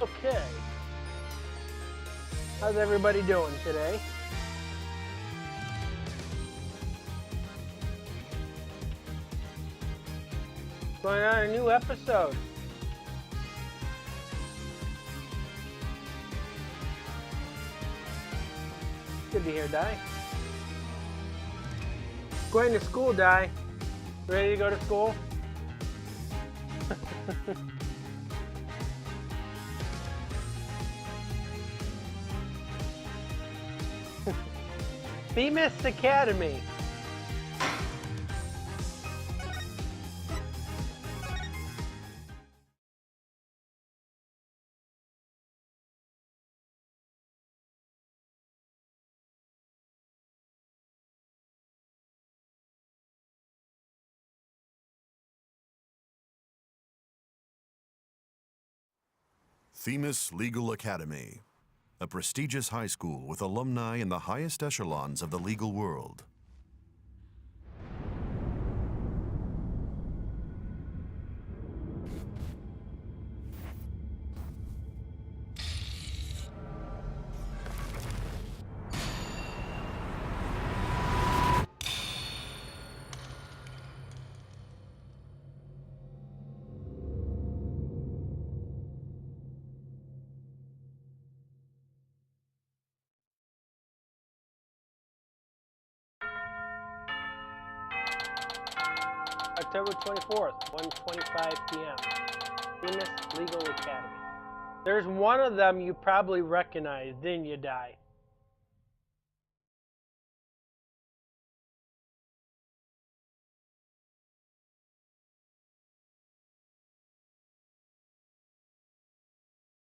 Okay. How's everybody doing today? Going on a new episode. Good to hear, Di. Going to school, Di. Ready to go to school? Themis Academy. Themis Legal Academy, a prestigious high school with alumni in the highest echelons of the legal world. October 24th, 1:25 p.m. Themis Legal Academy. There's one of them you probably recognize, didn't you, Di?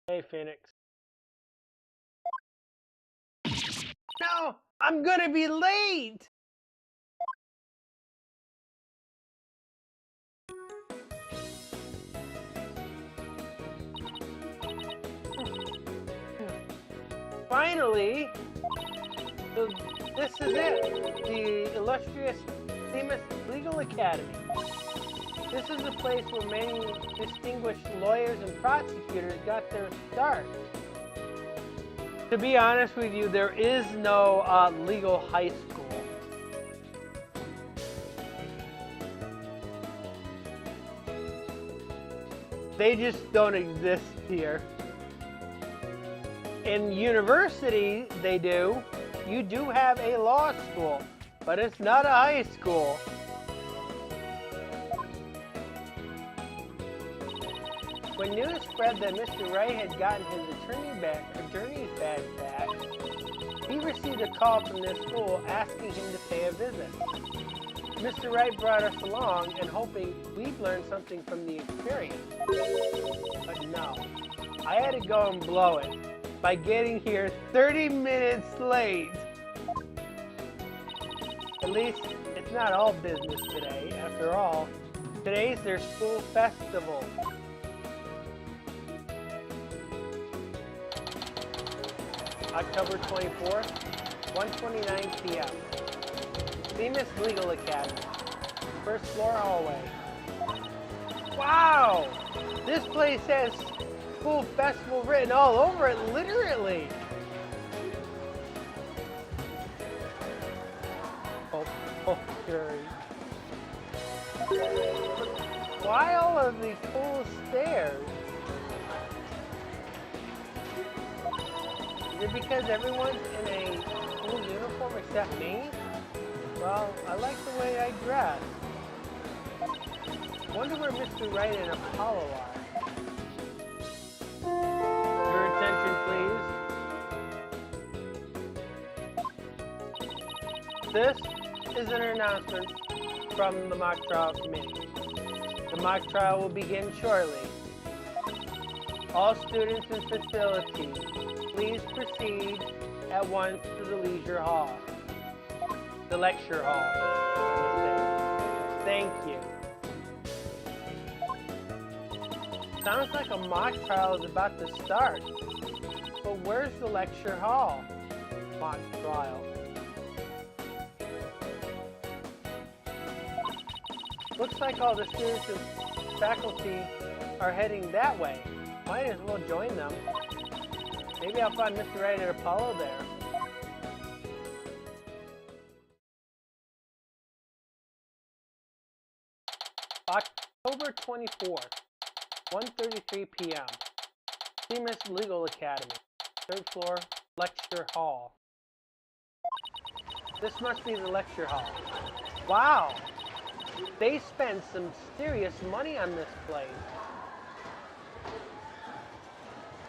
Hey, Phoenix. No! I'm gonna be late! Finally, this is it, the illustrious Themis Legal Academy. This is the place where many distinguished lawyers and prosecutors got their start. To be honest with you, there is no legal high school. They just don't exist here. In university, they do. You do have a law school, but it's not a high school. When news spread that Mr. Wright had gotten his attorney's badge back, he received a call from this school asking him to pay a visit. Mr. Wright brought us along and hoping we'd learn something from the experience. But no, I had to go and blow it by getting here 30 minutes late. At least, it's not all business today. After all, today's their school festival. October 24th, 1:29 p.m. Themis Legal Academy. First floor hallway. Wow! This place has school festival written all over it, literally. Oh, sure. Why all of these cool stairs? Is it because everyone's in a school uniform except me? Well, I like the way I dress. Wonder where Mr. Wright and Apollo are. Your attention, please. This is an announcement from the mock trial committee. The mock trial will begin shortly. All students and facilities, please proceed at once to the leisure hall. The lecture hall. Thank you. Sounds like a mock trial is about to start. But where's the lecture hall? Mock trial. Looks like all the students and faculty are heading that way. Might as well join them. Maybe I'll find Mr. Wright and Apollo there. October 24th, 1:33 p.m. Themis Legal Academy, 3rd floor, lecture hall. This must be the lecture hall. Wow! They spent some serious money on this place.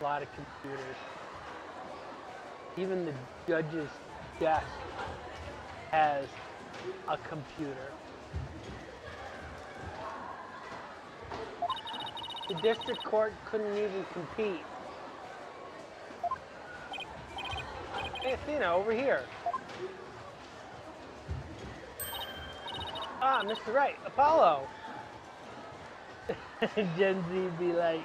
A lot of computers. Even the judge's desk has a computer. The district court couldn't even compete. Hey, Athena, over here. Ah, Mr. Wright, Apollo. Gen Z be like,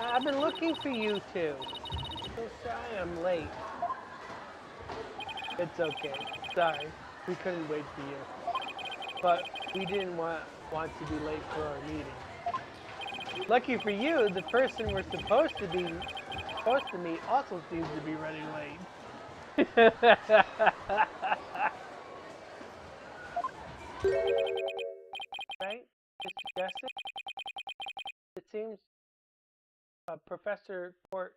I've been looking for you two. So sorry I'm late. It's okay. Sorry, we couldn't wait for you. But we didn't want to be late for our meeting. Lucky for you, the person we're supposed to meet also seems to be running late. Right, Mr. Jessic? It seems Professor Port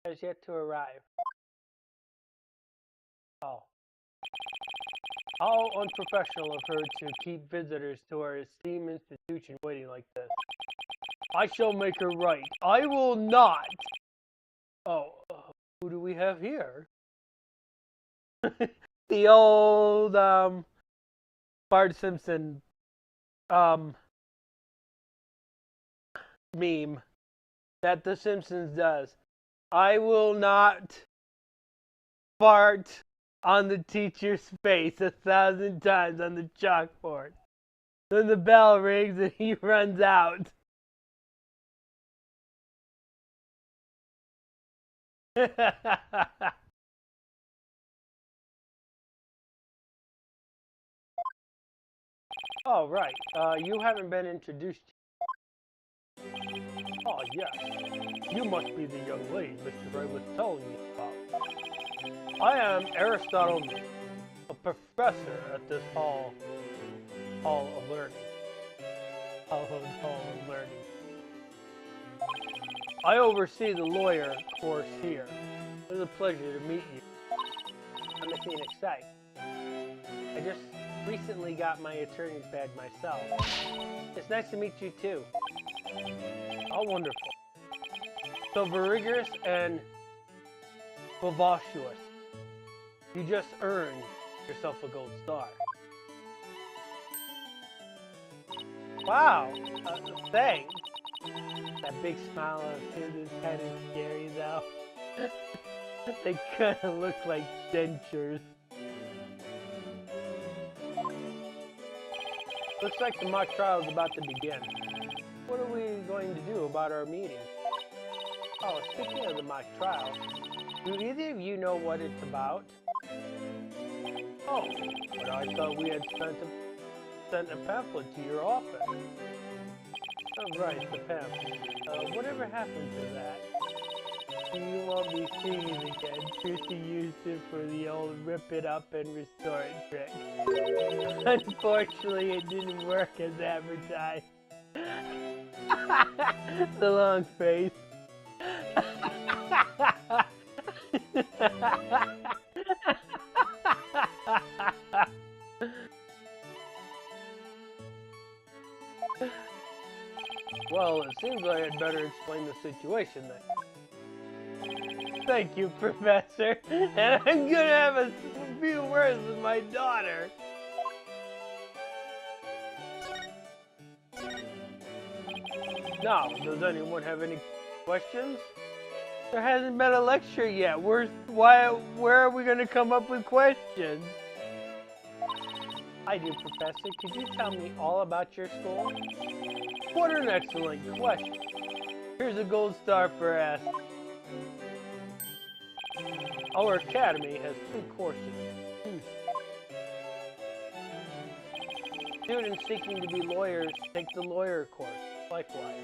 has yet to arrive. Oh. How unprofessional of her to keep visitors to our esteemed institution waiting like this. I shall make her right. I will not! Oh, who do we have here? The old, Bart Simpson, meme that The Simpsons does. I will not fart on the teacher's face 1,000 times on the chalkboard. Then the bell rings and he runs out. Oh, right. You haven't been introduced. Oh, yes. You must be the young lady Mr. Wright was telling me about. I am Aristotle, a professor at this Hall of Learning. Hall of Learning. I oversee the lawyer course here. It was a pleasure to meet you. I'm Athena Sight. I just recently got my attorney's badge myself. It's nice to meet you too. Oh, wonderful. So rigorous and vivacious. You just earned yourself a gold star. Wow, thanks. That big smile of his is kind of scary though. They kind of look like dentures. Looks like the mock trial is about to begin. What are we going to do about our meeting? Oh, speaking of the mock trial, do either of you know what it's about? Oh, but I thought we had sent a pamphlet to your office. Oh, right, the pamphlet. Whatever happened to that? You won't be seeing it again. Christy used it for the old rip it up and restore it trick. Unfortunately, it didn't work as advertised. The long face. Well, it seems I had better explain the situation then. Thank you, Professor. And I'm gonna have a few words with my daughter. Now, does anyone have any questions? There hasn't been a lecture yet. Where are we gonna come up with questions? I do, Professor. Could you tell me all about your school? What an excellent question. Here's a gold star for asking. Our academy has 2 courses. Students seeking to be lawyers take the lawyer course, likewise.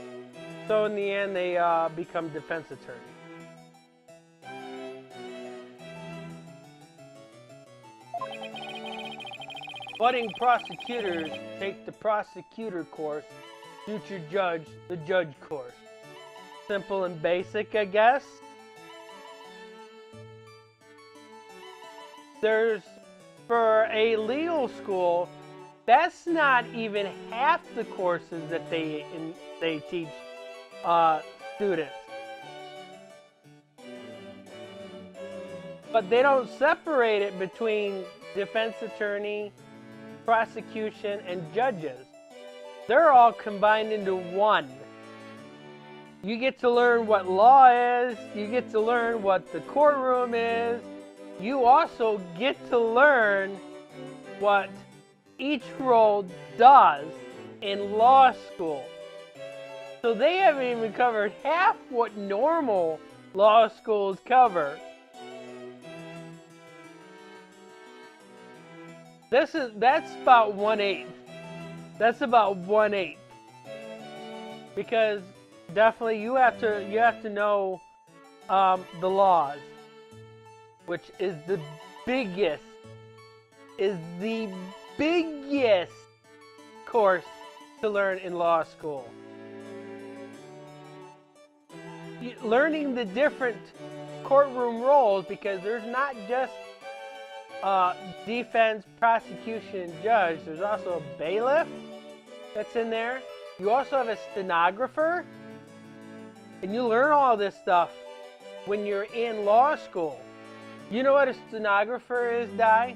So in the end, they become defense attorneys. Budding prosecutors take the prosecutor course, future judge, the judge course. Simple and basic, I guess. There's, for a legal school, that's not even half the courses that they teach students. But they don't separate it between defense attorney, prosecution, and judges. They're all combined into one. You get to learn what law is, you get to learn what the courtroom is, you also get to learn what each role does in law school. So they haven't even covered half what normal law schools cover. That's about 1/8. That's about 1/8. Because definitely you have to know the laws, which is the biggest course to learn in law school. Learning the different courtroom roles, because there's not just defense, prosecution, judge. There's also a bailiff that's in there. You also have a stenographer. And you learn all this stuff when you're in law school. You know what a stenographer is, Di?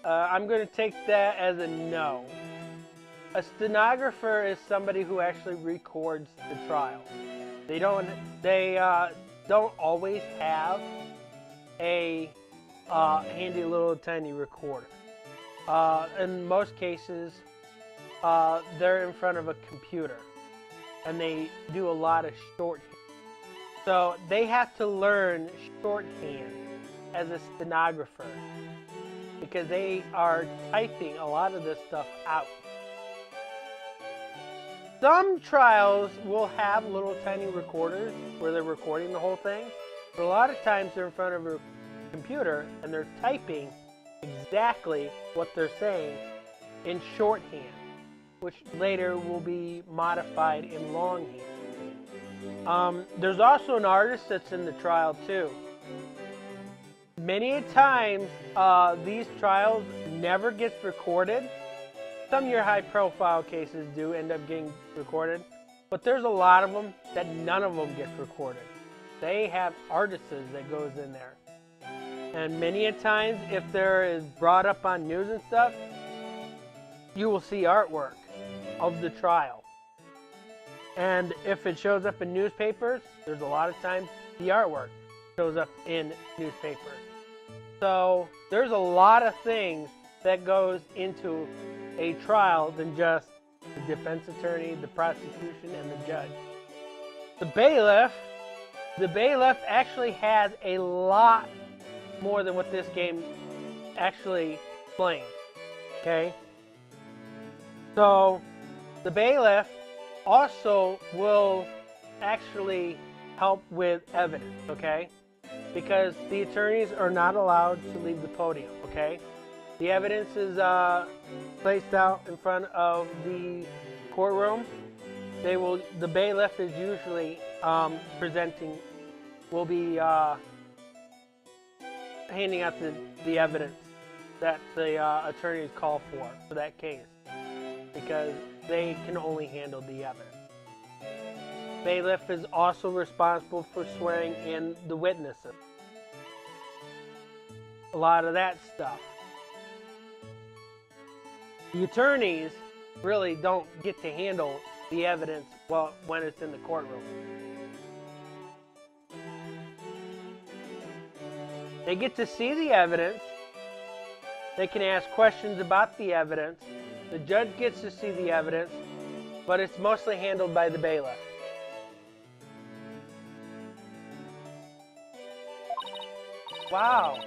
I'm going to take that as a no. A stenographer is somebody who actually records the trial. They don't always have a handy little tiny recorder. In most cases, they're in front of a computer, and they do a lot of shorthand. So they have to learn shorthand as a stenographer, because they are typing a lot of this stuff out. Some trials will have little tiny recorders where they're recording the whole thing, but a lot of times they're in front of a computer and they're typing exactly what they're saying in shorthand, which later will be modified in longhand. There's also an artist that's in the trial too. Many a times, these trials never gets recorded. Some of your high-profile cases do end up getting recorded, but there's a lot of them that none of them gets recorded. They have artists that goes in there. And many a times, if there is brought up on news and stuff, you will see artwork of the trial. And if it shows up in newspapers, there's a lot of times the artwork shows up in newspapers. So there's a lot of things that goes into a trial than just the defense attorney, the prosecution, and the judge. The bailiff actually has a lot more than what this game actually explains. Okay? So the bailiff also will actually help with evidence, okay? Because the attorneys are not allowed to leave the podium, okay? The evidence is placed out in front of the courtroom. The bailiff is usually will be handing out the evidence that the attorneys call for that case, because they can only handle the evidence. Bailiff is also responsible for swearing in the witnesses. A lot of that stuff. The attorneys really don't get to handle the evidence when it's in the courtroom. They get to see the evidence. They can ask questions about the evidence. The judge gets to see the evidence, but it's mostly handled by the bailiff. Wow,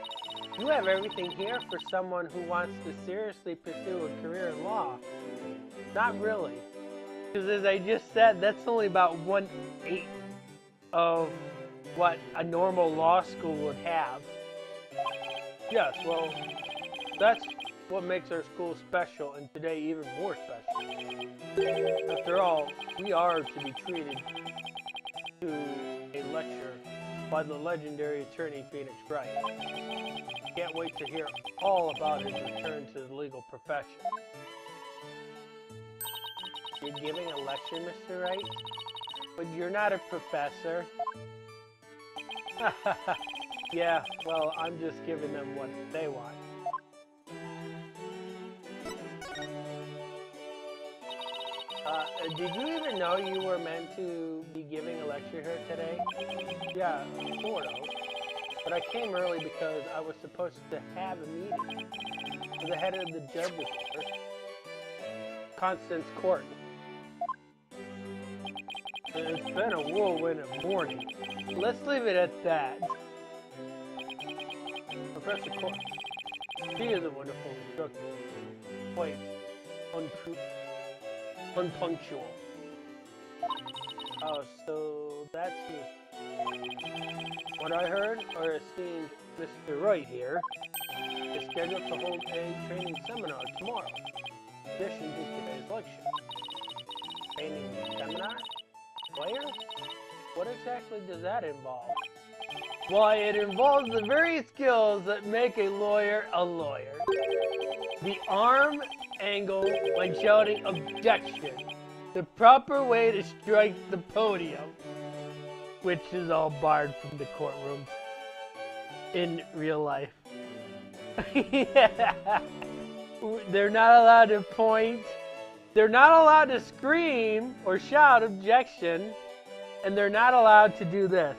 you have everything here for someone who wants to seriously pursue a career in law. Not really. Because as I just said, that's only about 1/8 of what a normal law school would have. Yes, well, that's what makes our school special, and today even more special. After all, we are to be treated to a lecture by the legendary attorney Phoenix Wright. Can't wait to hear all about his return to the legal profession. You're giving a lecture, Mr. Wright? But you're not a professor. Yeah, well, I'm just giving them what they want. Did you even know you were meant to be giving a lecture here today? Yeah, sort of. But I came early because I was supposed to have a meeting with the head of the judge's court, Constance Court. It's been a whirlwind of morning. Let's leave it at that. Professor Court, she is a wonderful instructor. Quite unpunctual. Oh, so that's me. What I heard, or esteemed Mr. Wright here, is scheduled to hold a training seminar tomorrow, in addition to today's lecture. Training seminar? Lawyer? What exactly does that involve? Why, it involves the very skills that make a lawyer a lawyer. The arm angle when shouting objection. The proper way to strike the podium, which is all barred from the courtroom in real life. Yeah. They're not allowed to point. They're not allowed to scream or shout objection. And they're not allowed to do this.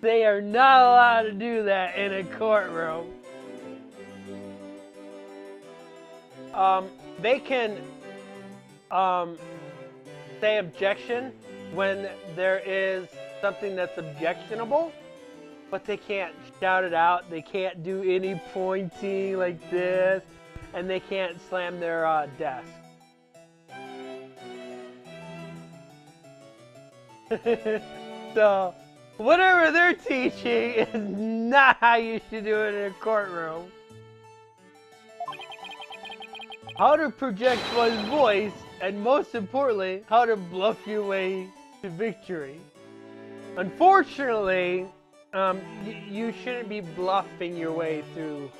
They are not allowed to do that in a courtroom. They can say objection when there is something that's objectionable, but they can't shout it out. They can't do any pointing like this, and they can't slam their desk. So, whatever they're teaching is not how you should do it in a courtroom. How to project one's voice, and most importantly, how to bluff your way to victory. Unfortunately, you shouldn't be bluffing your way through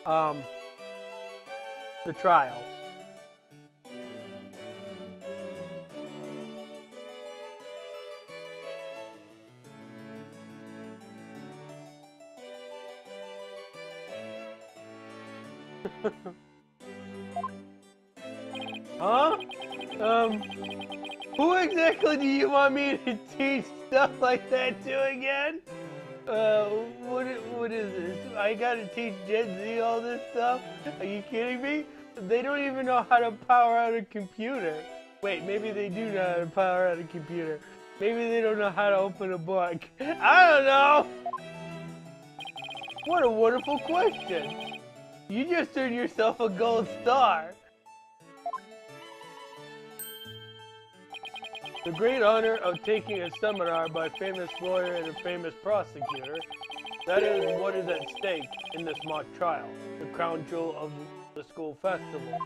the trials. Huh? Who exactly do you want me to teach stuff like that to again? What is this? I gotta teach Gen Z all this stuff? Are you kidding me? They don't even know how to power out a computer. Wait, maybe they do know how to power out a computer. Maybe they don't know how to open a book. I don't know! What a wonderful question! You just earned yourself a gold star. The great honor of taking a seminar by a famous lawyer and a famous prosecutor, that is what is at stake in this mock trial, the crown jewel of the school festival.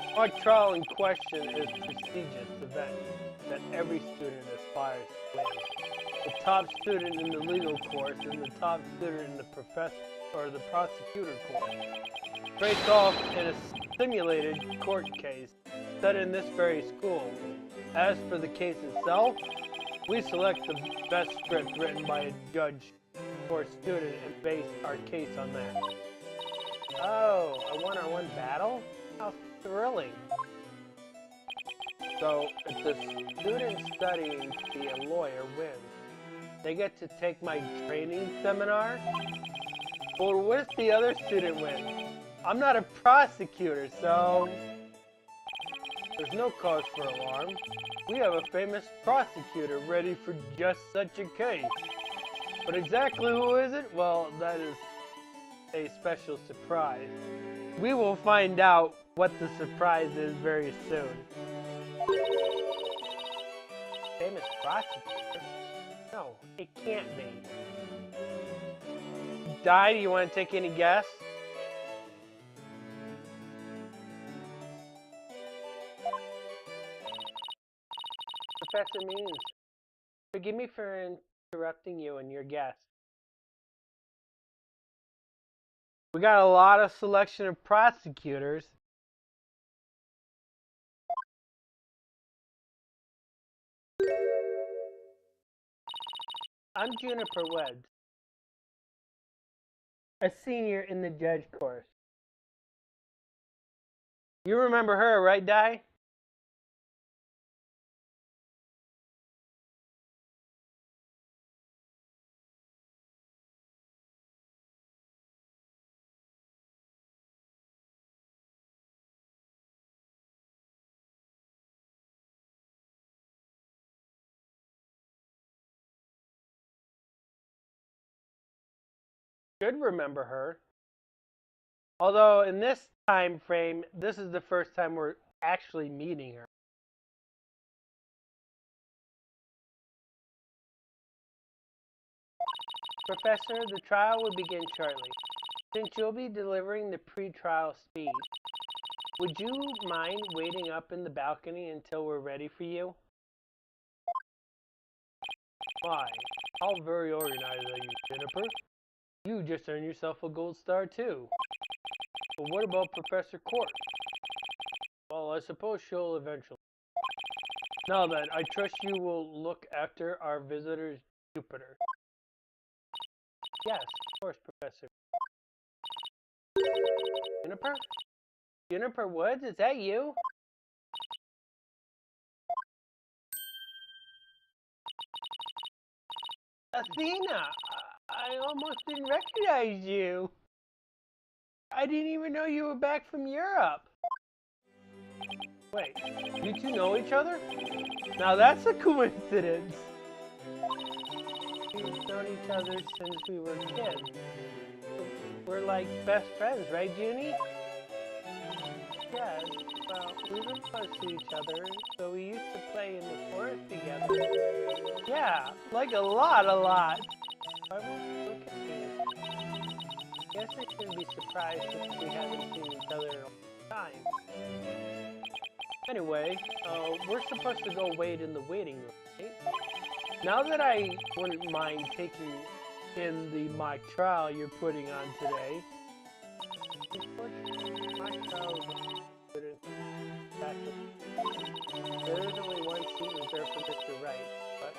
The mock trial in question is a prestigious event that every student aspires to win. The top student in the legal course and the top student in the prosecutor course face off in a simulated court case set in this very school. As for the case itself, we select the best script written by a judge or student and base our case on that. Oh, a one-on-one battle? How thrilling. So, if the student studying to be a lawyer wins, they get to take my training seminar? Well, what if the other student wins? I'm not a prosecutor, so there's no cause for alarm. We have a famous prosecutor ready for just such a case. But exactly who is it? Well, that is a special surprise. We will find out what the surprise is very soon. Famous prosecutor? No, it can't be. Di, do you want to take any guess? Professor Means, forgive me for interrupting you in your guess. We got a lot of selection of prosecutors. I'm Juniper Woods, a senior in the judge course. You remember her, right, Di? Should remember her. Although in this time frame, this is the first time we're actually meeting her. Professor, the trial will begin shortly. Since you'll be delivering the pre-trial speech, would you mind waiting up in the balcony until we're ready for you? Why? How very organized are you, Jennifer? You just earned yourself a gold star too. But what about Professor Court? Well, I suppose she'll eventually. Now then, I trust you will look after our visitors, Jupiter. Yes, of course, Professor. Juniper? Juniper Woods, is that you? Athena! I almost didn't recognize you. I didn't even know you were back from Europe. Wait, you two know each other? Now that's a coincidence. We've known each other since we were kids. We're like best friends, right, Junie? Yes, well, we were close to each other, so we used to play in the forest together. Yeah, like a lot. Why won't you look at me? Guess I shouldn't be surprised since we haven't seen each other in a long time. Anyway, we're supposed to go wait in the waiting room, right? Now that I wouldn't mind taking in the mock trial you're putting on today, unfortunately, mock trial is there is only one seat reserved for Mr. Wright, but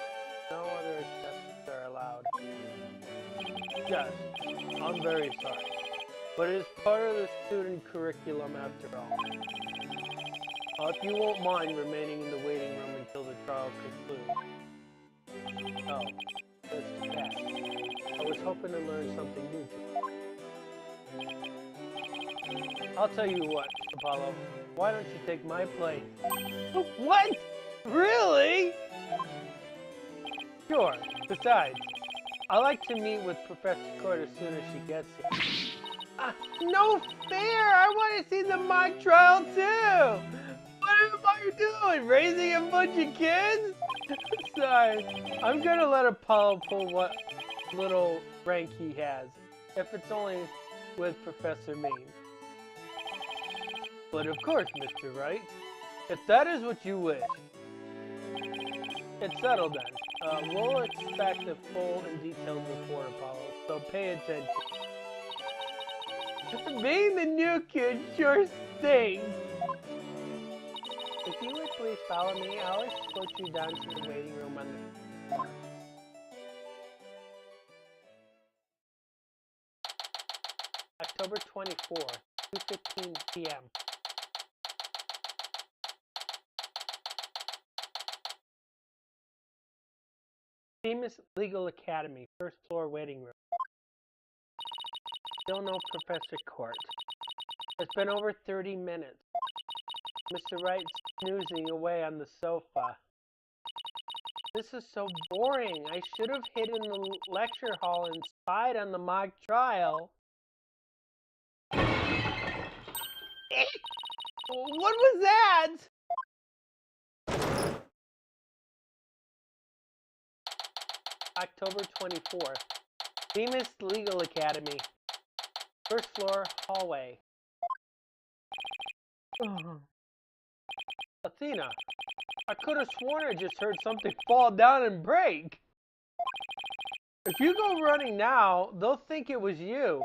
no other exceptions are allowed. Yes, I'm very sorry, but it is part of the student curriculum after all. If you won't mind remaining in the waiting room until the trial concludes. Oh, that's too bad. I was hoping to learn something new today. I'll tell you what, Apollo. Why don't you take my place? What? Really? Sure. Besides, I like to meet with Professor Court as soon as she gets here. No fair! I want to see the mock trial too! What am I doing? Raising a bunch of kids? Sorry. I'm gonna let Apollo pull what little rank he has, if it's only with Professor Mean. But of course, Mr. Wright, if that is what you wish. It's settled then. We'll expect a full and detailed report, Apollo, so pay attention. Being the new kid sure stinks. If you would please follow me, I'll escort you down to the waiting room on the floor. October 24th, 2:15 p.m. Famous Legal Academy, first floor waiting room. Still no Professor Court. It's been over 30 minutes. Mr. Wright's snoozing away on the sofa. This is so boring. I should have hid in the lecture hall and spied on the mock trial. What was that? October 24th. Themis Legal Academy. First floor hallway. Athena, I could have sworn I just heard something fall down and break. If you go running now, they'll think it was you.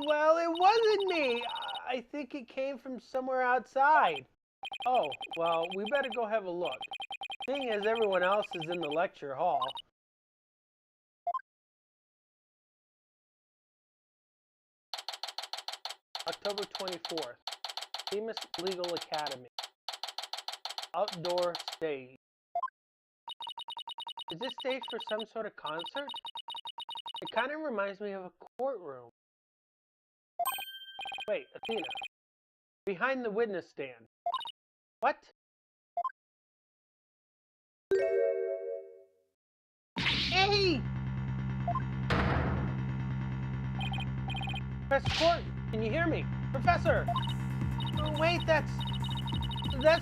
Well, it wasn't me. I think it came from somewhere outside. Oh, well, we better go have a look, seeing as everyone else is in the lecture hall. October 24th. Themis Legal Academy. Outdoor stage. Is this stage for some sort of concert? It kind of reminds me of a courtroom. Wait, Athena. Behind the witness stand. What? Hey! Professor Court, can you hear me? Professor! Oh, wait, that's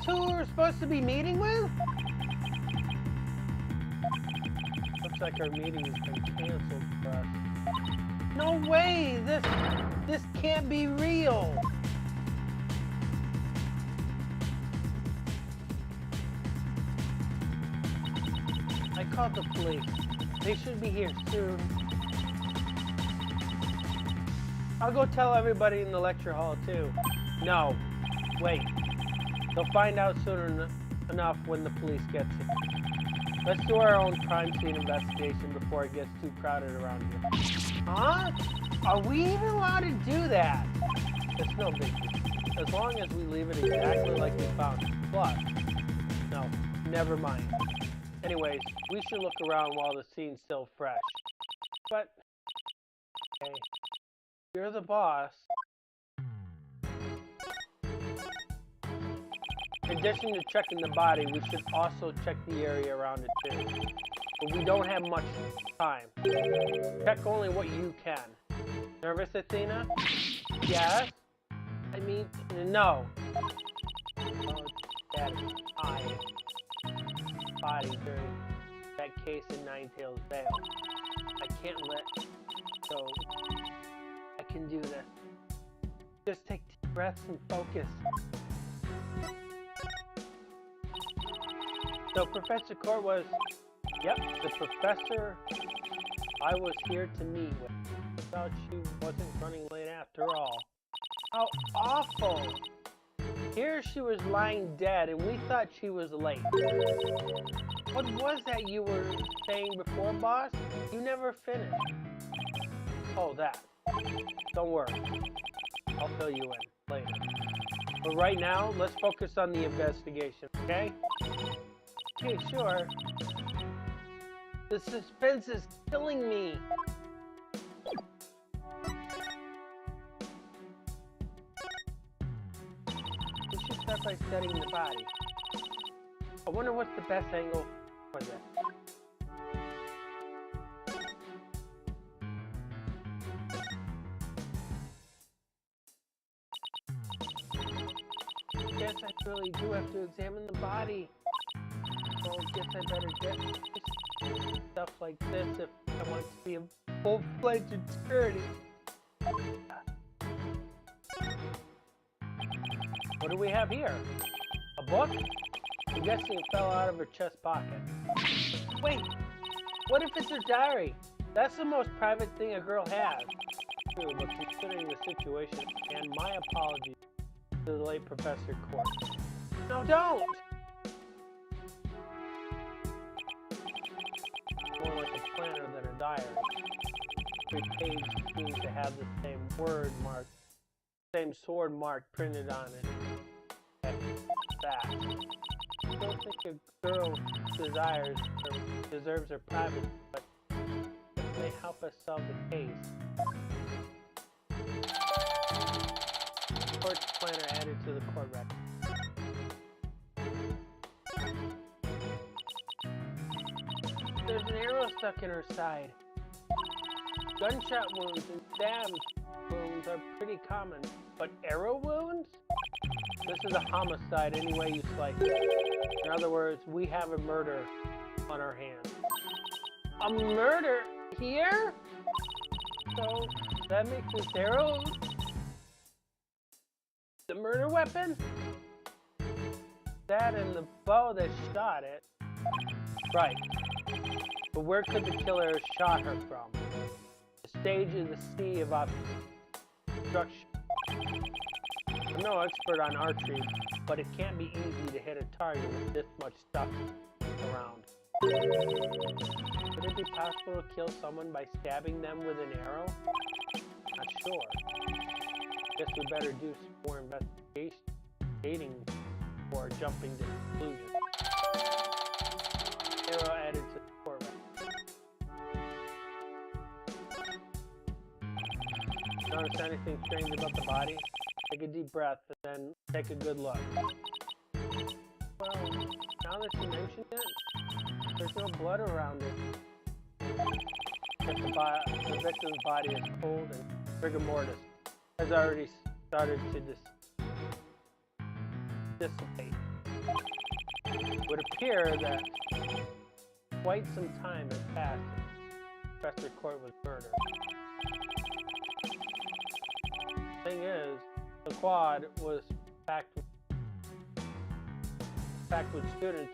who we're supposed to be meeting with? Looks like our meeting has been canceled for us. No way! This can't be real! I called the police. They should be here soon. I'll go tell everybody in the lecture hall too. No. Wait. They'll find out soon enough when the police get here. Let's do our own crime scene investigation before it gets too crowded around here. Huh? Are we even allowed to do that? It's no big deal. As long as we leave it exactly like we found it. Plus, no, never mind. Anyways, we should look around while the scene's still fresh. But, hey, you're the boss. In addition to checking the body, we should also check the area around it too. But we don't have much time. Check only what you can. Nervous, Athena? Yes? I mean, no. Oh, that is body during that case in Ninetales Vale. I can't let go. I can do this. Just take deep breaths and focus. So Professor Court was, yep, the professor I was here to meet with. I thought she wasn't running late after all. How awful! Here she was lying dead and we thought she was late. What was that you were saying before, boss? You never finished. Oh, that. Don't worry. I'll fill you in later. But right now, let's focus on the investigation, okay? Okay, sure. The suspense is killing me. We should start by studying the body. I wonder what's the best angle for that. I guess I really do have to examine the body. So I guess I better get stuff like this if I want to be a full-fledged attorney. What do we have here? A book? I'm guessing it fell out of her chest pocket. Wait, what if it's her diary? That's the most private thing a girl has. True, but considering the situation, and my apologies to the late Professor Court. No, don't! More like a planner than a diary. Every page seems to have the same word mark, same sword mark printed on it. That. I don't think a girl deserves her privacy, but it may help us solve the case. court's planner added to the court record. There's an arrow stuck in her side. Gunshot wounds and stab wounds are pretty common, but arrow wounds? This is a homicide any way you slice it. In other words, we have a murder on our hands. A murder here? So that makes this arrow the murder weapon? That and the bow that shot it. Right. But where could the killer have shot her from? The stage is a sea of obstruction. I'm no expert on archery, but it can't be easy to hit a target with this much stuff around. Could it be possible to kill someone by stabbing them with an arrow? Not sure. Guess we better do some more investigating before jumping to conclusions. Arrow added to the court record. Notice anything strange about the body? Take a deep breath and then take a good look. Well, now that you mention it, there's no blood around it. The victim's body is cold and rigor mortis has already started to dissipate. It would appear that quite some time has passed since Professor Court was murdered. Thing is, the quad was packed with students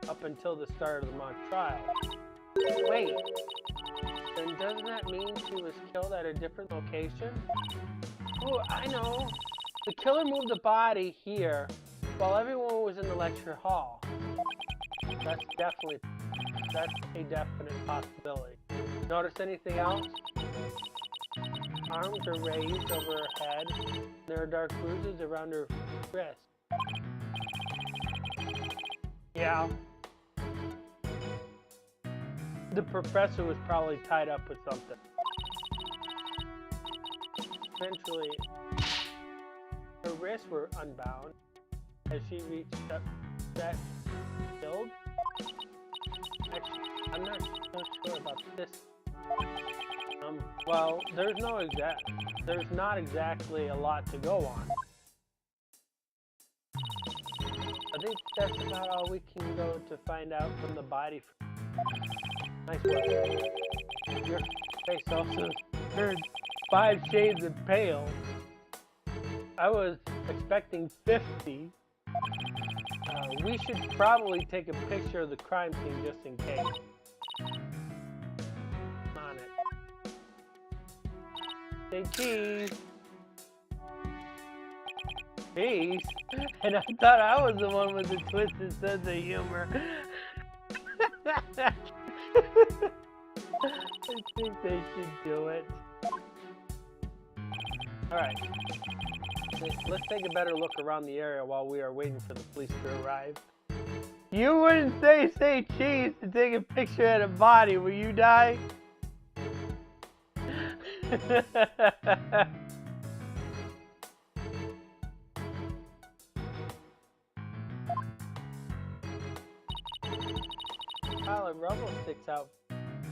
up until the start of the mock trial. Wait, then doesn't that mean she was killed at a different location? Oh, I know. The killer moved the body here while everyone was in the lecture hall. That's a definite possibility. Notice anything else? Arms are raised over her head, and there are dark bruises around her wrist. Yeah. The professor was probably tied up with something. Eventually, her wrists were unbound as she reached that killed. Actually, I'm not so sure about this. Well, there's not exactly a lot to go on. I think that's about all we can go to find out from the body. Nice work. Your face also turned 5 shades of pale. I was expecting 50. We should probably take a picture of the crime scene just in case. On it. Say cheese. Cheese? And I thought I was the one with the twisted sense of humor. I think they should do it. Alright. Let's take a better look around the area while we are waiting for the police to arrive. You wouldn't say cheese to take a picture of a body, will you die? A pile of rubble sticks out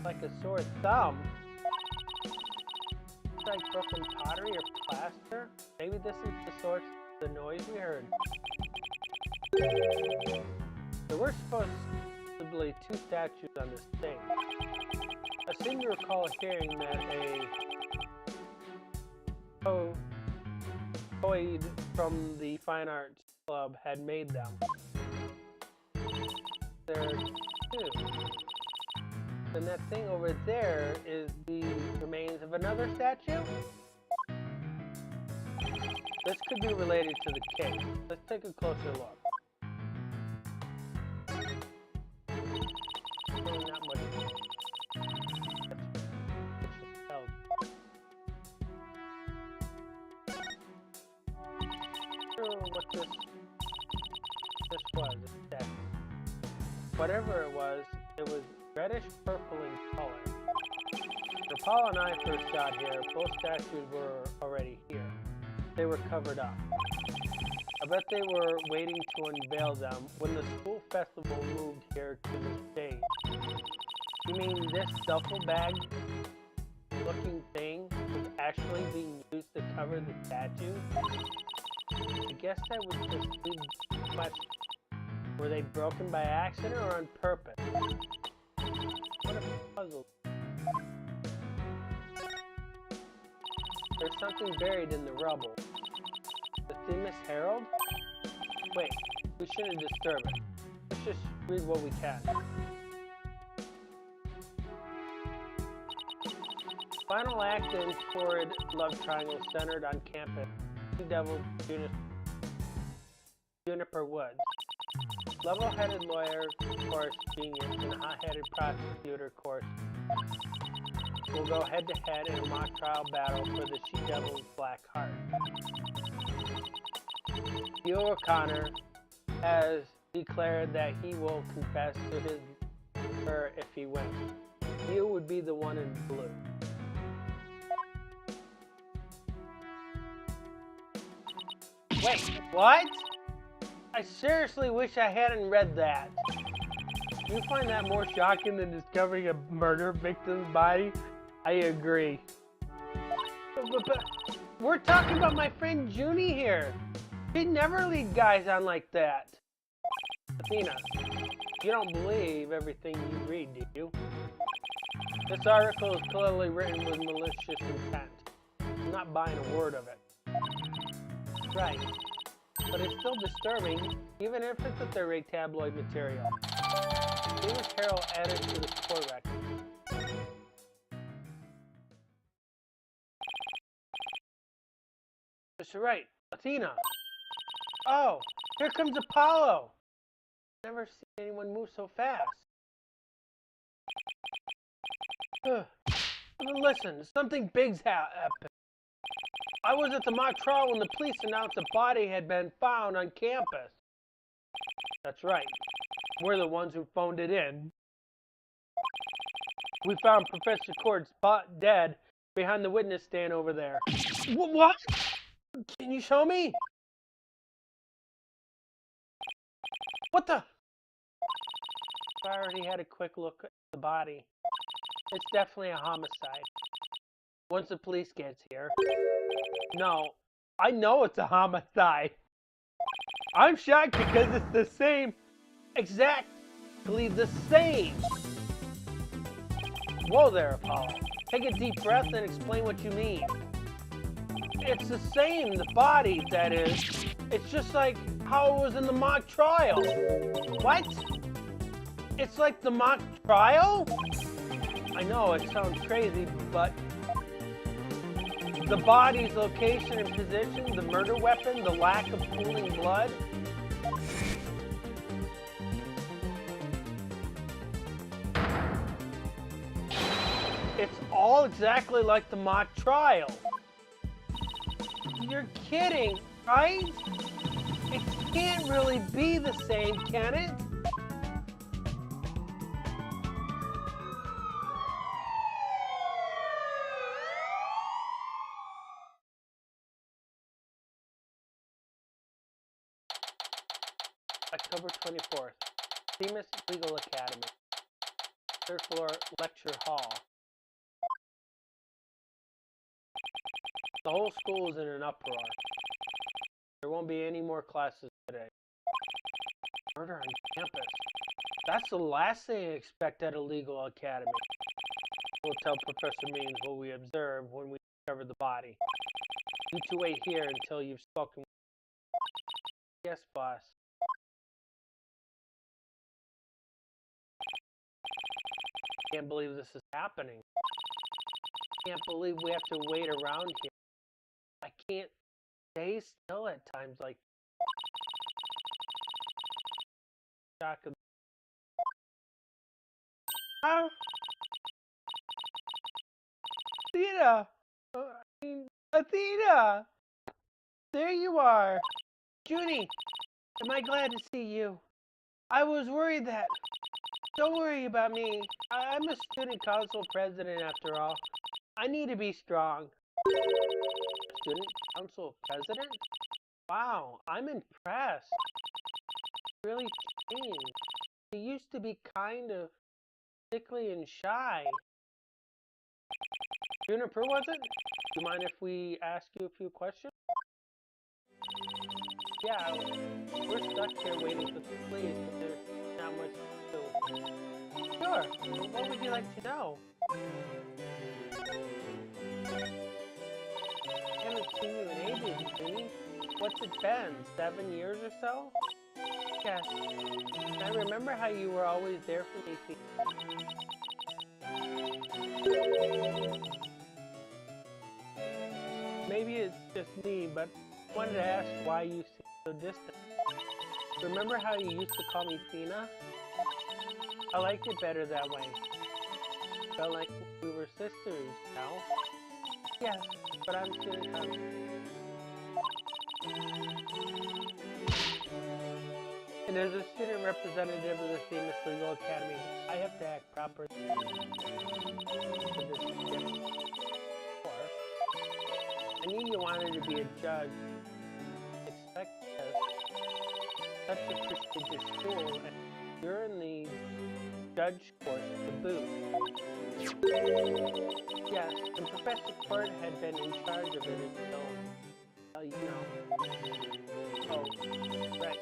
like a sore thumb. It's like broken pottery or plaster. Maybe this is the source of the noise we heard. There were supposedly 2 statues on this thing. I seem to recall hearing that a poet from the Fine Arts Club had made them. There are 2. And that thing over there is the remains of another statue? This could be related to the case. Let's take a closer look. Really not much. What this was, a statue. Whatever it was reddish purple in color. When Paul and I first got here, both statues were already here. they were covered up. I bet they were waiting to unveil them when the school festival moved here to the stage. You mean this duffel bag looking thing was actually being used to cover the statue? I guess that was just the question. Were they broken by accident or on purpose? What a puzzle. There's something buried in the rubble. The Themis Herald? Wait, we shouldn't disturb it. Let's just read what we can. Final act in torrid love triangle centered on campus. Devil Juniper Woods. Level-headed lawyer, course genius, and a hot-headed prosecutor, course will go head-to-head in a mock trial battle for the She-Devil's Black Heart. Leo O'Connor has declared that he will confess to her if he wins. Leo would be the one in blue. Wait, what? I seriously wish I hadn't read that. Do you find that more shocking than discovering a murder victim's body? I agree. But we're talking about my friend Junie here. He'd never lead guys on like that. Athena, you don't believe everything you read, do you? This article is clearly written with malicious intent. I'm not buying a word of it. Right. But it's still disturbing, even if it's a third-rate tabloid material. Themis Herald added to the court record. Mr. Wright, Athena. Oh, here comes Apollo. Never seen anyone move so fast. Listen, something big's happened. I was at the mock trial when the police announced a body had been found on campus. That's right. We're the ones who phoned it in. We found Professor Cord spot dead behind the witness stand over there. What? Can you show me? What the? I already had a quick look at the body. It's definitely a homicide. Once the police gets here. No, I know it's a homicide. I'm shocked because it's the same. Exactly the same. Whoa there, Apollo. Take a deep breath and explain what you mean. It's the same, the body, that is. It's just like how it was in the mock trial. What? It's like the mock trial? I know, it sounds crazy, but the body's location and position, the murder weapon, the lack of pooling blood. It's all exactly like the mock trial. You're kidding, right? It can't really be the same, can it? October 24th, Themis Legal Academy, 3rd floor lecture hall. The whole school is in an uproar. There won't be any more classes today. Murder on campus. That's the last thing I expect at a legal academy. We'll tell Professor Means what we observed when we discovered the body. You two wait here until you've spoken. Yes, boss. Can't believe this is happening. Can't believe we have to wait around here. I can't stay still at times like shock of Athena! Athena! There you are! Junie, am I glad to see you? I was worried that... Don't worry about me. I'm a student council president after all. I need to be strong. student council president? Wow, I'm impressed. Really changed. He used to be kind of sickly and shy. Juniper, was it? Do you mind if we ask you a few questions? Yeah, we're stuck here waiting for the police, but there's not much to do. Sure. Well, what would you like to know? I haven't seen you in ages, Vinny. What's it been? 7 years or so? Yes. I remember how you were always there for me. Maybe it's just me, but I wanted to ask why you seem so distant. Remember how you used to call me Fina? I liked it better that way. Felt like we were sisters now. Yes, but I'm student council. And as a student representative of the famous Legal Academy, I have to act properly. I knew you wanted to be a judge. Expect this. Such a prestigious school, and you're in the judge course to boot. Yes, and Professor Court had been in charge of it until, you know. Oh, right.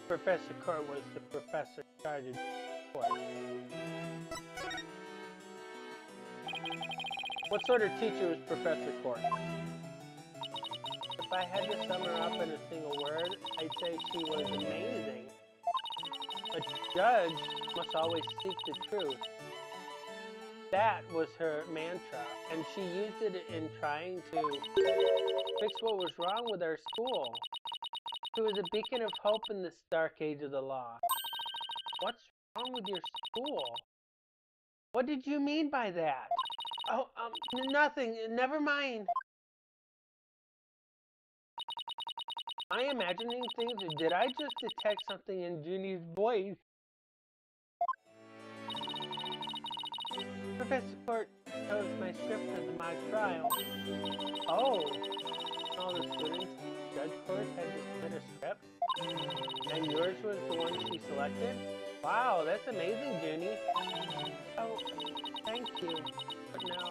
Professor Court was the professor in charge of the course. What sort of teacher was Professor Court? If I had to sum her up in a single word, I'd say she was amazing. A judge must always seek the truth. That was her mantra, and she used it in trying to fix what was wrong with our school. She was a beacon of hope in this dark age of the law. What's wrong with your school? What did you mean by that? Oh, nothing. Never mind. Am I imagining things, or did I just detect something in Junie's voice? Professor Court chose my script for the mock trial. Oh, all the students in the judge course had to submit a script, and yours was the one she selected? Wow, that's amazing, Junie. Oh, thank you. But now,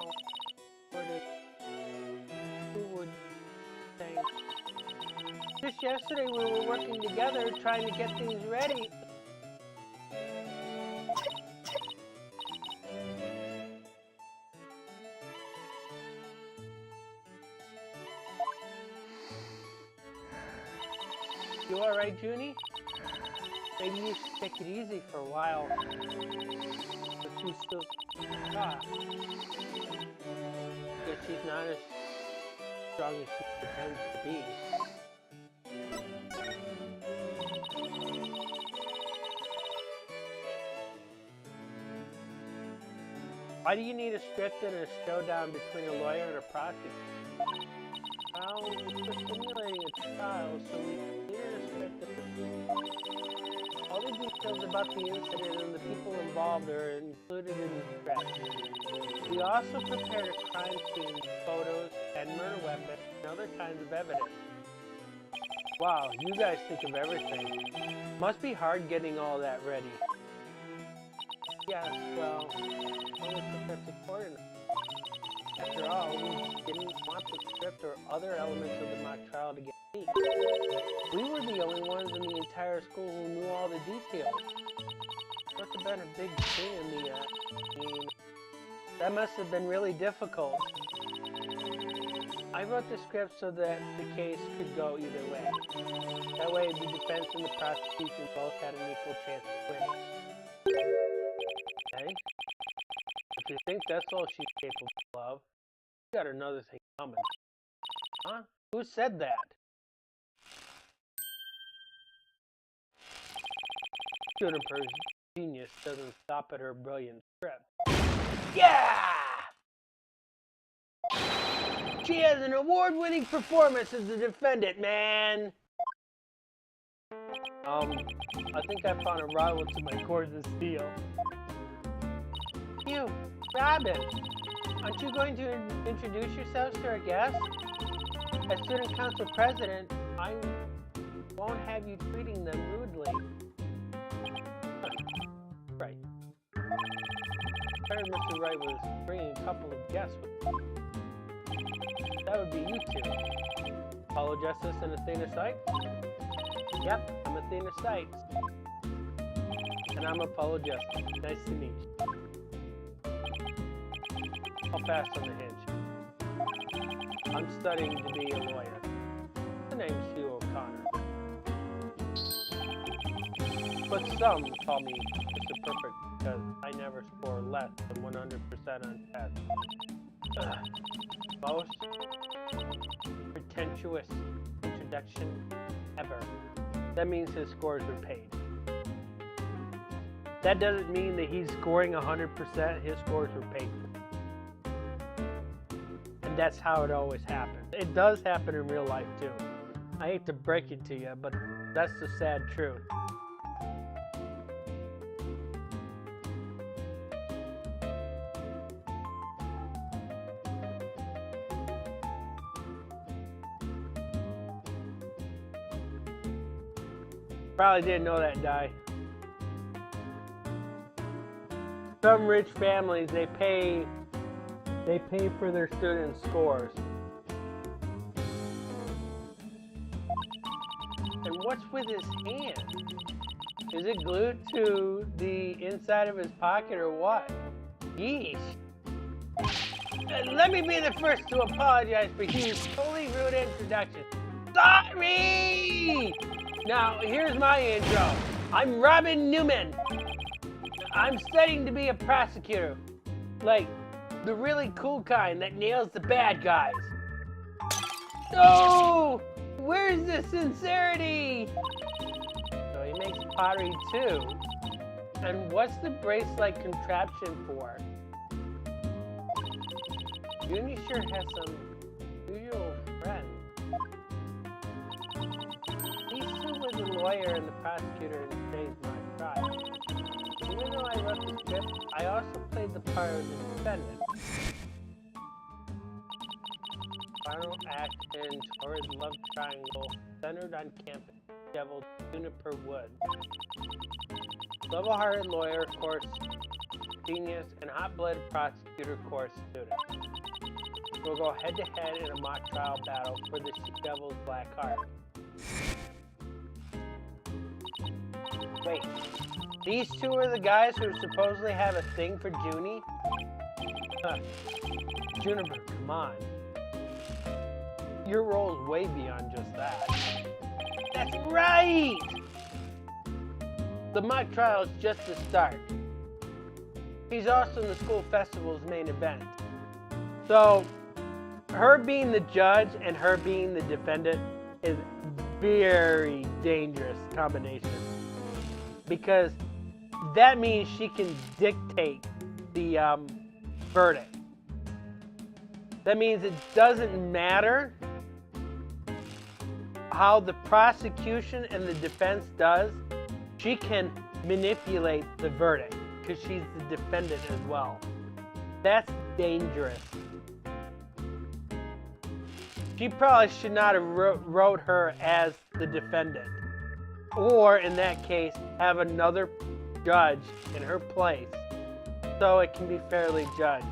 who would thank? Just yesterday we were working together trying to get things ready. You alright, Junie? Maybe you should take it easy for a while. But she's still... Guess she's not as strong as she pretends to be. Why do you need a script and a showdown between a lawyer and a prosecutor? Well, we're simulating a trial, so we needed a script and all the details about the incident and the people involved are included in the script. We also prepared a crime scene, photos, and murder weapon, and other kinds of evidence. Wow, you guys think of everything. Must be hard getting all that ready. Yes, well, only Professor Court. After all, we didn't want the script or other elements of the mock trial to get leaked. We were the only ones in the entire school who knew all the details. Must have been a big thing in the, that must have been really difficult. I wrote the script so that the case could go either way. That way, the defense and the prosecution both had an equal chance of winning. Okay? If you think that's all she's capable of, you got another thing coming. Huh? Who said that? Juniper's genius doesn't stop at her brilliant script. Yeah! She has an award-winning performance as the defendant, man! I think I found a rival to my gorgeous Theo. Phew, Robin, aren't you going to introduce yourselves to our guests? As student council president, I won't have you treating them rudely. Right. I heard Mr. Wright was bringing a couple of guests with him. That would be you two. Apologist and Athena Sykes? Yep, I'm Athena Sykes. And I'm Apologist. Nice to meet you. How fast on the hinge? I'm studying to be a lawyer. The name's Leo Carson. But some call me Mr. Perfect because I never score less than 100% on tests. Most pretentious introduction ever. That means his scores are paid. That doesn't mean that he's scoring 100%, his scores are paid for. And that's how it always happens. It does happen in real life too. I hate to break it to you, but that's the sad truth. Probably didn't know that, Di. Some rich families, they pay for their students' scores. And what's with his hand? Is it glued to the inside of his pocket or what? Yeesh. Let me be the first to apologize for Hugh's totally rude introduction. Sorry! Now, here's my intro. I'm Robin Newman. I'm studying to be a prosecutor. Like, the really cool kind that nails the bad guys. Oh! Where's the sincerity? So he makes pottery too. And what's the bracelet contraption for? Juni sure has some usual friends. These two were the lawyer and the prosecutor in today's mock trial. Even though I wrote the script, I also played the part of the defendant. Final act in torrid love triangle centered on campus, deviled juniper wood. Level-hearted lawyer, course genius, and hot-blooded prosecutor, course student. We'll go head-to-head in a mock trial battle for the devil's black heart. Wait, these two are the guys who supposedly have a thing for Junie? Juniper, come on. Your role's way beyond just that. That's right! The mock trial is just the start. He's also in the school festival's main event. So, her being the judge and her being the defendant is very dangerous combination. Because that means she can dictate the verdict. That means it doesn't matter how the prosecution and the defense does, she can manipulate the verdict because she's the defendant as well. That's dangerous. She probably should not have wrote her as the defendant. Or, in that case, have another judge in her place so it can be fairly judged.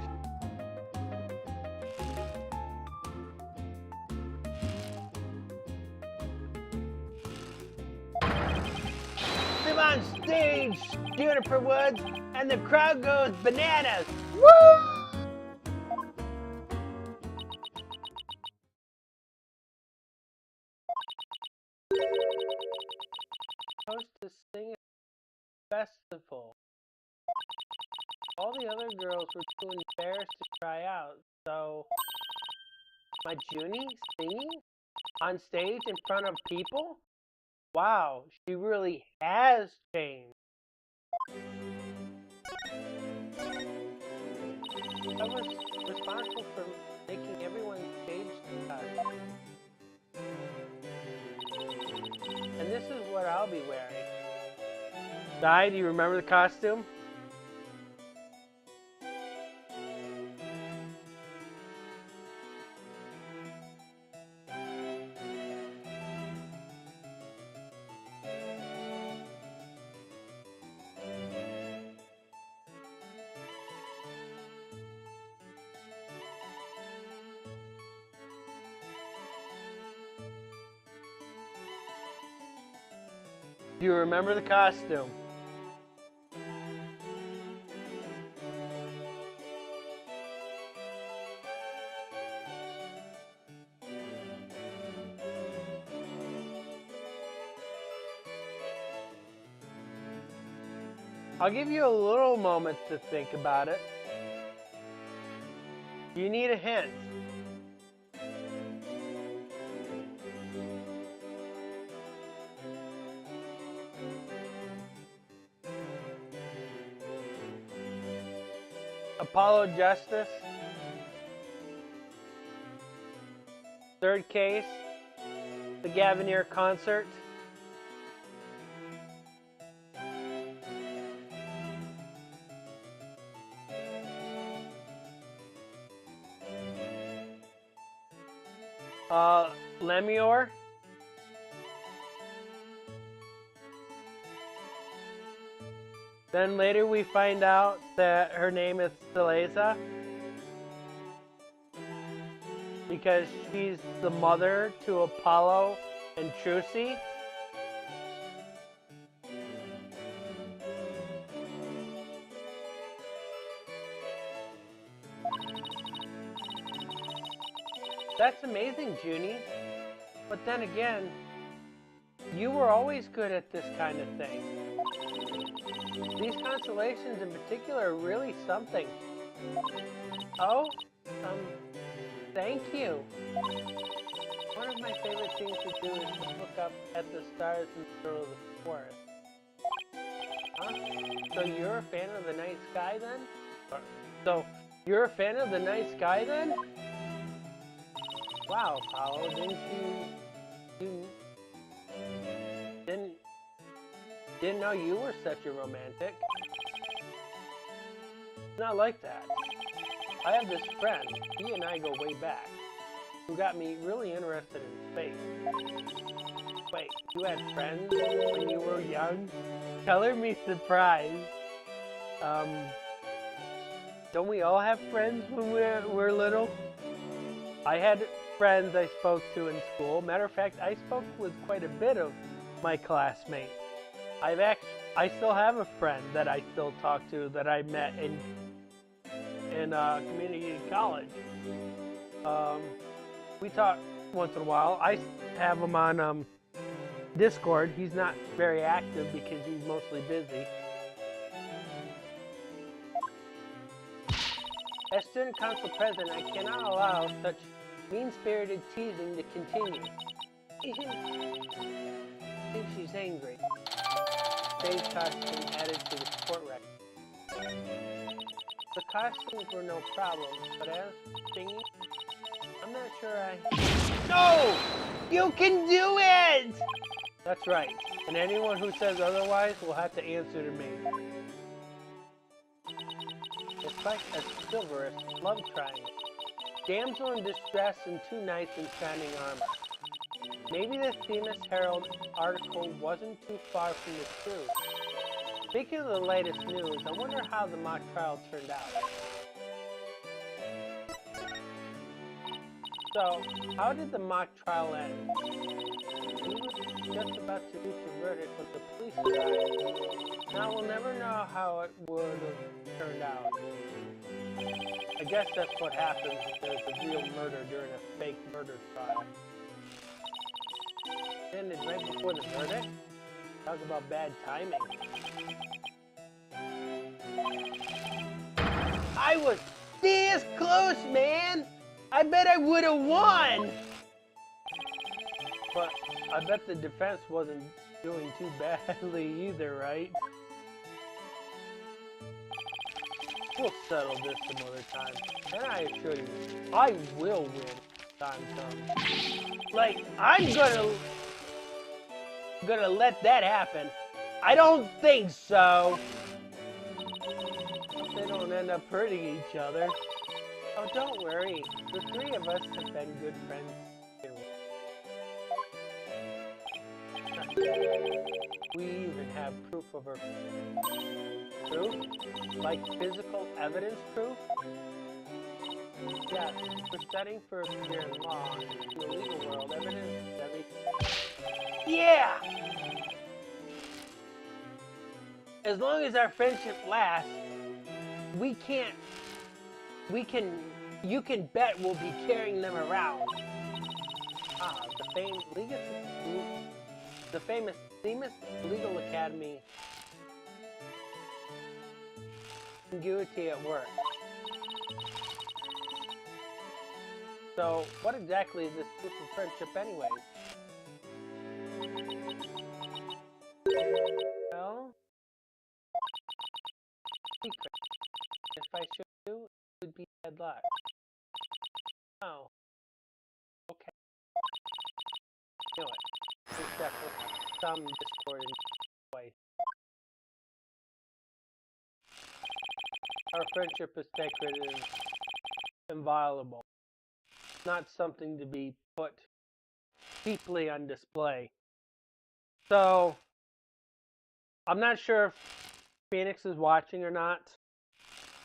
Come on stage, Juniper Woods, and the crowd goes bananas. Woo! Supposed to sing at a festival. All the other girls were too embarrassed to try out, so my Junie singing on stage in front of people? Wow, she really has changed. I was responsible for making everyone's stage cut. And this is what I'll be wearing. Di, do you remember the costume? Do you remember the costume? I'll give you a little moment to think about it. You need a hint. Apollo Justice. Third case. The Gavinier concert. Lemior. Then later we find out that her name is Seleza because she's the mother to Apollo and Trucy. That's amazing, Junie. But then again, you were always good at this kind of thing. These constellations in particular are really something. Oh, thank you. One of my favorite things to do is to look up at the stars in the middle of the forest. Huh? So you're a fan of the night sky then? So you're a fan of the night sky then? Wow, Apollo, didn't know you were such a romantic. Not like that. I have this friend, he and I go way back, who got me really interested in space. Wait, you had friends when you were young? Color me surprised. Don't we all have friends when we're little? I had friends I spoke to in school. Matter of fact, I spoke with quite a bit of my classmates. I still have a friend that I still talk to that I met in community college. We talk once in a while. I have him on Discord. He's not very active because he's mostly busy. As student council president, I cannot allow such mean-spirited teasing to continue. I think she's angry. Stage costume added to the court record. The costumes were no problem, but as for singing, I'm not sure No! You can do it! That's right. And anyone who says otherwise will have to answer to me. It's like a chivalrous love triangle. Damsel in distress and two knights in shining armor. Maybe the Themis Herald article wasn't too far from the truth. Speaking of the latest news, I wonder how the mock trial turned out. So, how did the mock trial end? He was just about to reach a verdict when the police arrived. Now we'll never know how it would have turned out. I guess that's what happens if there's a real murder during a fake murder trial. Ended right before the verdict? Talk about bad timing. I was this close, man! I bet I would have won! But I bet the defense wasn't doing too badly either, right? We'll settle this some other time. And I assure you, I will win time comes. Like, I'm gonna let that happen. I don't think so. They don't end up hurting each other. Oh, don't worry. The three of us have been good friends too. We even have proof of her. Proof? Like physical evidence proof? Yes, we're studying for a career in law. In the legal world, evidence is everything. Yeah! as long as our friendship lasts, you can bet we'll be carrying them around. Ah, the famous Themis Legal Academy ambiguity at work. So, what exactly is this proof of friendship anyways? Well, secret. If I show you, it would be bad luck. Oh. Okay. Knew it. There's definitely some discord in this way. Our friendship is sacred and inviolable. Not something to be put deeply on display. So, I'm not sure if Phoenix is watching or not,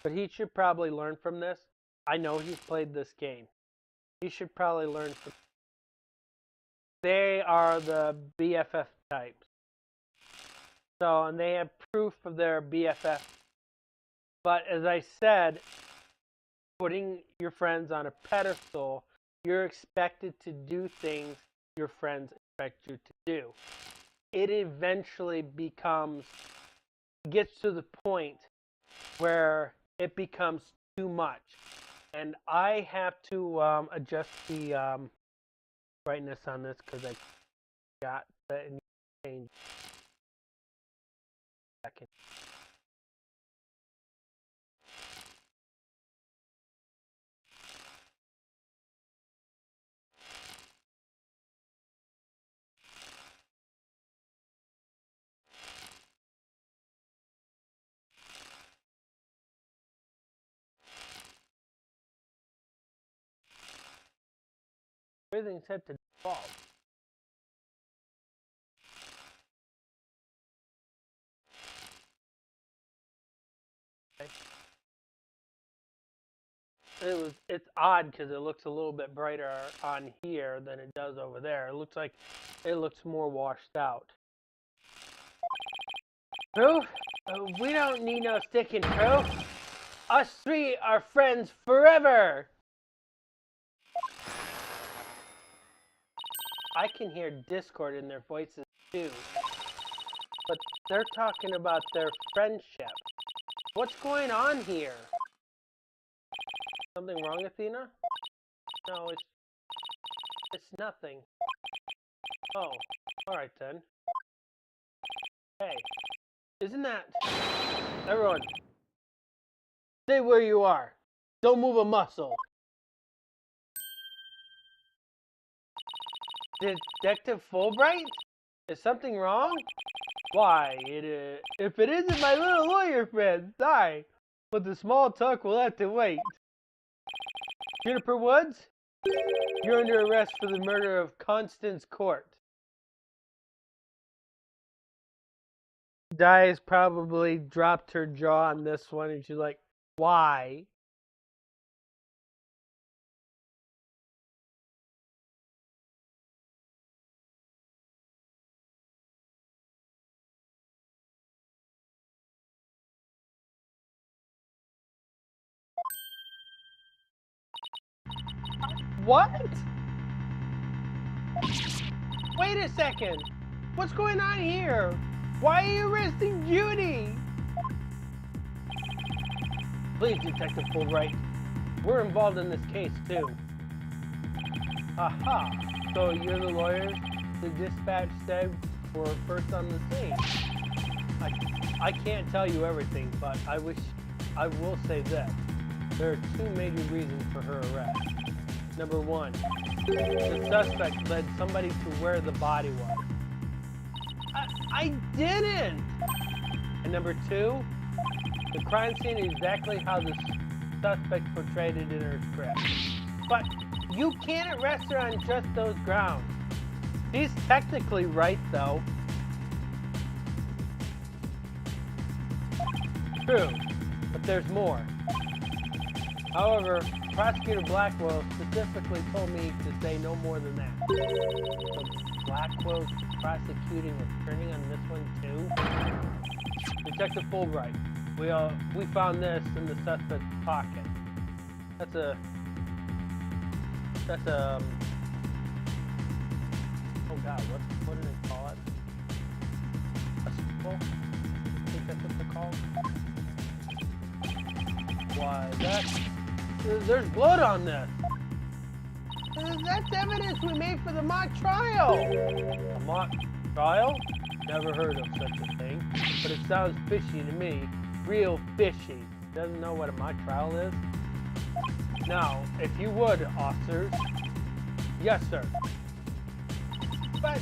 but he should probably learn from this. I know he's played this game. He should probably learn from it. They are the BFF types. So, and they have proof of their BFF. But as I said, putting your friends on a pedestal, you're expected to do things your friends expect you to do. It eventually gets to the point where it becomes too much. And I have to adjust the brightness on this because I got that in change. Second. Everything's set to default. Okay. It's odd because it looks a little bit brighter on here than it does over there. It looks like it looks more washed out. Proof? We don't need no sticking proof. Us three are friends forever. I can hear discord in their voices too. But they're talking about their friendship. What's going on here? Something wrong, Athena? No, it's nothing. Oh, alright then. Hey, isn't that... Everyone, stay where you are. Don't move a muscle. Detective Fulbright? Is something wrong? Why, if it isn't my little lawyer friend, sorry. But the small talk will have to wait. Juniper Woods? You're under arrest for the murder of Constance Court. Di's probably dropped her jaw on this one and she's like, why? What? Wait a second. What's going on here? Why are you arresting Judy? Please, Detective Fulbright. We're involved in this case, too. Aha. So you're the lawyers the dispatch said were first on the scene. I can't tell you everything, but I will say this. There are two major reasons for her arrest. Number one, the suspect led somebody to where the body was. I didn't! And number two, the crime scene is exactly how the suspect portrayed it in her script. But you can't arrest her on just those grounds. She's technically right, though. True, but there's more. However, Prosecutor Blackwell specifically told me to say no more than that. So Blackwell's prosecuting attorney on this one too? Detective Fulbright. We found this in the suspect's pocket. That's a oh god, what do they call it? A spool? I think that's what they're called. Why, there's blood on this. That's evidence we made for the mock trial. A mock trial? Never heard of such a thing, but it sounds fishy to me. Real fishy. Doesn't know what a mock trial is? Now, if you would, officers. Yes, sir. But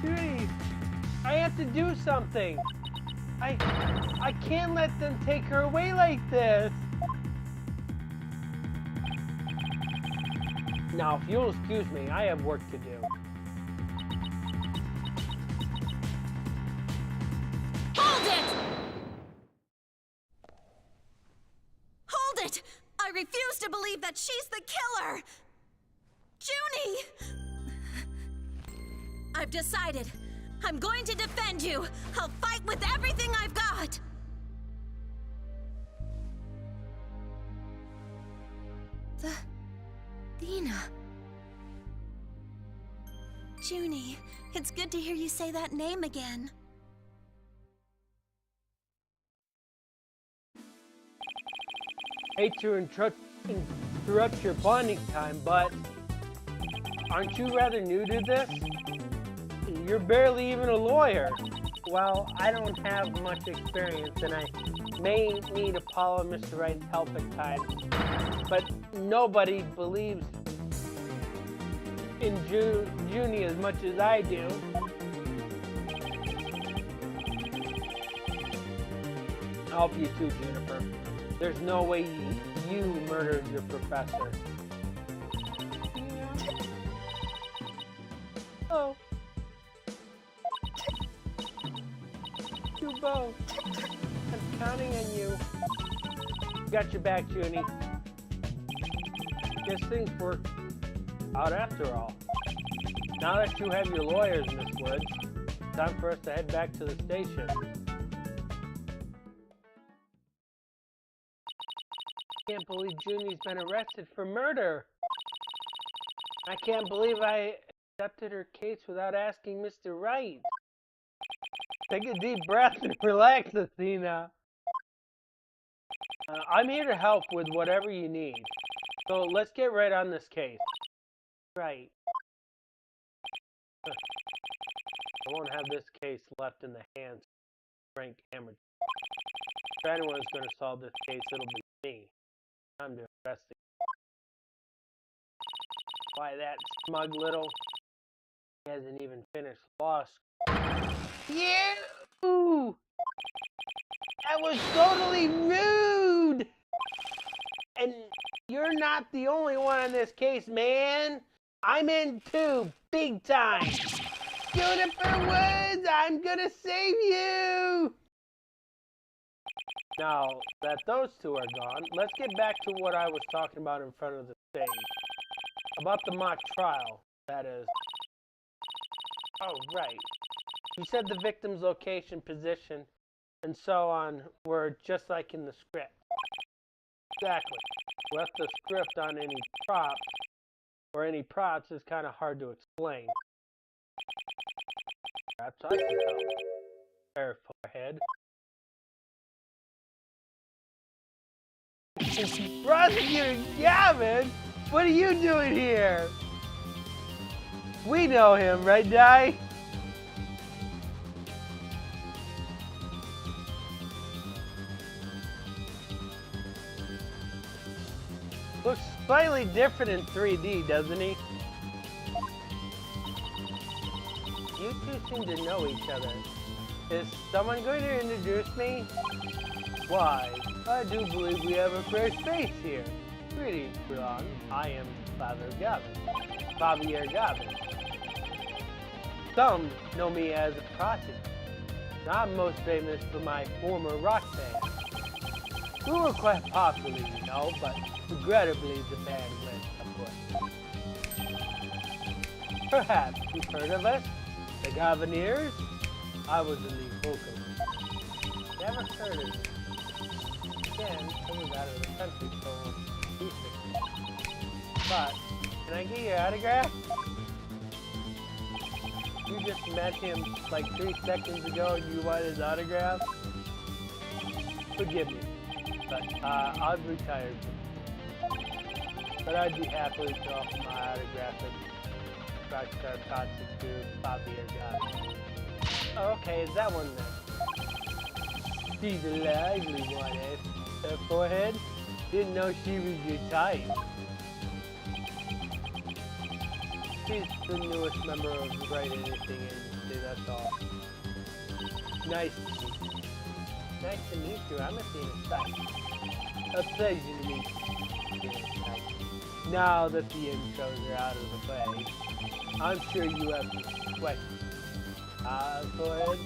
Judy, I have to do something. I can't let them take her away like this. Now, if you'll excuse me, I have work to do. Hold it! Hold it! I refuse to believe that she's the killer! Junie! I've decided. I'm going to defend you. I'll fight with everything I've got. Dina. Junie, it's good to hear you say that name again. Hate to interrupt your bonding time, but aren't you rather new to this? You're barely even a lawyer. Well, I don't have much experience, and I may need to follow Mr. Wright's help at times, but nobody believes in Junie as much as I do. I'll help you too, Juniper. There's no way you murdered your professor. Oh. You both. I'm counting on you. Got your back, Junie. Guess things worked out after all. Now that you have your lawyers, Miss Woods, it's time for us to head back to the station. I can't believe Junie's been arrested for murder. I can't believe I accepted her case without asking Mr. Wright. Take a deep breath and relax, Athena. I'm here to help with whatever you need. So let's get right on this case. Right. I won't have this case left in the hands of Frank Hammer. If anyone's going to solve this case, it'll be me. Time to investigate. Why, that smug little... He hasn't even finished law school. You! That was totally rude! And you're not the only one on this case, man. I'm in too, big time. Juniper Woods, I'm gonna save you! Now that those two are gone, let's get back to what I was talking about in front of the stage. About the mock trial, that is. Oh, right. You said the victim's location, position, and so on were just like in the script. Exactly. Without the script on any prop, or any props, is kind of hard to explain. Perhaps I can help. Fair forehead. Prosecutor Gavin, what are you doing here? We know him, right, Di? Looks slightly different in 3D, doesn't he? You two seem to know each other. Is someone going to introduce me? Why, I do believe we have a fresh face here. Greetings, Ron. I am Javier Gavin. Some know me as a prostitute. I'm most famous for my former rock band. We were quite popular, you know, but regrettably the band went kaput. Perhaps you've heard of us? The Gaviniers? I was in the Volcom. Never heard of it. Again, I was out of the country, so decent. But, can I get your autograph? You just met him like 3 seconds ago and you wanted his autograph? Forgive me, but I've retired. But I'd be happy to offer my autograph at Rockstar Concert to Bobby or God. Oh, okay, is that one then? She's a lively one, eh? Her forehead? Didn't know she was your type. She's the newest member of the Wright Ace Attorney, that's all. Nice to meet you. Nice to meet you. I'm Athena's type. A pleasure to meet you. Now that the intros are out of the way, I'm sure you have some questions. Go ahead.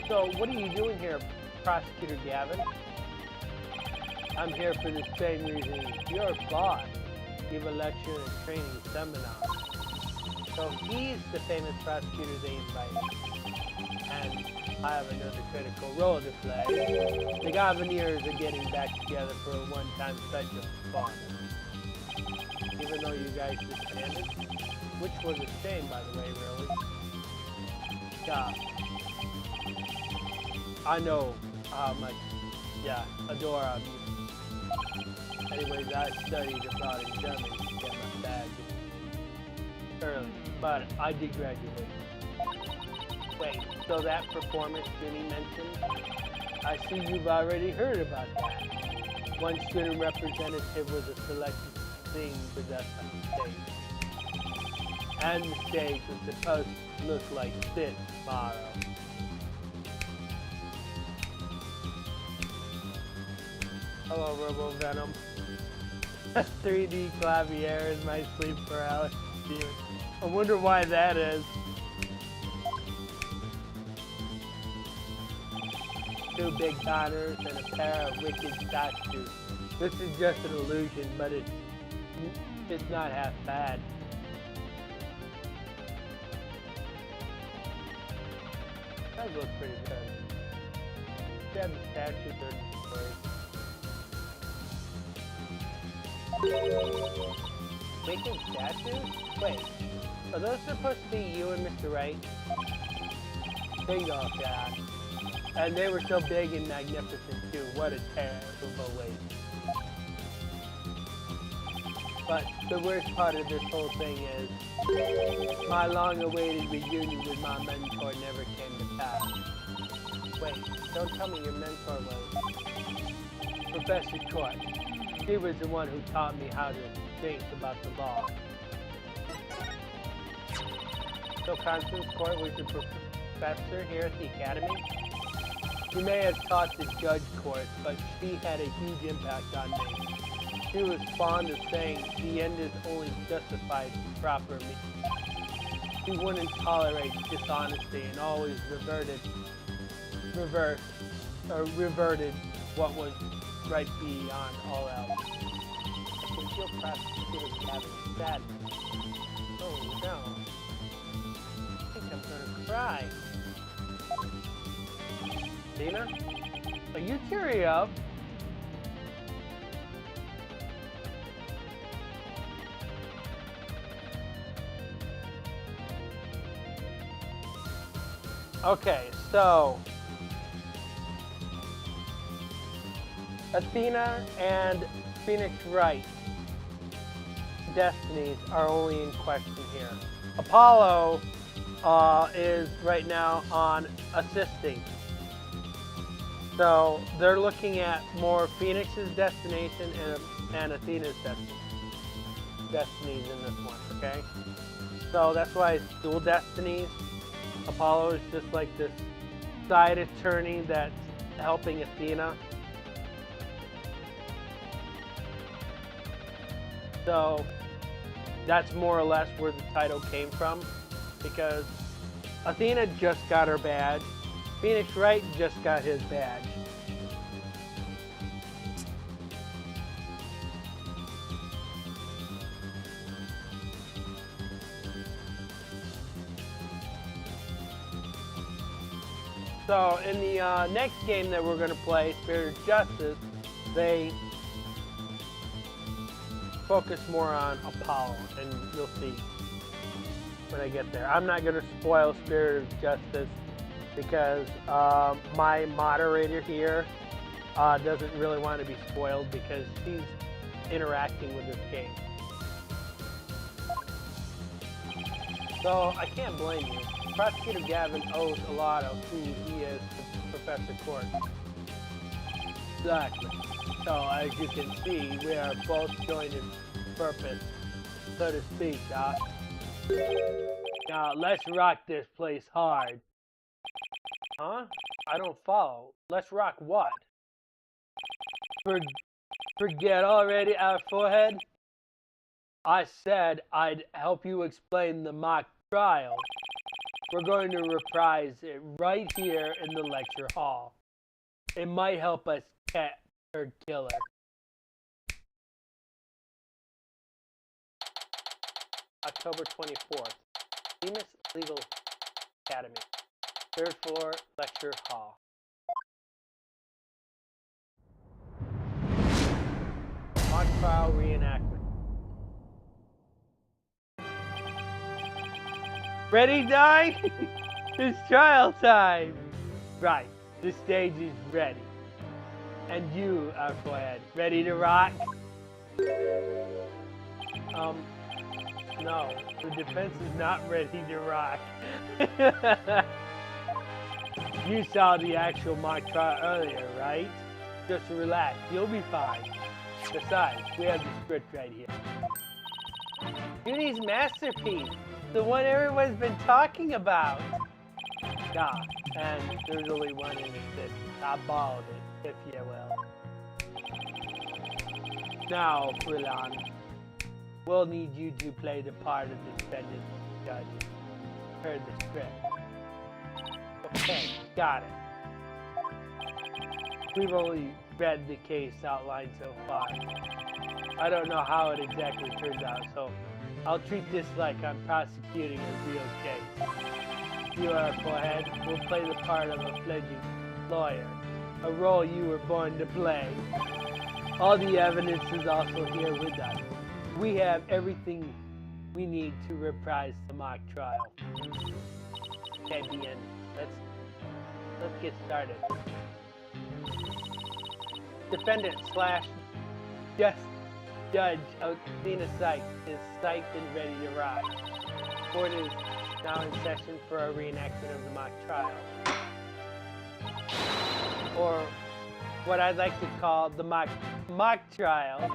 So, what are you doing here, Prosecutor Gavin? I'm here for the same reason as your boss. Give a lecture and training seminar. So he's the famous prosecutor they invited. And I have another critical role to play. The Gaviniers are getting back together for a one-time special fun. Even though you guys disbanded. Which was a shame, by the way, really. Yeah. I know how much, adore you. Anyways, I studied abroad in Germany to get my badge early, but I did graduate. Wait, so that performance Jimmy mentioned, I see you've already heard about that. One student representative was a selected thing possessed on the stage. And the stage was supposed to look like this tomorrow. Hello, Robo Venom. 3D Clavier is my sleep paralysis. I wonder why that is. 2 big banners and a pair of wicked statues. This is just an illusion, but it's not half bad. That looks pretty good. Yeah, the statues are destroyed. Wicked statues? Wait, are those supposed to be you and Mr. Wright? Bingo, Dad. And they were so big and magnificent too. What a terrible waste. But the worst part of this whole thing is, my long-awaited reunion with my mentor never came to pass. Wait, don't tell me your mentor was Professor Court. She was the one who taught me how to think about the law. So Constance Court was your professor here at the academy? She may have taught the judge course, but she had a huge impact on me. She was fond of saying the end is only justified through proper means. She wouldn't tolerate dishonesty and always reverted what was right beyond all else. I can feel prosecutors having sadness. Oh no. I think I'm gonna cry. Dina? Are you teary up? Okay, so Athena and Phoenix Wright Destinies are only in question here. Apollo is right now on assisting. So they're looking at more Phoenix's destination and Athena's destinies in this one, okay? So that's why it's dual destinies. Apollo is just like this side attorney that's helping Athena. So that's more or less where the title came from, because Athena just got her badge. Phoenix Wright just got his badge. So in the next game that we're going to play, Spirit of Justice, they focus more on Apollo, and you'll see when I get there. I'm not going to spoil Spirit of Justice because my moderator here doesn't really want to be spoiled because she's interacting with this game. So I can't blame you. Prosecutor Gavin owes a lot of who he is to Professor Court. Exactly. So as you can see, we are both joined in purpose, so to speak, Doc. Now let's rock this place hard. Huh? I don't follow. Let's rock what? Forget already, our forehead? I said I'd help you explain the mock trial. We're going to reprise it right here in the lecture hall. It might help us catch her killer. October 24th, Themis Legal Academy, 3rd floor, lecture hall. Mock trial reenactment. Ready, Di? It's trial time! Right, the stage is ready. And you, our forehead, ready to rock? No, the defense is not ready to rock. You saw the actual mock trial earlier, right? Just relax, you'll be fine. Besides, we have the script right here. Judy's masterpiece, the one everyone's been talking about. Yeah, and there's only one in it that I borrowed it, if you will. Now, Freelon, we'll need you to play the part of the defendant judge. Heard the script. Okay, got it. We've only read the case outline so far. I don't know how it exactly turns out, so I'll treat this like I'm prosecuting a real case. You, our forehead, will play the part of a fledgling lawyer, a role you were born to play. All the evidence is also here with us. We have everything we need to reprise the mock trial. Okay, bien. Let's get started. Defendant slash judge Athena Sykes is psyched and ready to rock. Court is now in session for a reenactment of the mock trial. Or what I'd like to call the mock trial.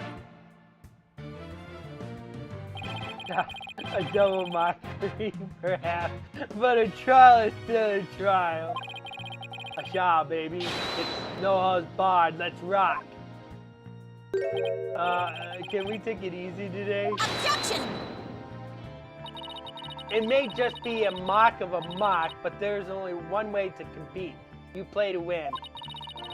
A double mockery, perhaps, but a trial is still a trial. A shaw, baby. It's no holds barred. Let's rock. Can we take it easy today? Objection! It may just be a mock of a mock, but there's only one way to compete. You play to win.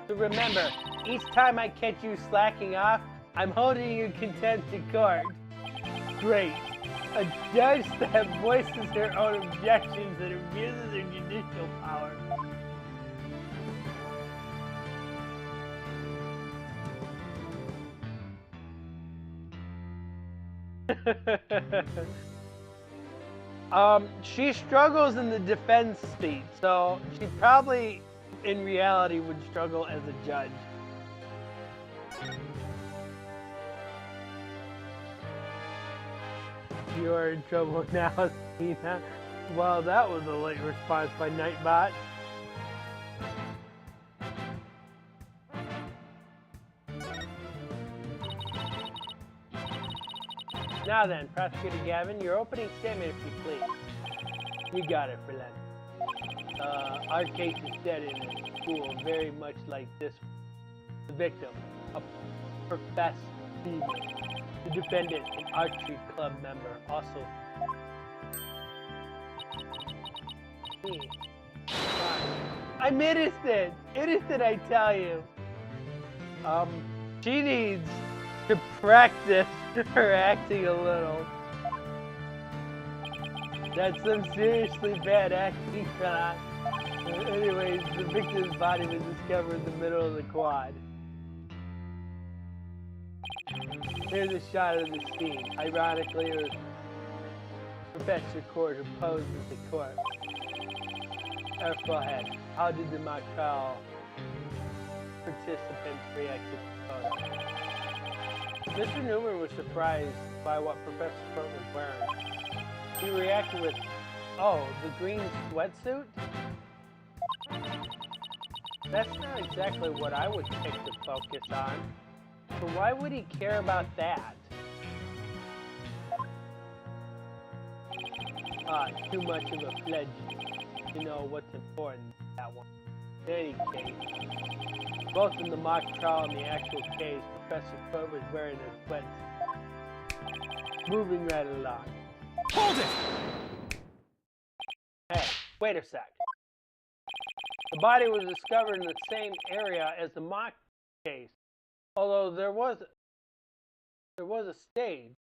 So remember, each time I catch you slacking off, I'm holding you in contempt in court. Great. A judge that voices her own objections and abuses her judicial power. She struggles in the defense seat, so she probably, in reality, would struggle as a judge. You're in trouble now, Tina. Well, that was a late response by Nightbot. Now then, Prosecutor Gavin, your opening statement, if you please. You got it, Freeland. Our case is set in a school very much like this one. The victim, a professed female. The defendant, an archery club member, also. Me. I'm innocent! Innocent, I tell you! She needs to practice her acting a little. That's some seriously bad acting, Anyways, the victim's body was discovered in the middle of the quad. Here's a shot of the scene. Ironically, it was Professor Court who posed as the corpse. Ahead. How did the mock trial participants react to the photo? Mr. Newman was surprised by what Professor Court was wearing. He reacted with, "Oh, the green sweatsuit? That's not exactly what I would pick to focus on. So why would he care about that?" Too much of a pledge to know what's important, that one. In any case, both in the mock trial and the actual case, Professor Court was wearing a sweatsuit. Moving right along. Hold it! Hey, wait a sec. The body was discovered in the same area as the mock case, although there was a stage.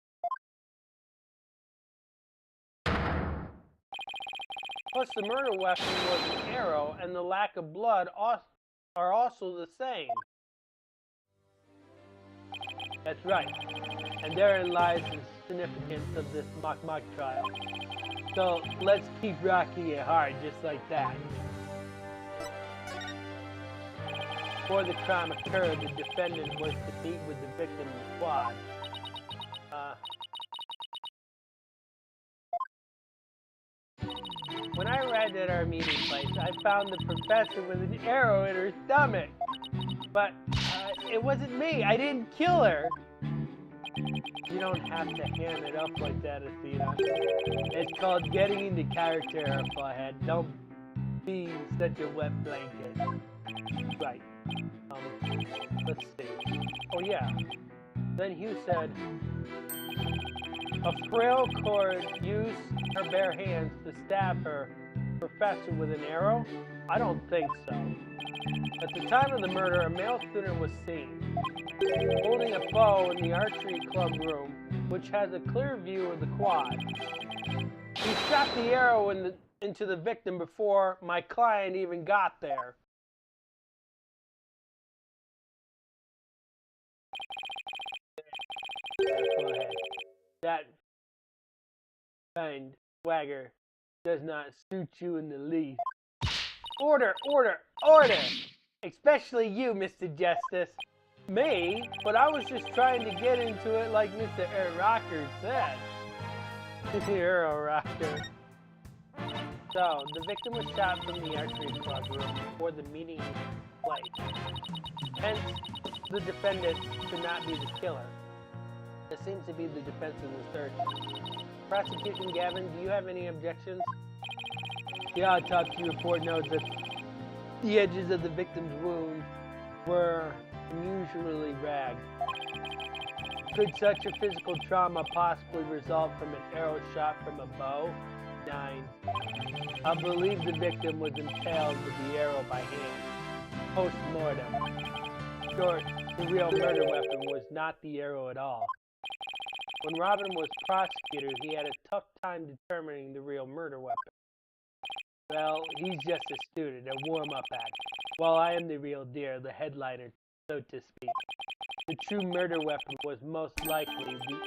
Plus, the murder weapon was an arrow, and the lack of blood are also the same. That's right, and therein lies the significance of this mock trial. So let's keep rocking it hard, just like that. Before the crime occurred, the defendant was to meet with the victim in the quad. When I arrived at our meeting place, I found the professor with an arrow in her stomach. But it wasn't me. I didn't kill her. You don't have to ham it up like that, Athena. It's called getting into character, Airflyhead. Don't be such a wet blanket. Right. Let's see. Oh yeah. Then Hugh said, a frail cord used her bare hands to stab her professor with an arrow? I don't think so. At the time of the murder, a male student was seen holding a bow in the archery club room, which has a clear view of the quad. He shot the arrow into the victim before my client even got there. Go ahead. That kind swagger does not suit you in the least. Order, order, order! Especially you, Mr. Justice. Me? But I was just trying to get into it like Mr. Air Rocker said. Air Rocker. So, the victim was shot from the archery club room before the meeting took place. Hence, the defendant should not be the killer. This seems to be the defense in the search. Prosecution Gavin, do you have any objections? The autopsy report notes that the edges of the victim's wound were unusually ragged. Could such a physical trauma possibly result from an arrow shot from a bow? 9. I believe the victim was impaled with the arrow by hand. Post-mortem. Short, the real murder weapon was not the arrow at all. When Robin was prosecutor, he had a tough time determining the real murder weapon. Well, he's just a student, a warm-up act, while I am the real deal, the headliner, so to speak. The true murder weapon was most likely the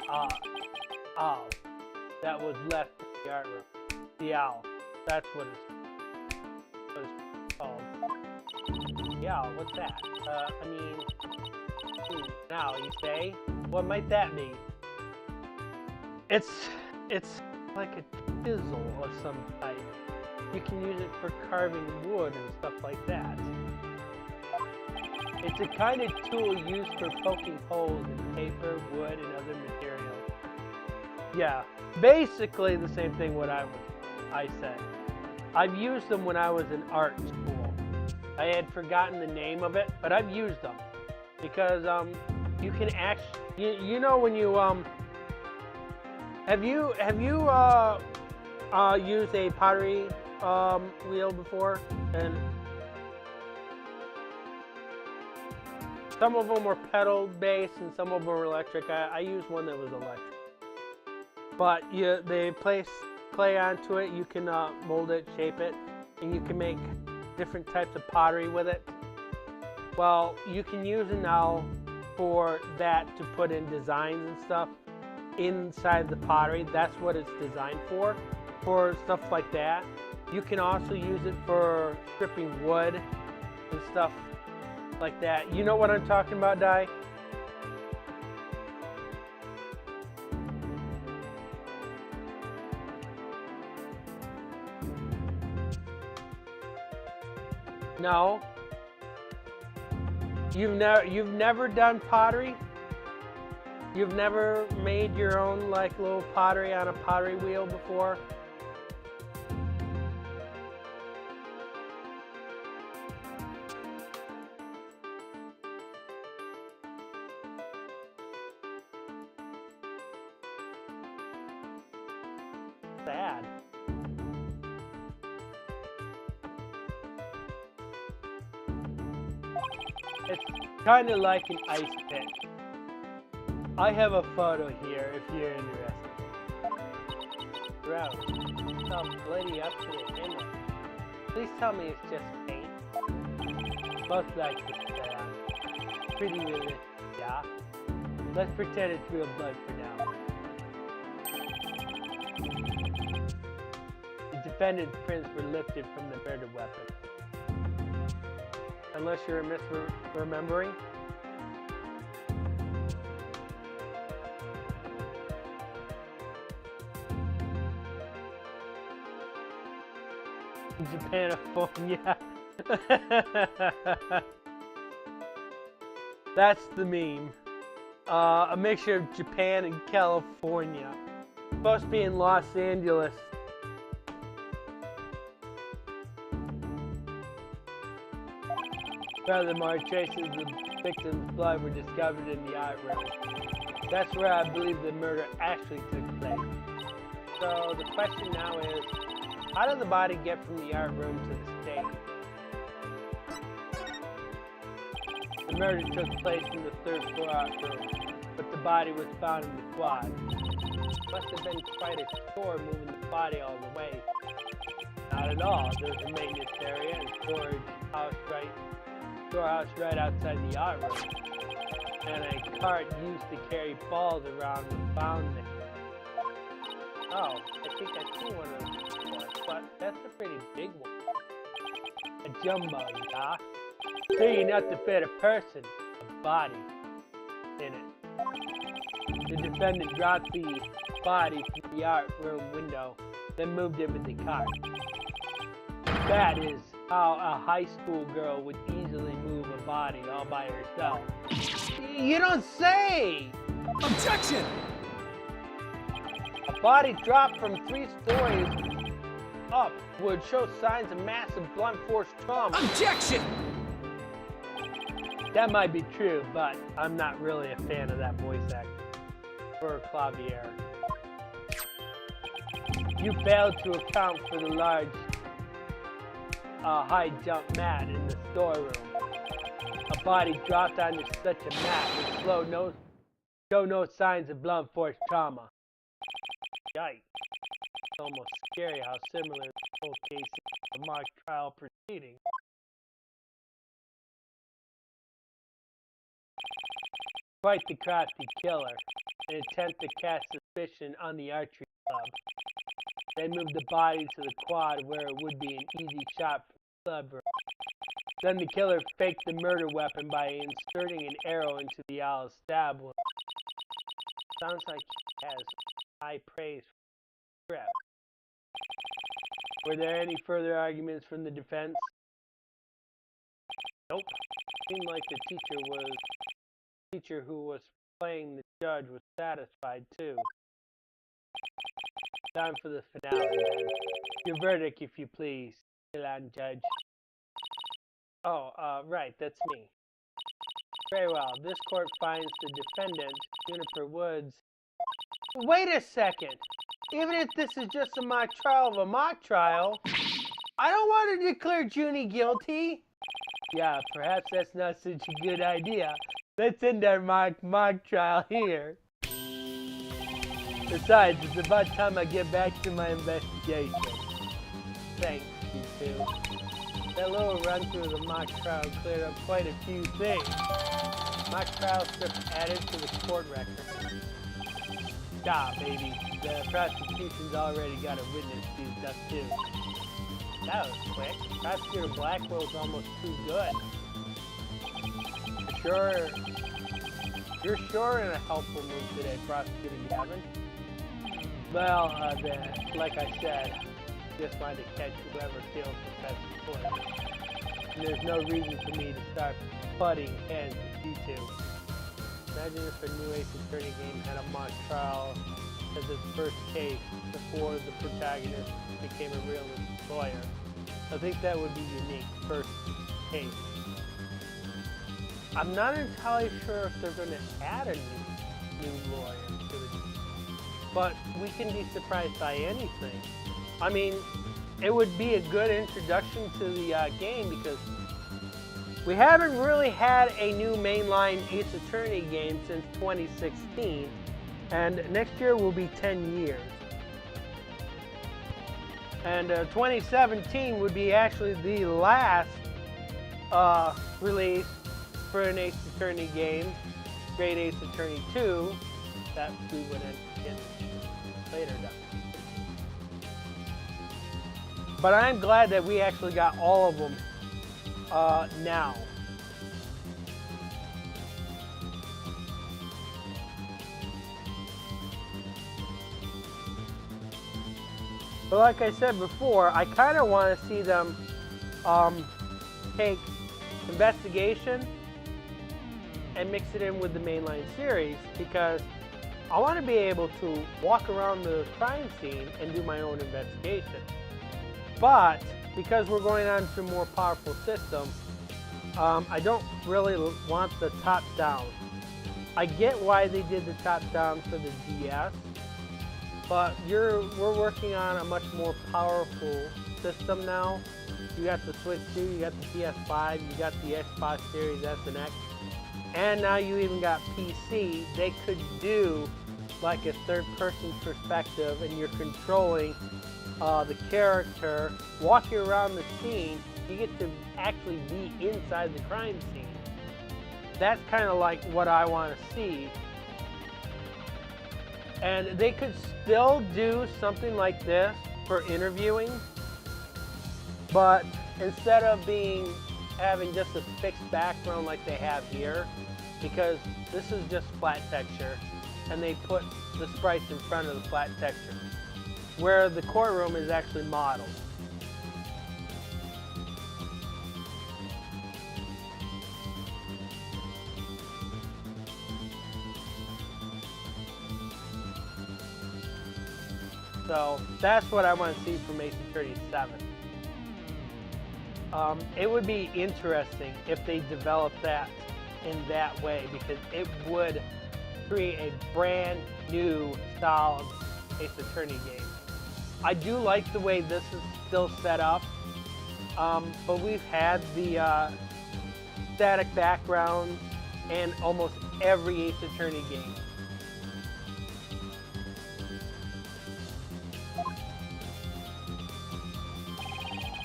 owl that was left in the art room. The owl. That's what it's called. The owl, what's that? An owl, you say? What might that mean? It's like a chisel of some type. You can use it for carving wood and stuff like that. It's a kind of tool used for poking holes in paper, wood, and other materials. Yeah, basically the same thing what I said. I've used them when I was in art school. I had forgotten the name of it, but I've used them. Because, you can actually, you know when you, have you used a pottery wheel before? And some of them were pedal based and some of them were electric. I used one that was electric. But they place clay onto it. You can mold it, shape it. and you can make different types of pottery with it. Well, you can use it now for that to put in designs and stuff inside the pottery. That's what it's designed for stuff like that. You can also use it for stripping wood and stuff like that. You know what I'm talking about, Di? No. You've never done pottery? You've never made your own like little pottery on a pottery wheel before? Sad. It's kind of like an ice pick. I have a photo here if you're interested. Gross. It's all bloody up to the inlet. Please tell me it's just paint. Most likely it's pretty realistic, yeah? Let's pretend it's real blood for now. The defendant's prints were lifted from the murder weapon. Unless you're misremembering. Japanophone, That's the meme. A mixture of Japan and California. Supposed to be in Los Angeles. Furthermore, traces of the victim's blood were discovered in the art room. That's where I believe the murder actually took place. So the question now is, how did the body get from the art room to the stake? The murder took place in the third floor art room, but the body was found in the quad. Must have been quite a chore moving the body all the way. Not at all. There's a maintenance area and storehouse right outside the art room, and a cart used to carry balls around was found there. Oh, I think I've seen one of those before, but that's a pretty big one. A jumbo, yeah? Big enough to fit a person, a body, in it. The defendant dropped the body from the art room window, then moved it with the cart. That is how a high school girl would easily move a body all by herself. You don't say! Objection! A body dropped from 3 stories up would show signs of massive blunt force trauma. Objection! That might be true, but I'm not really a fan of that voice actor for Clavier. You failed to account for the large high jump mat in the storeroom. A body dropped onto such a mat would show no signs of blunt force trauma. Yikes. It's almost scary how similar the whole case is to the mock trial proceeding. Quite the crafty killer, an attempt to cast suspicion on the archery club. They moved the body to the quad where it would be an easy shot from the club room. Then the killer faked the murder weapon by inserting an arrow into the owl's stab wound. Sounds like he has high praise for the script. Were there any further arguments from the defense? Nope. Seemed like the teacher who was playing the judge was satisfied too. Time for the finale then. Your verdict, if you please, Milan Judge. Oh, right, that's me. Very well. This court finds the defendant, Juniper Woods. Wait a second! Even if this is just a mock trial of a mock trial, I don't want to declare Junie guilty. Yeah, perhaps that's not such a good idea. Let's end our mock trial here. Besides, it's about time I get back to my investigation. Thanks. you two. That little run through the mock trial cleared up quite a few things. Mock trial script added to the court record. Stop, baby. The prosecution's already got a witness used up too. That was quick. Prosecutor Blackwell's almost too good. You're sure in a helpful mood today, Prosecutor Gavin? Well, like I said, just wanted to catch whoever killed Professor Ford. And there's no reason for me to start butting heads with you two. Imagine if a new Ace Attorney game had a mock trial as its first case before the protagonist became a real lawyer. I think that would be unique. First case. I'm not entirely sure if they're going to add a new lawyer to it, but we can be surprised by anything. I mean, it would be a good introduction to the game because we haven't really had a new mainline Ace Attorney game since 2016, and next year will be 10 years. And 2017 would be actually the last release for an Ace Attorney game, Wright Ace Attorney 2, that we would get later done. But I'm glad that we actually got all of them now. But like I said before, I kind of want to see them take investigation and mix it in with the mainline series, because I want to be able to walk around the crime scene and do my own investigation. But because we're going on to a more powerful system, I don't really want the top down. I get why they did the top down for the DS, but we're working on a much more powerful system now. You got the Switch 2, you got the PS5, you got the Xbox Series S and X, and now you even got PC. They could do like a third-person perspective, and you're controlling the character, walking around the scene. You get to actually be inside the crime scene. That's kind of like what I want to see. And they could still do something like this for interviewing, but instead of having just a fixed background like they have here, because this is just flat texture, and they put the sprites in front of the flat texture, where the courtroom is actually modeled. So that's what I want to see from Ace Attorney 7. It would be interesting if they developed that in that way, because it would create a brand new style of Ace Attorney game. I do like the way this is still set up, but we've had the static background in almost every Ace Attorney game.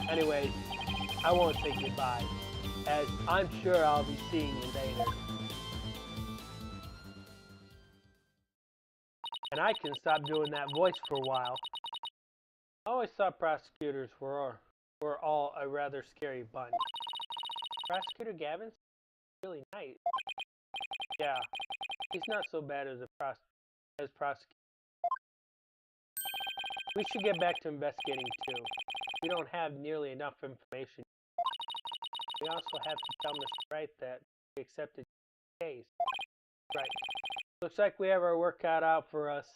Anyways, I won't say goodbye, as I'm sure I'll be seeing you later. And I can stop doing that voice for a while. I always thought prosecutors were all a rather scary bunch. Prosecutor Gavin's really nice. Yeah, he's not so bad as prosecutor. We should get back to investigating too. We don't have nearly enough information. We also have to tell Mr. Wright that we accepted the case. Right. Looks like we have our work cut out for us.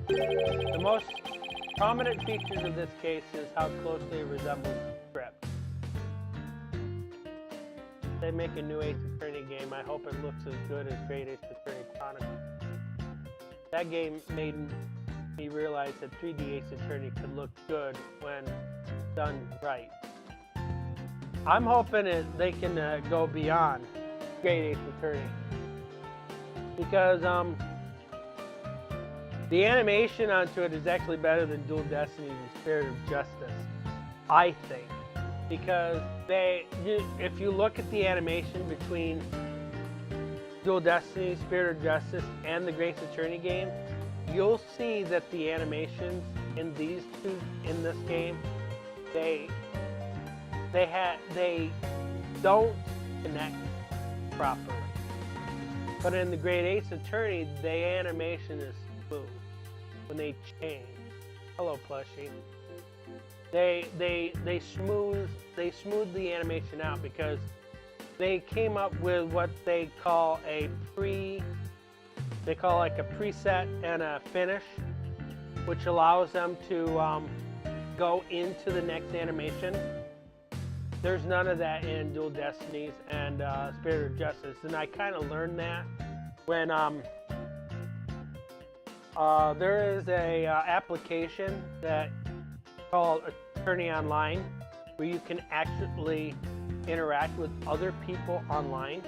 The most prominent features of this case is how closely it resembles the script. If they make a new Ace Attorney game, I hope it looks as good as Great Ace Attorney Chronicles. That game made me realize that 3D Ace Attorney could look good when done right. I'm hoping they can go beyond Great Ace Attorney, because The animation onto it is actually better than Dual Destinies and Spirit of Justice, I think. Because if you look at the animation between Dual Destiny, Spirit of Justice, and the Wright Ace Attorney game, you'll see that the animations in these two, in this game, they don't connect properly. But in the Wright Ace Attorney, the animation is smooth when they change. Hello, plushie. They smooth the animation out because they came up with what they call like a preset and a finish, which allows them to go into the next animation. There's none of that in Dual Destinies and Spirit of Justice, and I kind of learned that when there is a application that called Attorney Online, where you can actually interact with other people online.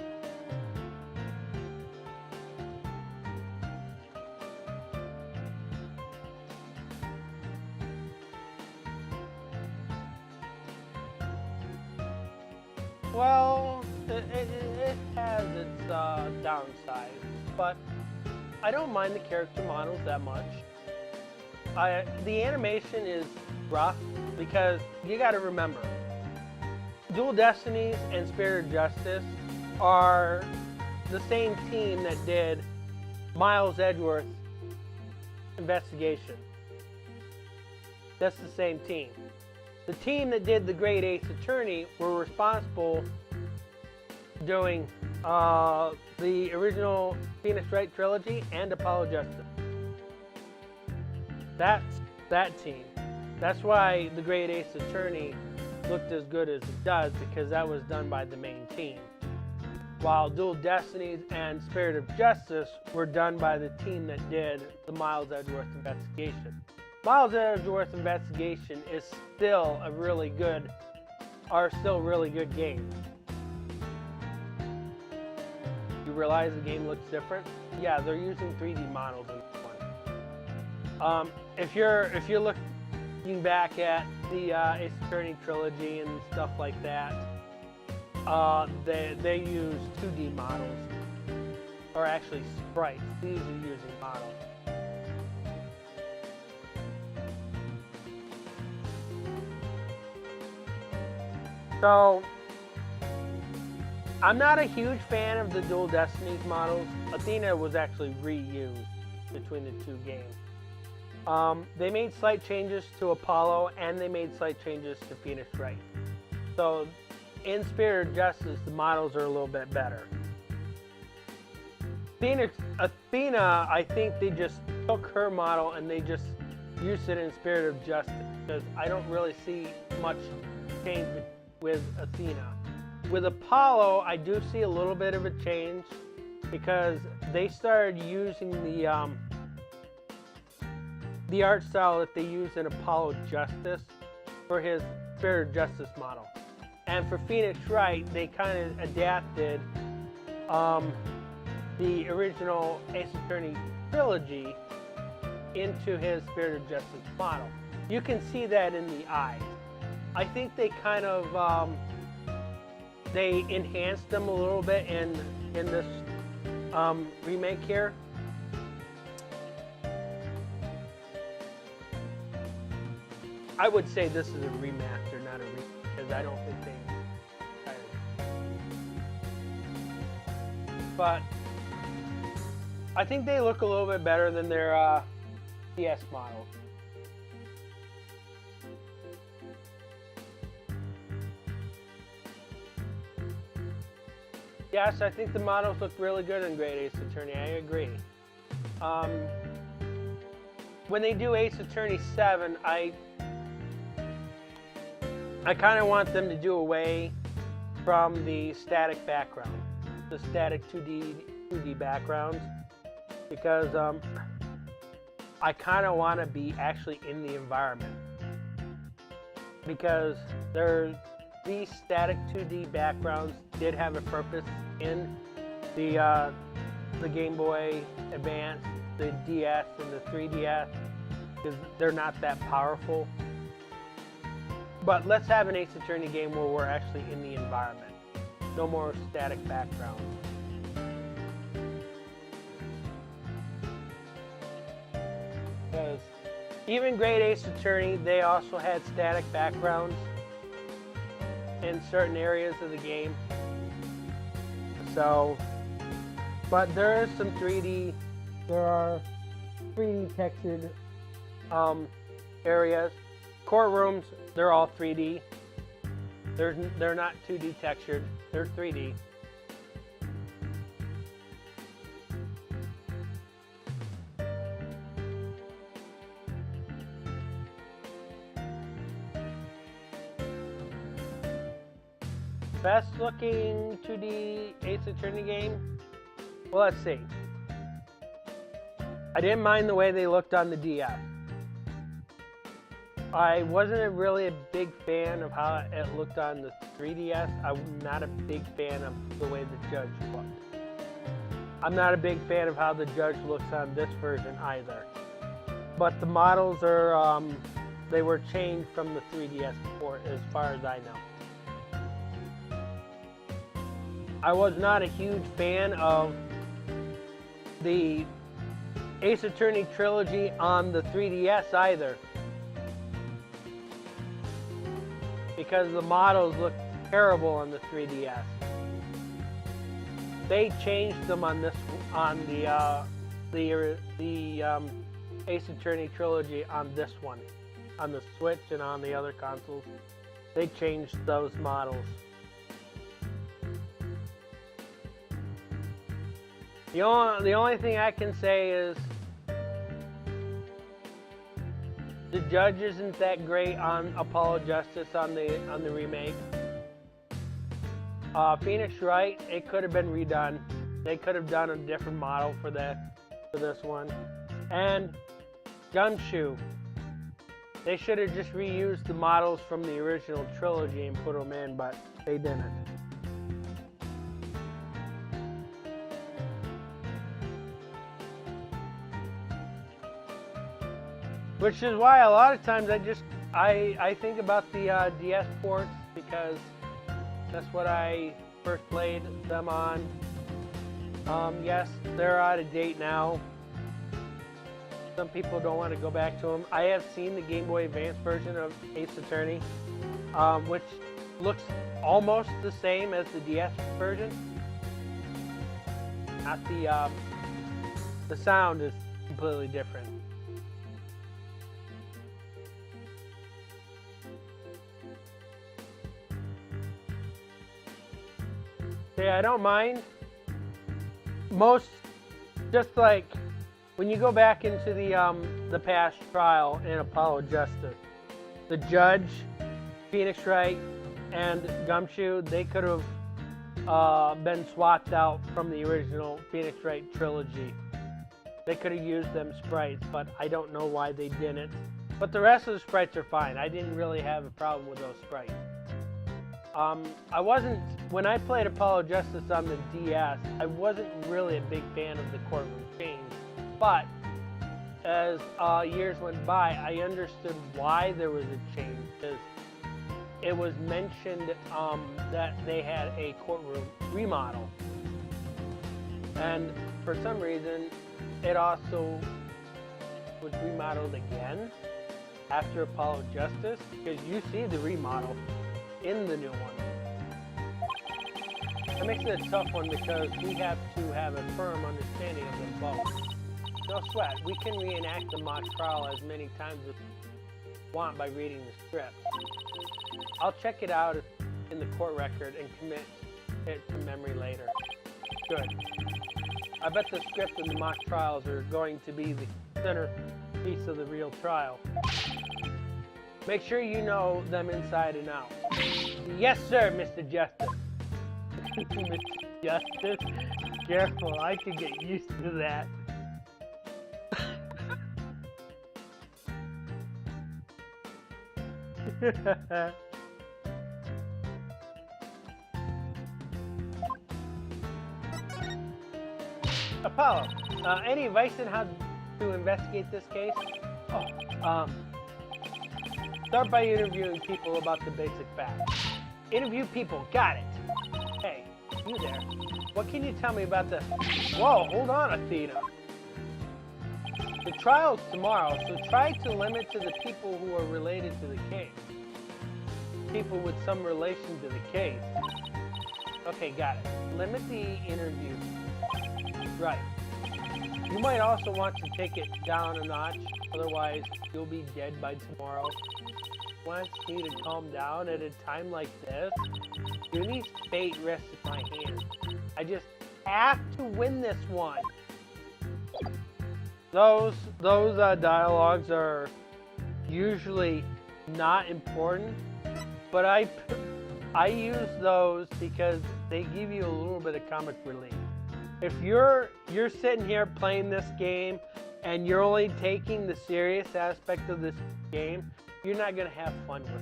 Well, it has its downsides, but I don't mind the character models that much. The animation is rough because you got to remember, Dual Destinies and Spirit of Justice are the same team that did Miles Edgeworth's investigation. That's the same team. The team that did the Wright Ace Attorney were responsible doing the original Phoenix Wright trilogy and Apollo Justice. That's that team. That's why the Wright Ace Attorney looked as good as it does, because that was done by the main team. While Dual Destinies and Spirit of Justice were done by the team that did the Miles Edgeworth investigation. Miles Edgeworth investigation is still really good game. You realize the game looks different? Yeah, they're using 3D models in this one. If you're looking back at the Ace Attorney trilogy and stuff like that, they use 2D models, or actually sprites. These are using models. So, I'm not a huge fan of the Dual Destinies models. Athena was actually reused between the two games. They made slight changes to Apollo, and they made slight changes to Phoenix Wright. So, in Spirit of Justice, the models are a little bit better. Athena, I think they just took her model and they just used it in Spirit of Justice, because I don't really see much change with Athena. With Apollo, I do see a little bit of a change, because they started using the art style that they use in Apollo Justice for his Spirit of Justice model. And for Phoenix Wright, they kind of adapted the original Ace Attorney trilogy into his Spirit of Justice model. You can see that in the eyes. I think they kind of they enhanced them a little bit in this remake here. I would say this is a remaster, not a remake, because I don't think they. But I think they look a little bit better than their CS models. Yes, I think the models look really good in Wright Ace Attorney. I agree. When they do Ace Attorney 7, I kind of want them to do away from the static background, the static 2D backgrounds, because I kind of want to be actually in the environment, because these static 2D backgrounds did have a purpose in the Game Boy Advance the DS and the 3DS because they're not that powerful. But let's have an Ace Attorney game where we're actually in the environment. No more static background. Because even Great Ace Attorney, they also had static backgrounds in certain areas of the game. So, but there is some 3D, there are 3D textured areas. Courtrooms, they're all 3D. They're not 2D textured, they're 3D. Best looking 2D Ace Attorney game? Well, let's see. I didn't mind the way they looked on the DS. I wasn't really a big fan of how it looked on the 3DS. I'm not a big fan of the way the Judge looked. I'm not a big fan of how the Judge looks on this version either. But the models are, they were changed from the 3DS port as far as I know. I was not a huge fan of the Ace Attorney trilogy on the 3DS either, because the models look terrible on the 3DS. They changed them on this, on the Ace Attorney trilogy on this one, on the Switch and on the other consoles. They changed those models. The only thing I can say is the Judge isn't that great on Apollo Justice on the remake. Phoenix Wright, it could have been redone. They could have done a different model for this one. And Gumshoe, they should have just reused the models from the original trilogy and put them in, but they didn't. Which is why a lot of times I think about the DS ports, because that's what I first played them on. Yes, they're out of date now. Some people don't want to go back to them. I have seen the Game Boy Advance version of Ace Attorney, which looks almost the same as the DS version. Not the sound is completely different. Yeah, I don't mind. Most, just like when you go back into the past trial in Apollo Justice, the Judge, Phoenix Wright, and Gumshoe, they could have been swapped out from the original Phoenix Wright trilogy. They could have used them sprites, but I don't know why they didn't. But the rest of the sprites are fine. I didn't really have a problem with those sprites. I wasn't, when I played Apollo Justice on the DS, I wasn't really a big fan of the courtroom change. But as years went by, I understood why there was a change, because it was mentioned that they had a courtroom remodel. And for some reason, it also was remodeled again after Apollo Justice, because you see the remodel in the new one. That makes it a tough one because we have to have a firm understanding of them both. No sweat, we can reenact the mock trial as many times as we want by reading the script. I'll check it out in the court record and commit it to memory later. Good. I bet the script and the mock trials are going to be the centerpiece of the real trial. Make sure you know them inside and out. Yes, sir, Mr. Justice. Mr. Justice? Careful, I could get used to that. Apollo, any advice on how to investigate this case? Oh, start by interviewing people about the basic facts. Interview people, got it. Hey, you there. What can you tell me about the... Whoa, hold on, Athena. The trial's tomorrow, so try to limit to the people who are related to the case. People with some relation to the case. Okay, got it. Limit the interview. Right. You might also want to take it down a notch, otherwise you'll be dead by tomorrow. Wants me to calm down at a time like this? Junie's fate rests in my hands. I just have to win this one. Those dialogues are usually not important, but I use those because they give you a little bit of comic relief. If you're sitting here playing this game and you're only taking the serious aspect of this game, you're not gonna have fun with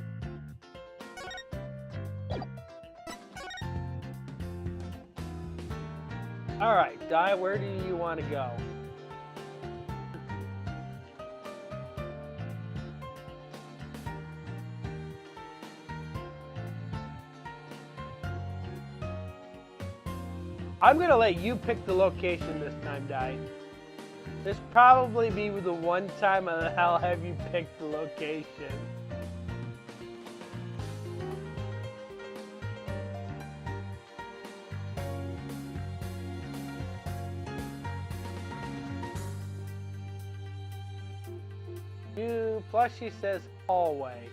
it. All right, Di, where do you want to go? I'm gonna let you pick the location this time, Di. This probably be the one time I'll have you pick the location. Plus she says hallway.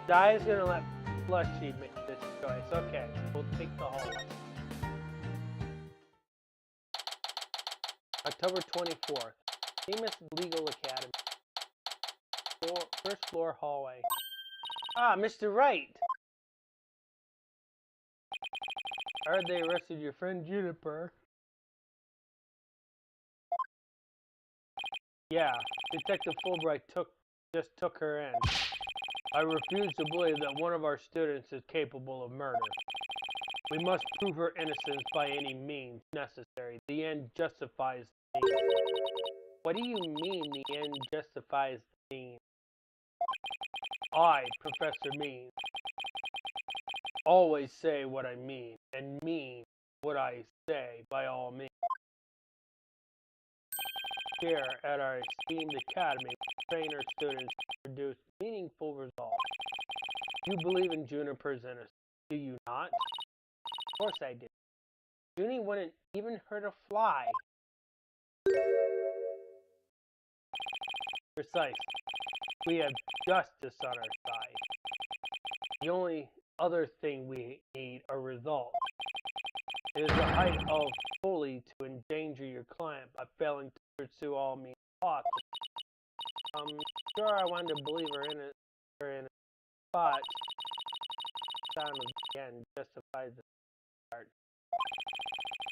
Di is gonna let Flushy make this choice. Okay, we'll take the hallway. October 24th. Famous Legal Academy. First floor hallway. Ah, Mr. Wright! I heard they arrested your friend Juniper. Yeah, Detective Fulbright just took her in. I refuse to believe that one of our students is capable of murder. We must prove her innocence by any means necessary. The end justifies the means. What do you mean the end justifies the means? I, Professor Mean, always say what I mean, and mean what I say by all means. Here at our esteemed academy, we train our students to produce meaningful results. You believe in Juniper's innocence, do you not? Of course I do. Junie wouldn't even hurt a fly. Precise. We have justice on our side. The only other thing we need are results. It is the height of folly to endanger your client by failing to pursue all means possible. Sure, I wanted to believe her in it, but sound of the end justifies the start.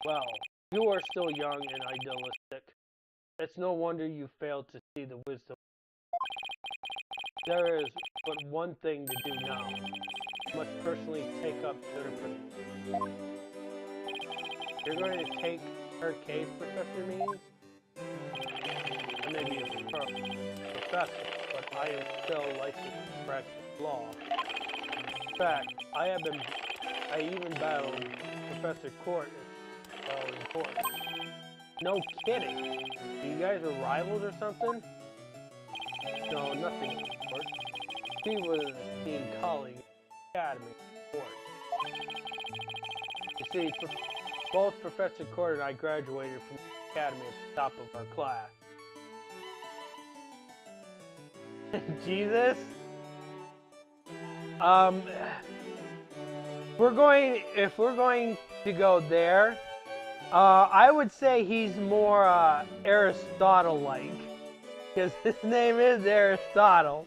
Well, you are still young and idealistic. It's no wonder you failed to see the wisdom. There is but one thing to do now. You must personally take up Juniper. You're going to take her case, Professor Means? I may be a professor, but I am still licensed to practice law. In fact, I even battled Professor Court in court. No kidding. You guys are rivals or something? No, nothing, of course. He was an esteemed colleague at the Academy Court. You see, both Professor Court and I graduated from the Academy at the top of our class. If we're going to go there, I would say he's more Aristotle-like, because his name is Aristotle.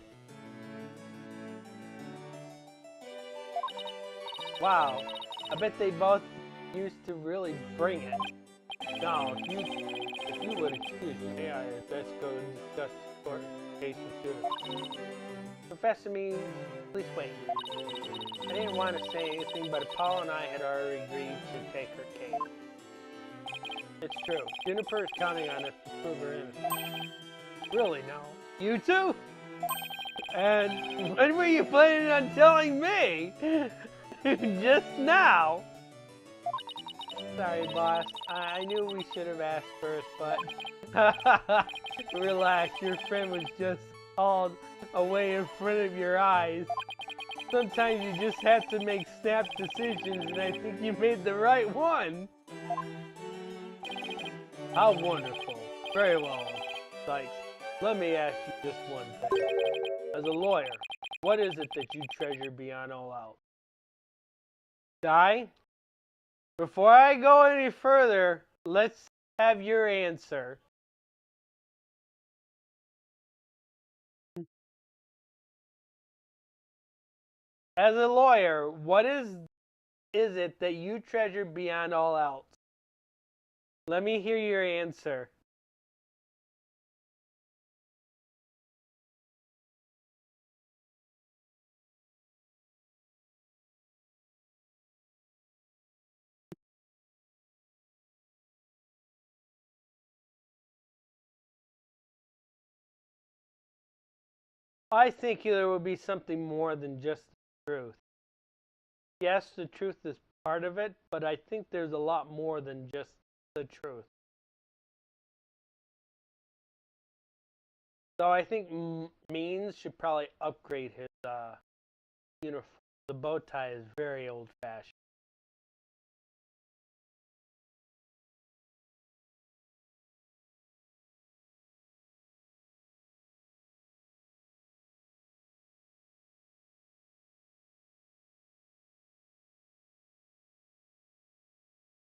Wow, I bet they both used to really bring it. Now, if you would excuse me, let's go discuss the court case with you. Professor Means, please wait. I didn't want to say anything, but Apollo and I had already agreed to take her case. It's true. Juniper is counting on us to prove her innocent. Really, now? You too? And when were you planning on telling me? Just now? Sorry, boss. I knew we should have asked first, but... Relax, your friend was just called away in front of your eyes. Sometimes you just have to make snap decisions, and I think you made the right one. How wonderful. Very well, Sykes. Let me ask you just one thing. As a lawyer, what is it that you treasure beyond all else? Di? Before I go any further, let's have your answer. As a lawyer, what is it that you treasure beyond all else? Let me hear your answer. I think there will be something more than just the truth. Yes, the truth is part of it, but I think there's a lot more than just the truth. So I think Means should probably upgrade his uniform. The bow tie is very old-fashioned.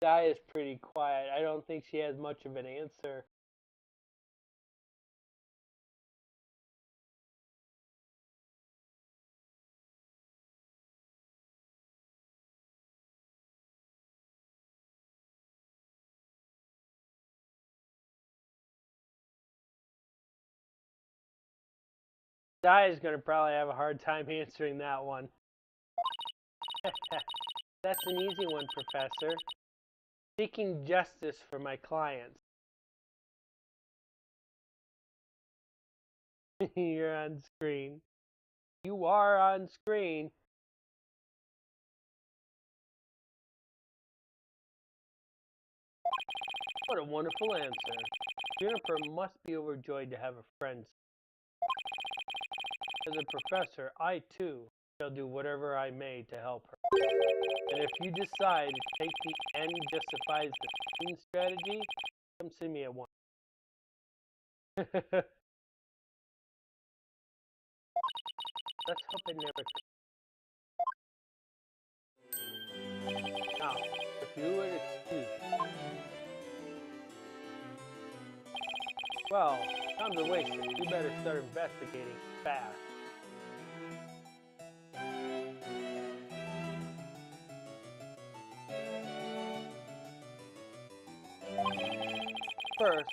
Di is pretty quiet. I don't think she has much of an answer. Di is going to probably have a hard time answering that one. That's an easy one, Professor. Seeking justice for my clients. You're on screen. You are on screen. What a wonderful answer. Juniper must be overjoyed to have a friend. As a professor, I too shall do whatever I may to help her. And if you decide to take the end justifies the means strategy, come see me at once. Let's hope it never. Now, if you would excuse me. Well, time's a wasted. You better start investigating fast. First,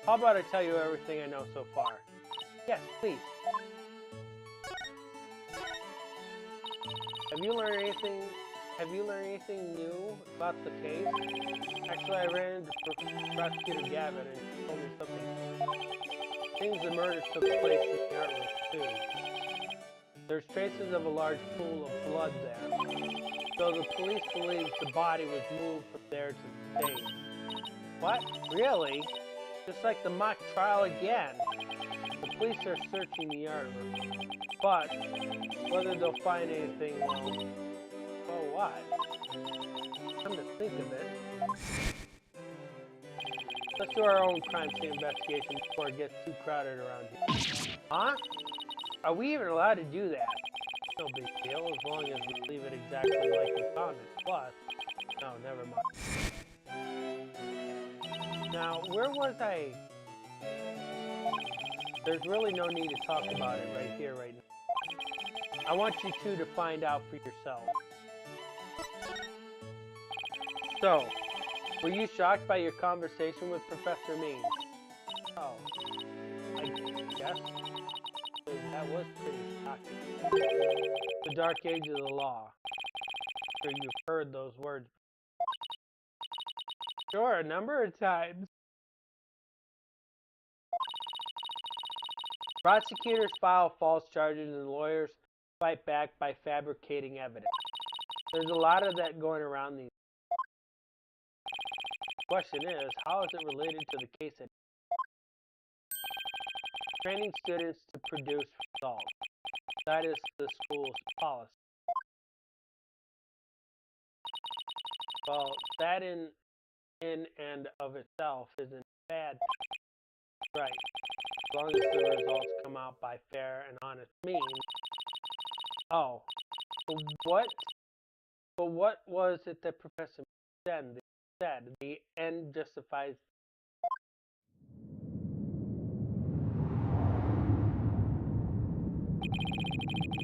how about I tell you everything I know so far? Yes, please. Have you learned anything new about the case? Actually, I ran into Prosecutor Gavin and he told me something. Seems the murder took place in the art room too. There's traces of a large pool of blood there. So the police believe the body was moved from there to the stage. What? Really? Just like the mock trial again. The police are searching the art room. But whether they'll find anything, well, what? Come to think of it, let's do our own crime scene investigation before it gets too crowded around here. Huh? Are we even allowed to do that? No big deal, as long as we leave it exactly like we found it. Plus, no, never mind. Now, where was I? There's really no need to talk about it right here, right now. I want you two to find out for yourself. So, were you shocked by your conversation with Professor Mean? Oh, I guess that was pretty shocking. The dark age of the law. I'm sure you've heard those words. Sure, a number of times. Prosecutors file false charges and lawyers fight back by fabricating evidence. There's a lot of that going around these. The question is, how is it related to the case at training students to produce results? That is the school's policy. Well, that in and of itself isn't bad. Right. As long as the results come out by fair and honest means. Oh. But what was it that Professor said? The end justifies.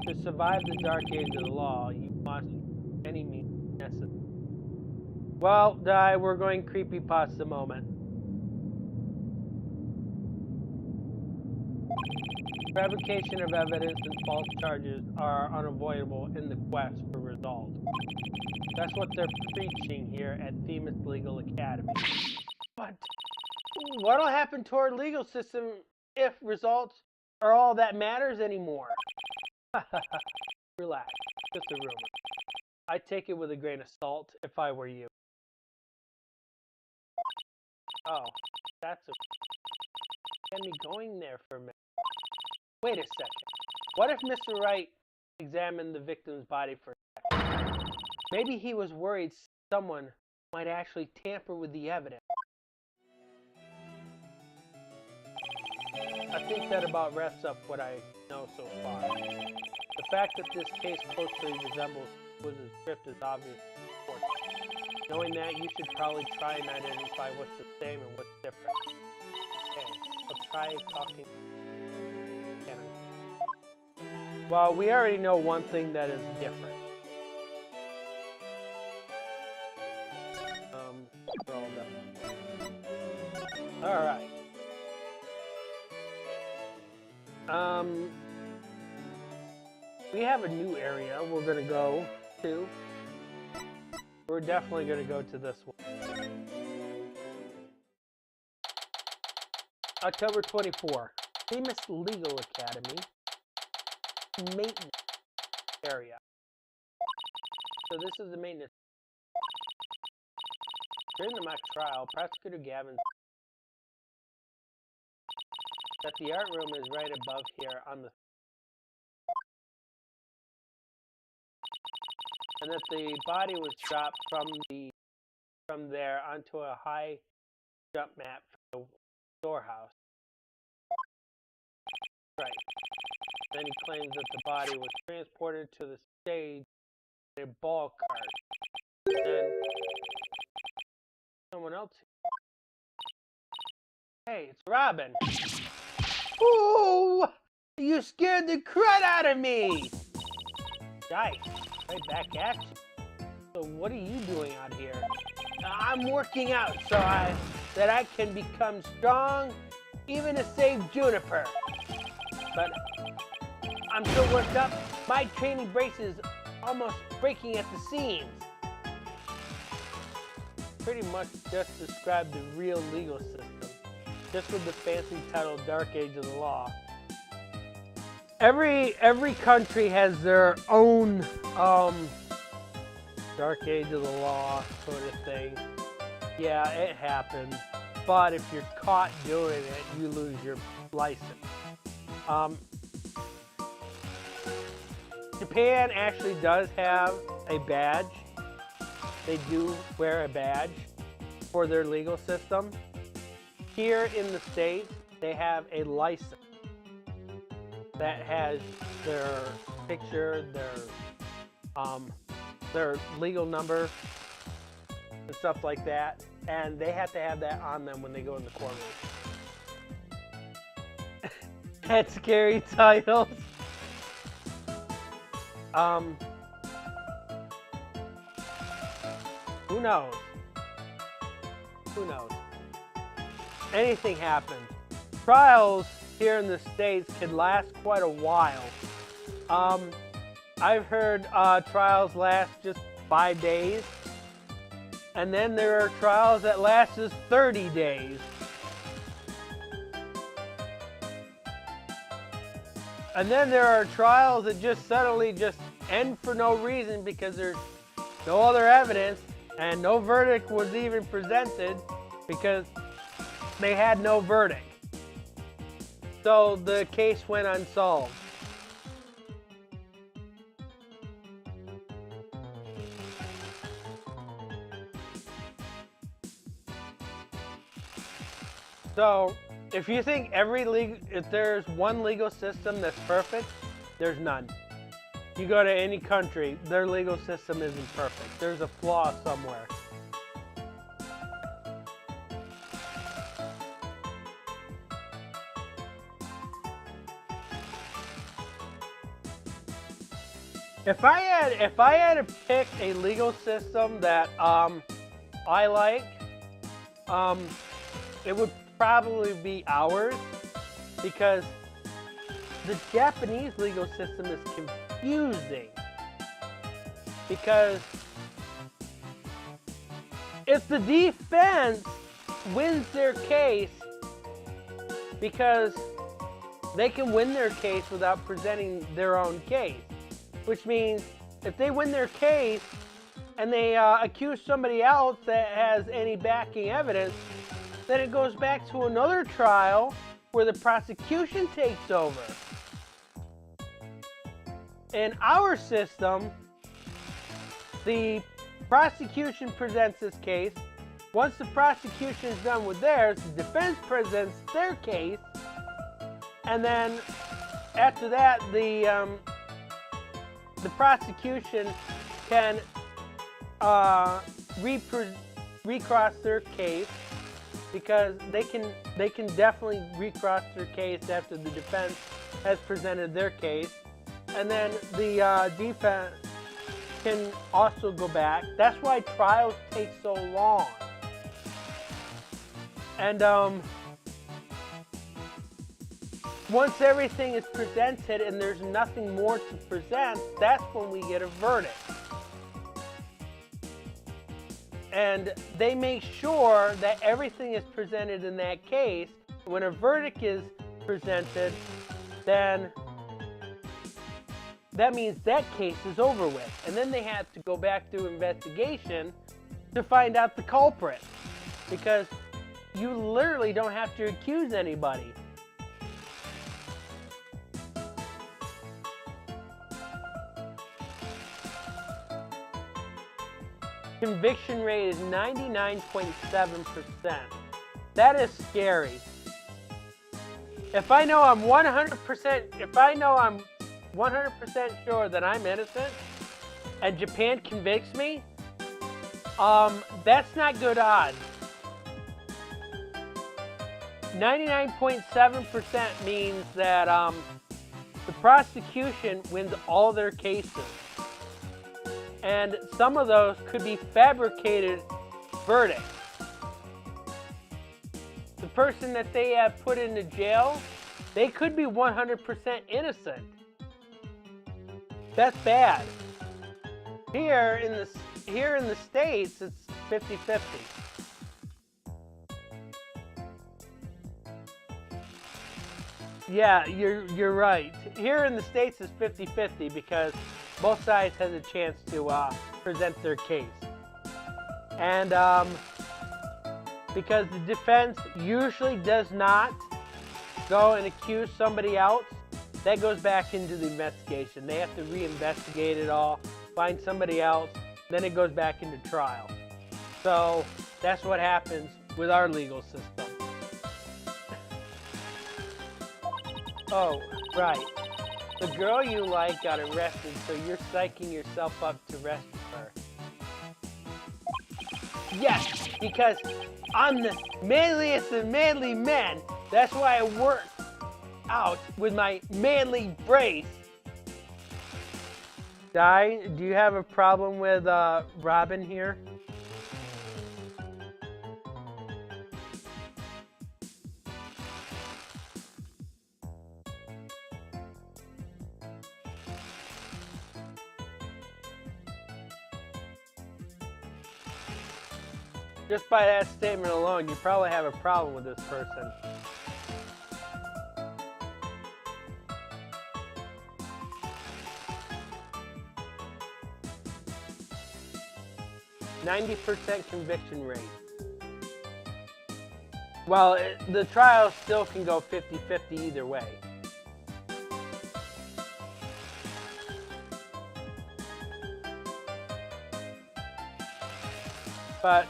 To survive the dark age of the law, you must any means necessary. Well, we're going creepypasta moment. Fabrication of evidence and false charges are unavoidable in the quest for results. That's what they're preaching here at Themis Legal Academy. But what'll happen to our legal system if results are all that matters anymore? Relax, just a rumor. I'd take it with a grain of salt if I were you. Oh, that's a... Get me going there for a minute. Wait a second. What if Mr. Wright examined the victim's body for a second? Maybe he was worried someone might actually tamper with the evidence. I think that about wraps up what I know so far. The fact that this case closely resembles Wizard's Drift is obvious. Knowing that, you should probably try and identify what's the same and what's different. Okay, I'll try talking. Well, we already know one thing that is different. Alright. We have a new area we're gonna go to. We're definitely gonna go to this one. October 24. Themis Legal Academy. Maintenance area. So this is the maintenance. During the mock trial, Prosecutor Gavin that the art room is right above here on the and that the body was dropped from there onto a high jump mat for the storehouse. Right. Then he claims that the body was transported to the stage in a ball cart. Then someone else. Hey, it's Robin. Ooh! You scared the crud out of me! Yikes, right back at you. So what are you doing out here? I'm working out so that I can become strong, even to save Juniper. But I'm so worked up, my training brace is almost breaking at the seams. Pretty much just described the real legal system, just with the fancy title Dark Age of the Law. Every country has their own Dark Age of the Law sort of thing. Yeah, it happens. But if you're caught doing it, you lose your license. Japan actually does have a badge. They do wear a badge for their legal system. Here in the States, they have a license that has their picture, their legal number, and stuff like that. And they have to have that on them when they go in the courtroom. That's scary titles. Who knows? Who knows? Anything happens. Trials here in the States can last quite a while. I've heard trials last just 5 days. And then there are trials that last just 30 days. And then there are trials that just suddenly just end for no reason because there's no other evidence and no verdict was even presented because they had no verdict. So the case went unsolved. So, if you think if there's one legal system that's perfect, there's none. You go to any country, their legal system isn't perfect. There's a flaw somewhere. If I had to pick a legal system that I like, it would probably be ours, because the Japanese legal system is confusing. Because if the defense wins their case, because they can win their case without presenting their own case, which means if they win their case and they accuse somebody else that has any backing evidence, then it goes back to another trial where the prosecution takes over. In our system, the prosecution presents this case. Once the prosecution is done with theirs, the defense presents their case, and then after that, the prosecution can recross their case, because they can definitely recross their case after the defense has presented their case, and then the defense can also go back. That's why trials take so long. And once everything is presented and there's nothing more to present, that's when we get a verdict. And they make sure that everything is presented in that case. When a verdict is presented, then that means that case is over with. And then they have to go back through investigation to find out the culprit. Because you literally don't have to accuse anybody. Conviction rate is 99.7%. That is scary. If I know I'm 100% sure that I'm innocent and Japan convicts me, that's not good odds. 99.7% means that the prosecution wins all their cases. And some of those could be fabricated verdicts. The person that they have put into jail, they could be 100% innocent. That's bad. Here in the States, it's 50-50. Yeah, you're right. Here in the States, it's 50-50 because both sides has a chance to present their case. And because the defense usually does not go and accuse somebody else, that goes back into the investigation. They have to re-investigate it all, find somebody else, then it goes back into trial. So that's what happens with our legal system. Oh, right. The girl you like got arrested, so you're psyching yourself up to rescue her. Yes, because I'm the manliest of manly men. That's why I work out with my manly brace. Di, do you have a problem with Robin here? Just by that statement alone, you probably have a problem with this person. %90 conviction rate. Well, the trial still can go 50-50 either way. But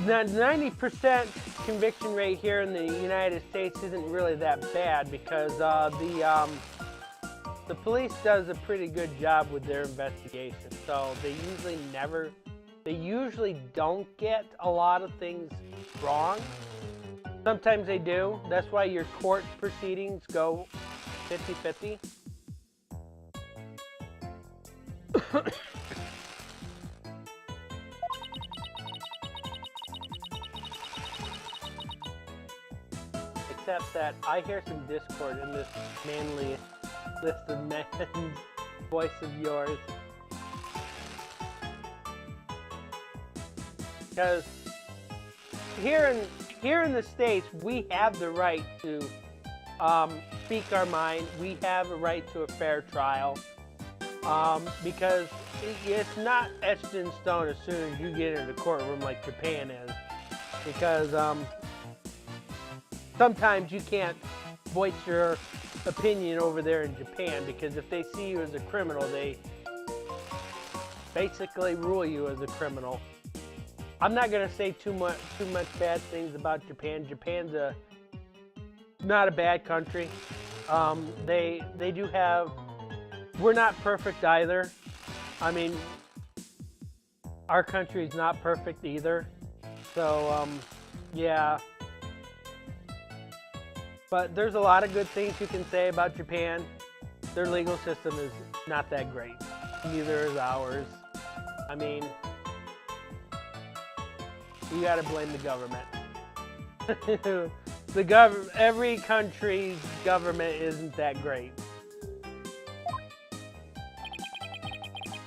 the 90% conviction rate here in the United States isn't really that bad because the police does a pretty good job with their investigation. So they usually don't get a lot of things wrong. Sometimes they do. That's why your court proceedings go 50-50. Except that I hear some discord in this manly list of men's voice of yours. Because here in the States, we have the right to speak our mind. We have a right to a fair trial. Because it's not etched in stone as soon as you get into the courtroom like Japan is. Because sometimes you can't voice your opinion over there in Japan because if they see you as a criminal, they basically rule you as a criminal. I'm not gonna say too much bad things about Japan. Japan's not a bad country. They do have. We're not perfect either. I mean, our country's not perfect either. So yeah. But there's a lot of good things you can say about Japan. Their legal system is not that great. Neither is ours. I mean, you gotta blame the government. Every country's government isn't that great.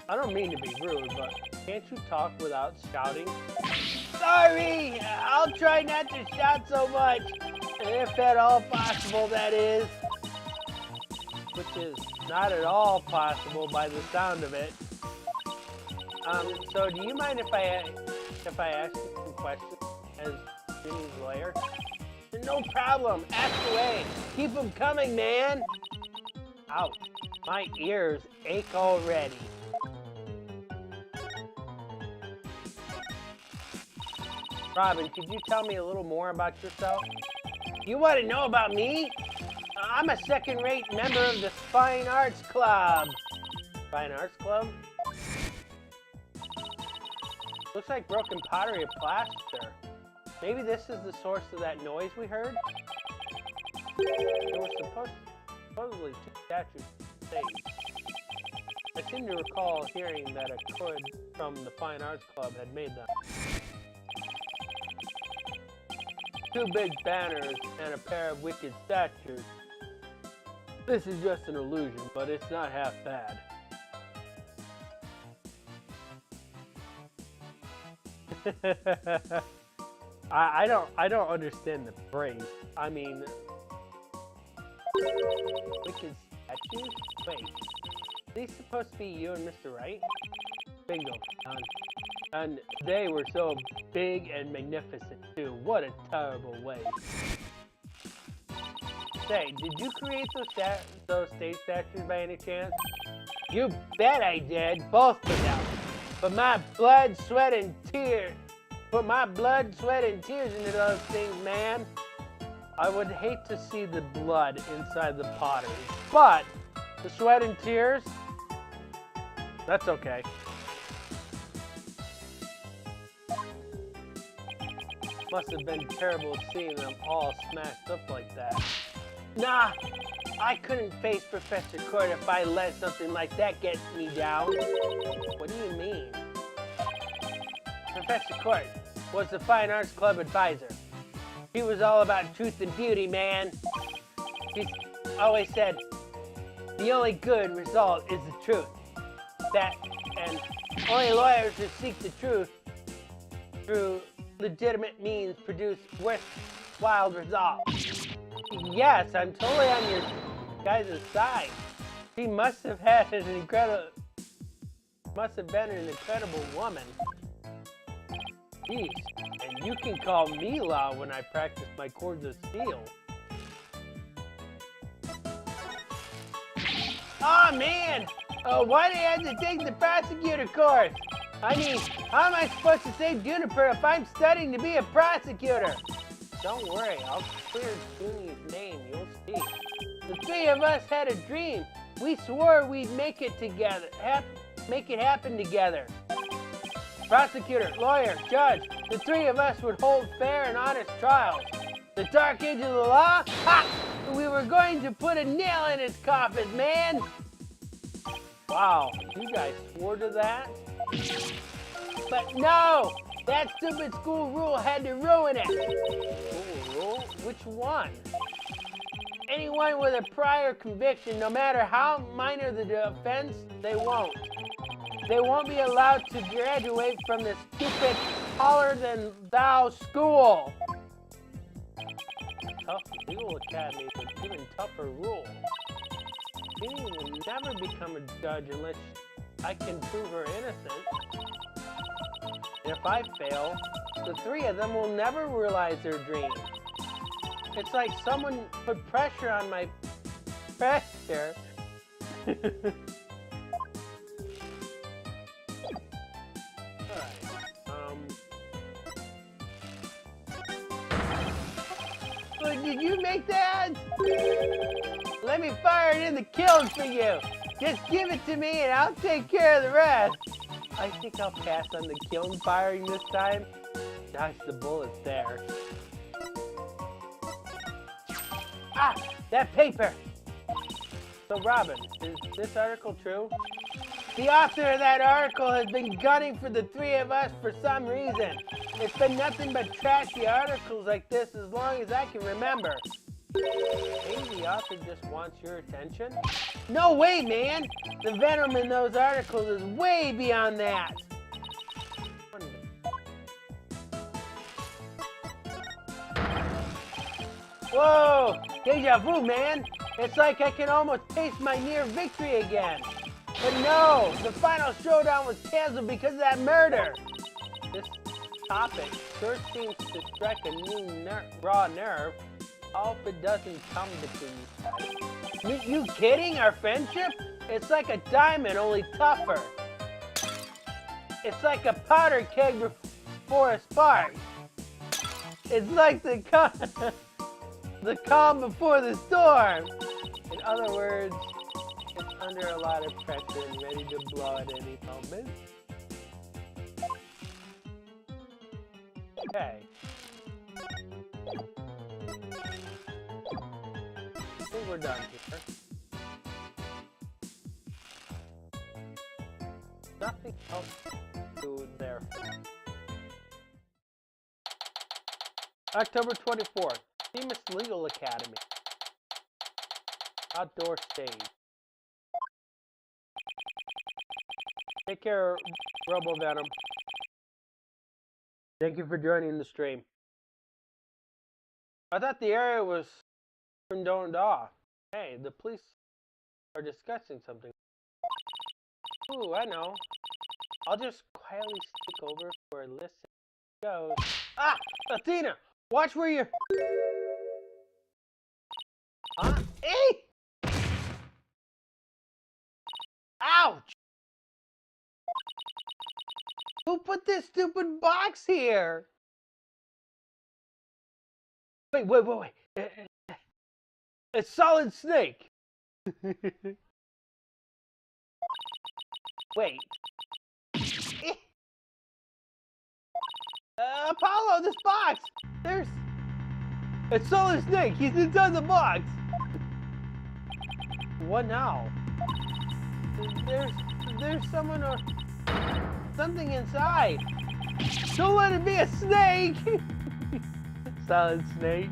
I don't mean to be rude, but can't you talk without shouting? Sorry! I'll try not to shout so much. If at all possible, that is. Which is not at all possible by the sound of it. So do you mind if I ask you some questions as Jimmy's lawyer? No problem. Ask away. Keep them coming, man. Ouch. My ears ache already. Robin, could you tell me a little more about yourself? You want to know about me? I'm a second-rate member of the Fine Arts Club. Fine Arts Club? Looks like broken pottery or plaster. Maybe this is the source of that noise we heard? There were supposedly 2 statues saved. I seem to recall hearing that a kid from the Fine Arts Club had made them. 2 big banners and a pair of wicked statues. This is just an illusion, but it's not half bad. I don't understand the phrase. I mean, wicked statues? Wait, are these supposed to be you and Mr. Wright? Bingo. And they were so big and magnificent too. What a terrible waste. Say, did you create those stage statues by any chance? You bet I did, both of them. Put my blood, sweat, and tears into those things, man. I would hate to see the blood inside the pottery, but the sweat and tears, that's okay. Must have been terrible seeing them all smashed up like that. Nah, I couldn't face Professor Court if I let something like that get me down. What do you mean? Professor Court was the Fine Arts Club advisor. He was all about truth and beauty, man. He's always said, the only good result is the truth. That, and only lawyers who seek the truth through legitimate means produce worthwhile results. Yes, I'm totally on your guys' side. She must have been an incredible woman. Jeez, and you can call me loud when I practice my chords of steel. Oh man! Why do you have to take the prosecutor course? I mean, how am I supposed to save Juniper if I'm studying to be a prosecutor? Don't worry, I'll clear Junie's name, you'll see. The three of us had a dream. We swore we'd make it together, make it happen together. Prosecutor, lawyer, judge, the three of us would hold fair and honest trials. The dark age of the law? Ha! We were going to put a nail in its coffin, man! Wow, you guys swore to that? But no! That stupid school rule had to ruin it! School rule? Which one? Anyone with a prior conviction, no matter how minor the offense, they won't. They won't be allowed to graduate from this stupid, taller-than-thou school. Tough legal academy with even tougher rules. Ginny will never become a judge unless I can prove her innocent. And if I fail, the three of them will never realize their dream. It's like someone put pressure on my pressure. Did you make that? Let me fire it in the kiln for you. Just give it to me and I'll take care of the rest. I think I'll pass on the kiln firing this time. Dodge the bullets there. Ah, that paper. So Robin, is this article true? The author of that article has been gunning for the three of us for some reason. It's been nothing but trashy articles like this as long as I can remember. Maybe the author just wants your attention? No way, man! The venom in those articles is way beyond that. Whoa! Deja vu, man! It's like I can almost taste my near victory again. But no! The final showdown was canceled because of that murder! This topic sure seems to strike a new raw nerve. All if it doesn't come between you. You kidding? Our friendship? It's like a diamond, only tougher. It's like a powder keg before a spark. It's like the calm before the storm. In other words, it's under a lot of pressure and ready to blow at any moment. Okay. I think we're done here. Nothing else to do there. October 24th, Famous Legal Academy. Outdoor stage. Take care, Robo Venom. Thank you for joining the stream. I thought the area was condoned off. Hey, the police are discussing something. Ooh, I know. I'll just quietly sneak over for a listen. Goes. Ah! Athena! Watch where you're... Huh? Hey! Ouch! Who put this stupid box here? Wait. A solid snake. Wait. Apollo, this box! There's a solid snake. He's inside the box. What now? There's someone or something inside. Don't let it be a snake. Solid snake.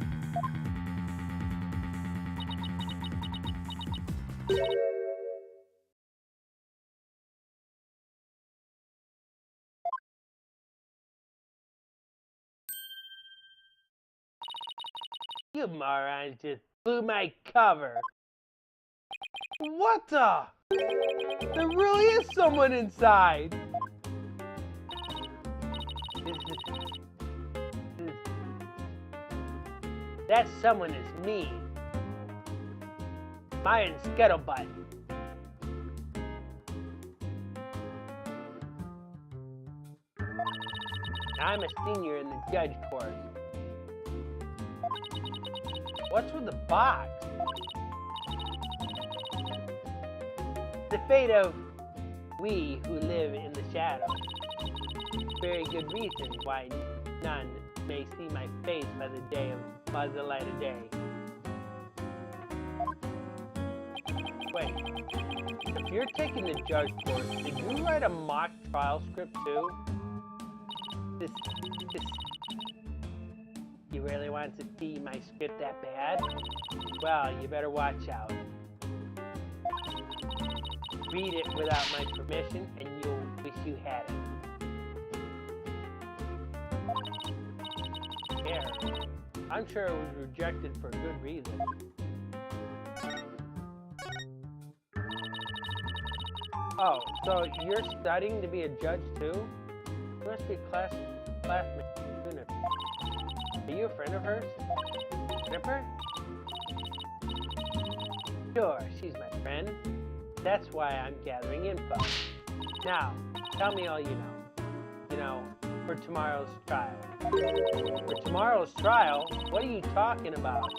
You morons just blew my cover. What the? There really is someone inside. That someone is me. Myron Scuttlebutt. I'm a senior in the judge course. What's with the box? The fate of we who live in the shadows. Very good reason why none may see my face by the light of day. Wait, if you're taking the judge course, did you write a mock trial script too? You really want to see my script that bad? Well, you better watch out. Read it without my permission, and you'll wish you had it. There. I'm sure it was rejected for a good reason. Oh, so you're studying to be a judge too? You must be a classmate. Are you a friend of hers? Snipper? Sure, she's my friend. That's why I'm gathering info. Now, tell me all you know. You know, for tomorrow's trial. For tomorrow's trial? What are you talking about?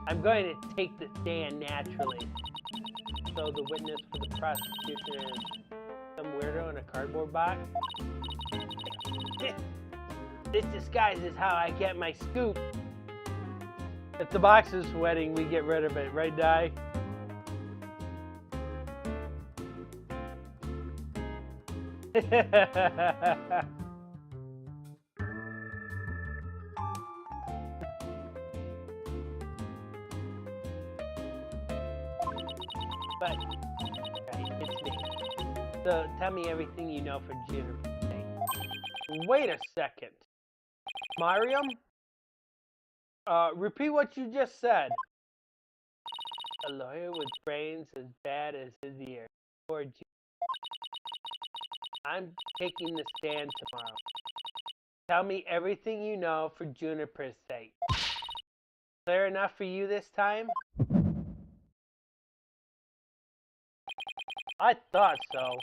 I'm going to take the stand naturally. So the witness for the prosecution is some weirdo in a cardboard box? This disguise is how I get my scoop. If the box is sweating, we get rid of it, right, Di? But, right, it's me. So, tell me everything you know for Juniper. Wait a second. Mariam? Repeat what you just said. A lawyer with brains as bad as his ear. Poor Juniper. I'm taking the stand tomorrow. Tell me everything you know for Juniper's sake. Clear enough for you this time? I thought so.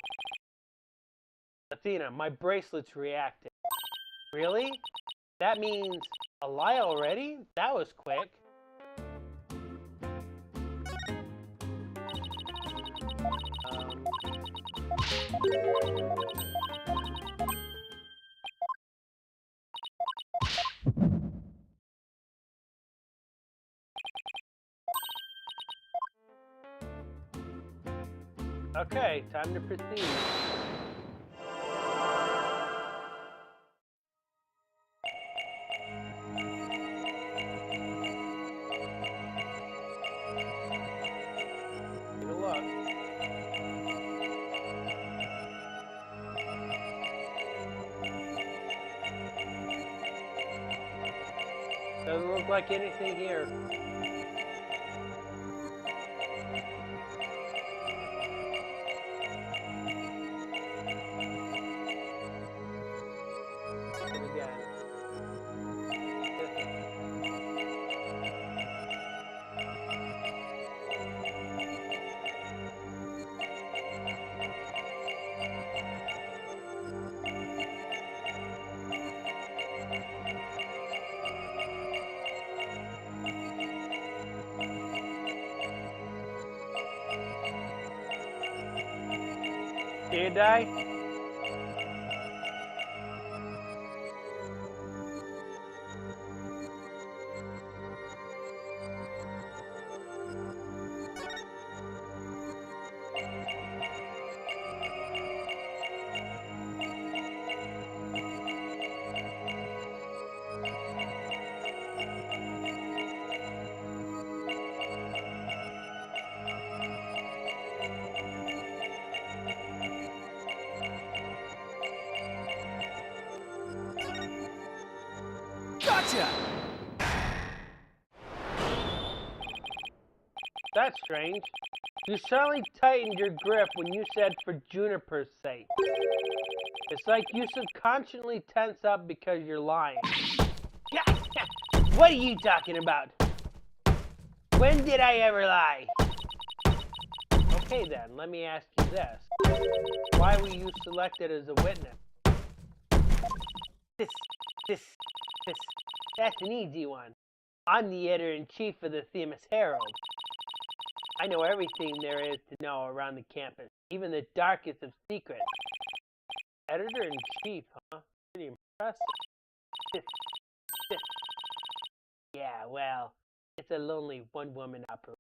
Athena, my bracelet's reacting. Really? That means a lie already? That was quick. Okay, time to proceed. Take a look. Doesn't look like anything here. See it die? Gotcha! That's strange. You suddenly tightened your grip when you said for Juniper's sake. It's like you subconsciously tense up because you're lying. What are you talking about? When did I ever lie? Okay then, let me ask you this. Why were you selected as a witness? That's an easy one. I'm the editor-in-chief of the Themis Herald. I know everything there is to know around the campus, even the darkest of secrets. Editor-in-chief, huh? Pretty impressive. Yeah, well, it's a lonely one-woman operation.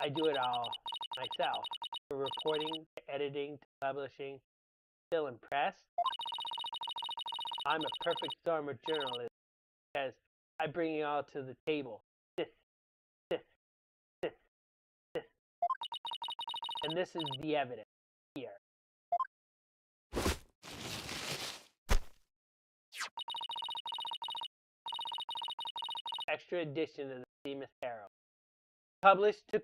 I do it all myself. From reporting, to editing, to publishing. Still impressed? I'm a perfect storm of journalism because I bring it all to the table. And this is the evidence here. Extra edition of the Themis Herald. Published to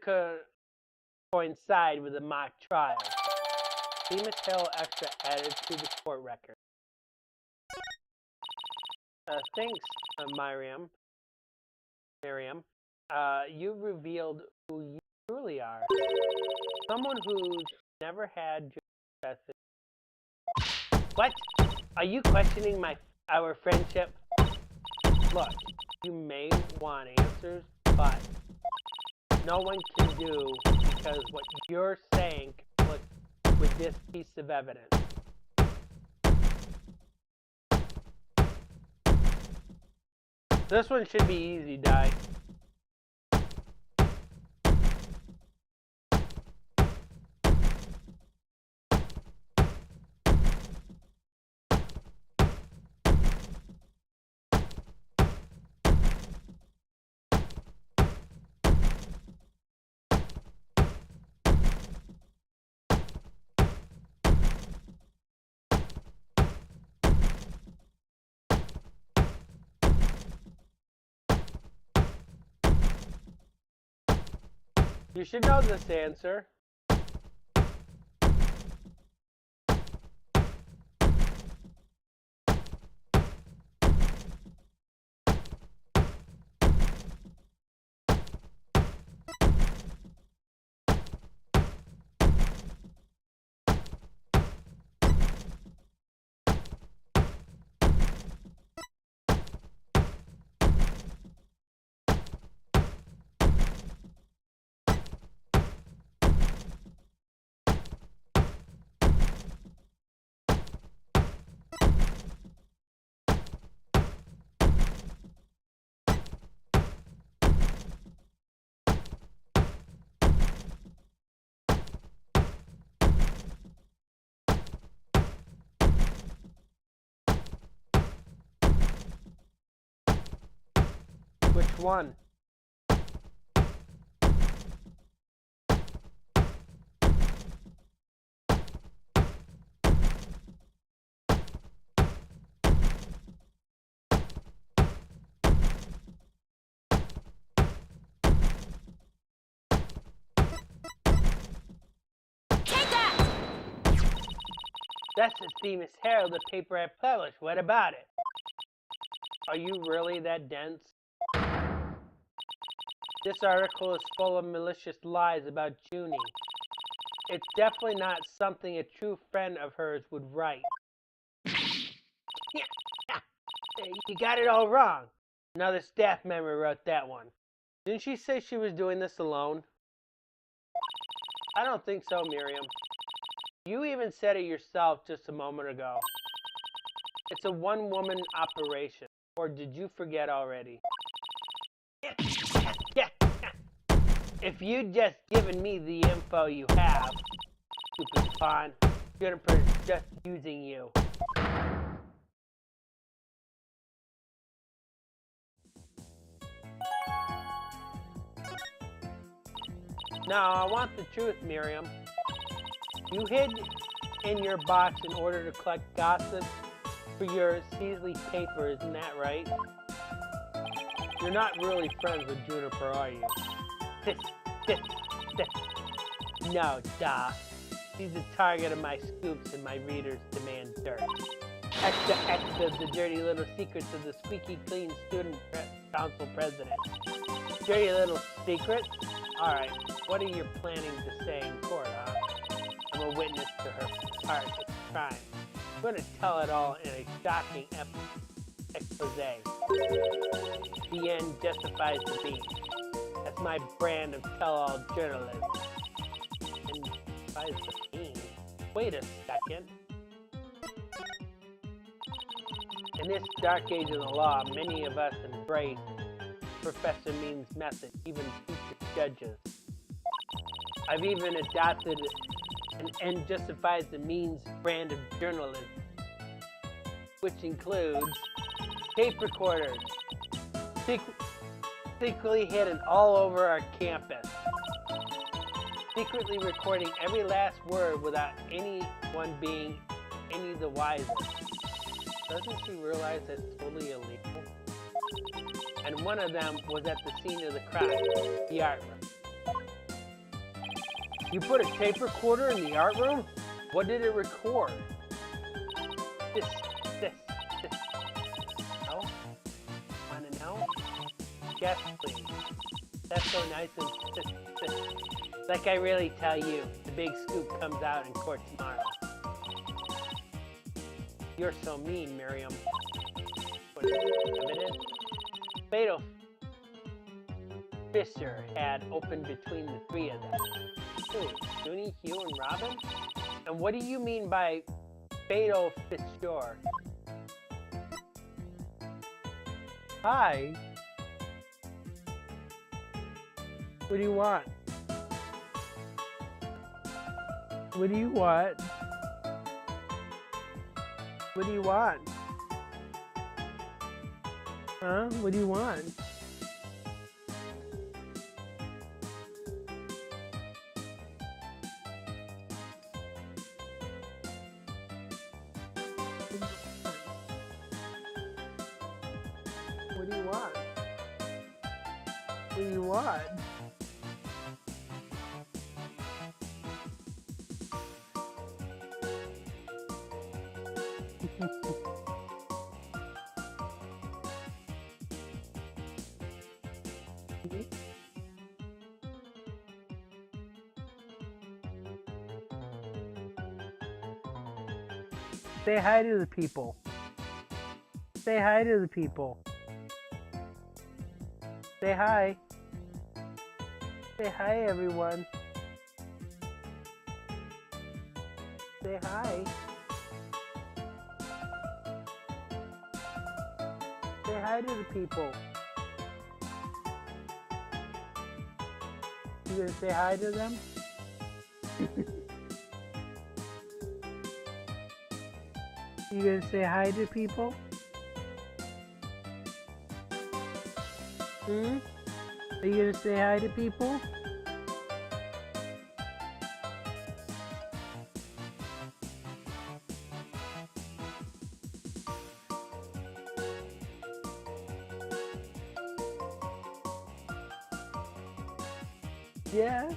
coincide with the mock trial. Themis Herald Extra added to the court record. Thanks, Miriam. You revealed who you truly are. Someone who's never had your successes. What? Are you questioning our friendship? Look, you may want answers, but no one can do because what you're saying conflicts with this piece of evidence. This one should be easy, Di. You should know this answer. Which one? Take that! That's the Themis Herald, the paper I published. What about it? Are you really that dense? This article is full of malicious lies about Junie. It's definitely not something a true friend of hers would write. You got it all wrong. Another staff member wrote that one. Didn't she say she was doing this alone? I don't think so, Miriam. You even said it yourself just a moment ago. It's a one-woman operation. Or did you forget already? Yeah. If you'd just given me the info you have, stupid pawn, Juniper's just using you. No, I want the truth, Miriam. You hid in your box in order to collect gossip for your Seasley paper, isn't that right? You're not really friends with Juniper, are you? No, duh. She's the target of my scoops and my readers demand dirt. Extra, the dirty little secrets of the squeaky clean student council president. Dirty little secrets? Alright, what are you planning to say in court, huh? I'm a witness to her part of the crime. I'm going to tell it all in a shocking expose. The end justifies the means. That's my brand of tell-all journalism. And justifies the means. Wait a second. In this dark age of the law, many of us embrace Professor Mean's method, even future judges. I've even adopted an end justifies the means brand of journalism, which includes tape recorders, secretly hidden all over our campus, secretly recording every last word without anyone being any the wiser. Doesn't she realize that's totally illegal? And one of them was at the scene of the crime, the art room. You put a tape recorder in the art room? What did it record? This. No? Wanna know? Yes, please. That's so nice of this. Like I really tell you, the big scoop comes out in court tomorrow. You're so mean, Miriam. What is it? Evidence? Fatal fissure had opened between the three of them. Who? Junie, Hugh, and Robin? And what do you mean by fatal fissure? Hi. What do you want? What do you want? What do you want? Huh? What do you want? What do you want? What do you want? Say hi to the people. Say hi to the people. Say hi. Say hi, everyone. Say hi. Say hi to the people. You gonna say hi to them? You gonna say hi to people? Are you gonna say hi to people? Yes.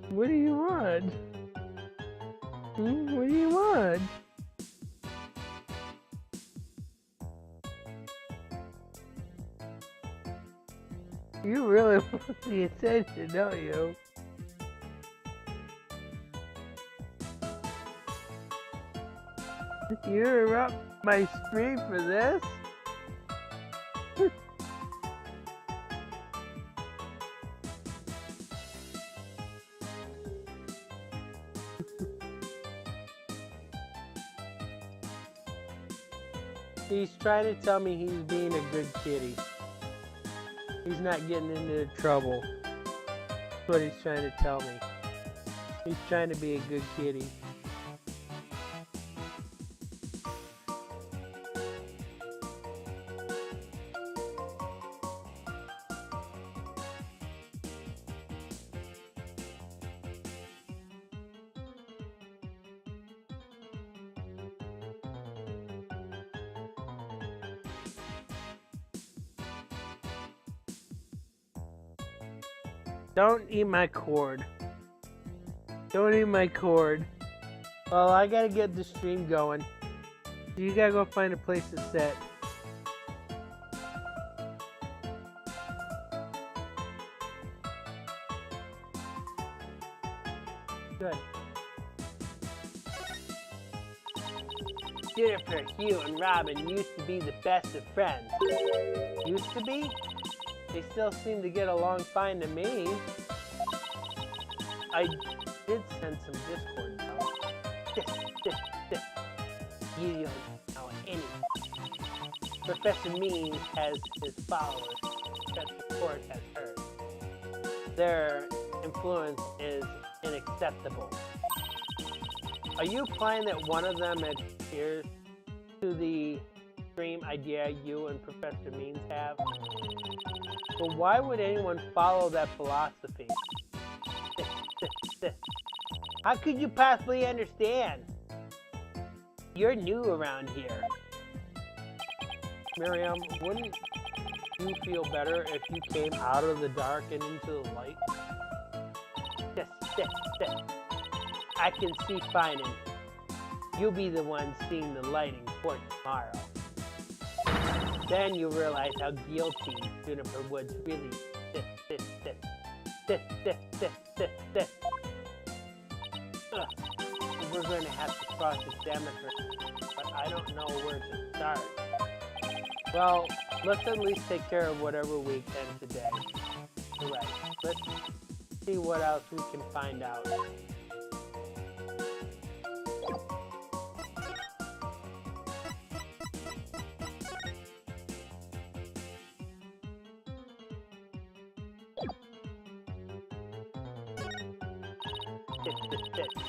What do you want? What do you want? You really want the attention, don't you? You interrupt my stream for this? He's trying to tell me he's being a good kitty. He's not getting into trouble. That's what he's trying to tell me. He's trying to be a good kitty. Don't eat my cord. Don't eat my cord. Well, I gotta get the stream going. You gotta go find a place to sit. Good. Jennifer, Hugh, and Robin used to be the best of friends. Used to be? They still seem to get along fine to me. I did send some Discord though. You don't know any. Professor Means has his followers. Professor Court has hers. Their influence is unacceptable. Are you implying that one of them adheres to the extreme idea you and Professor Means have? But why would anyone follow that philosophy? How could you possibly understand? You're new around here. Miriam, wouldn't you feel better if you came out of the dark and into the light? I can see fine, and you'll be the one seeing the light in court tomorrow. Then you'll realize how guilty Juniper Woods really is. We're going to have to cross-examine her, but I don't know where to start. Well, let's at least take care of whatever we can today. Alright, let's see what else we can find out.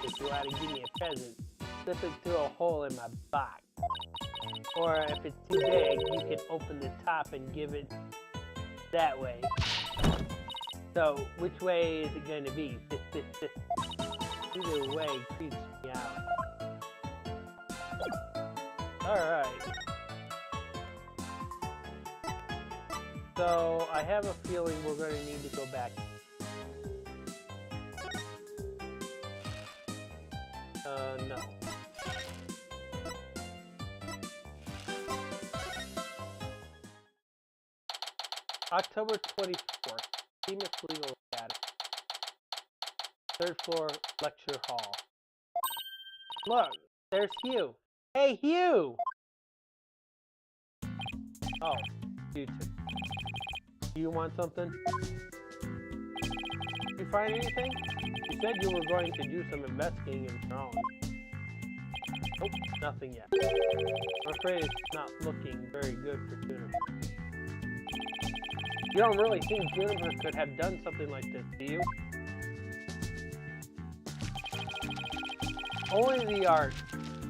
If you want to give me a present, slip it through a hole in my box. Or if it's too big, you can open the top and give it that way. So, which way is it going to be? Either way creeps me out. Alright. So, I have a feeling we're going to need to go back. No. October 24th, Themis Legal Academy. 3rd floor, lecture hall. Look, there's Hugh. Hey, Hugh! Oh, you two. Do you want something? Did you find anything? You said you were going to do some investigating of your own. Nope, nothing yet. I'm afraid it's not looking very good for Juniper. You don't really think Juniper could have done something like this, do you? Only the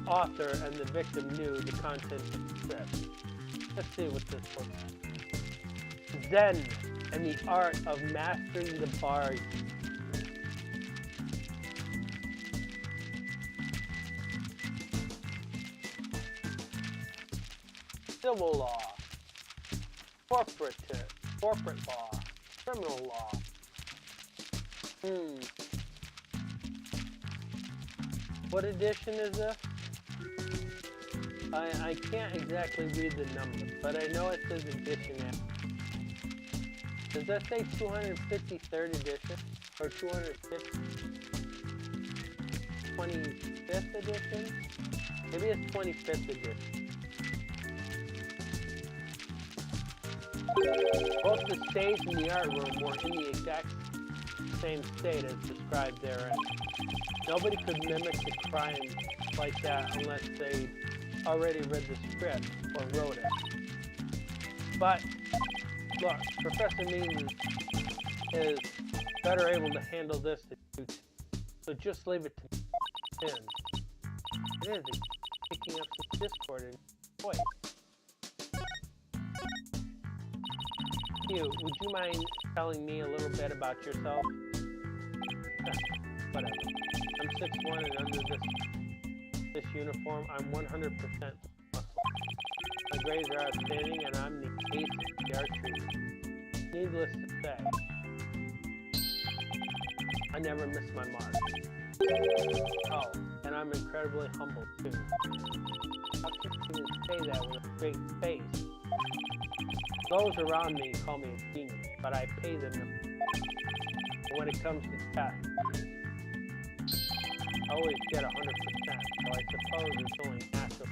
author and the victim knew the content of the script. Let's see what this looks like. Zen and the art of mastering the bard. Civil law, corporate law, criminal law. What edition is this? I can't exactly read the numbers, but I know it says edition. Does that say 253rd edition? Or 250? 25th edition? Maybe it's 25th edition. Both the stage and the art room were in the exact same state as described therein. Nobody could mimic the crime like that unless they already read the script or wrote it. But look, Professor Means is better able to handle this than you two. So just leave it to me. It is picking up some discord in your voice. Hugh, would you mind telling me a little bit about yourself? Whatever. I'm 6'1" and under this uniform, I'm 100% muscle. My grades are outstanding and I'm the ace of the archery. Needless to say, I never miss my mark. Oh, and I'm incredibly humble too. How can you even say that with a straight face? Those around me call me a genius, but I pay them no. When it comes to tests, I always get 100%, so I suppose it's only natural.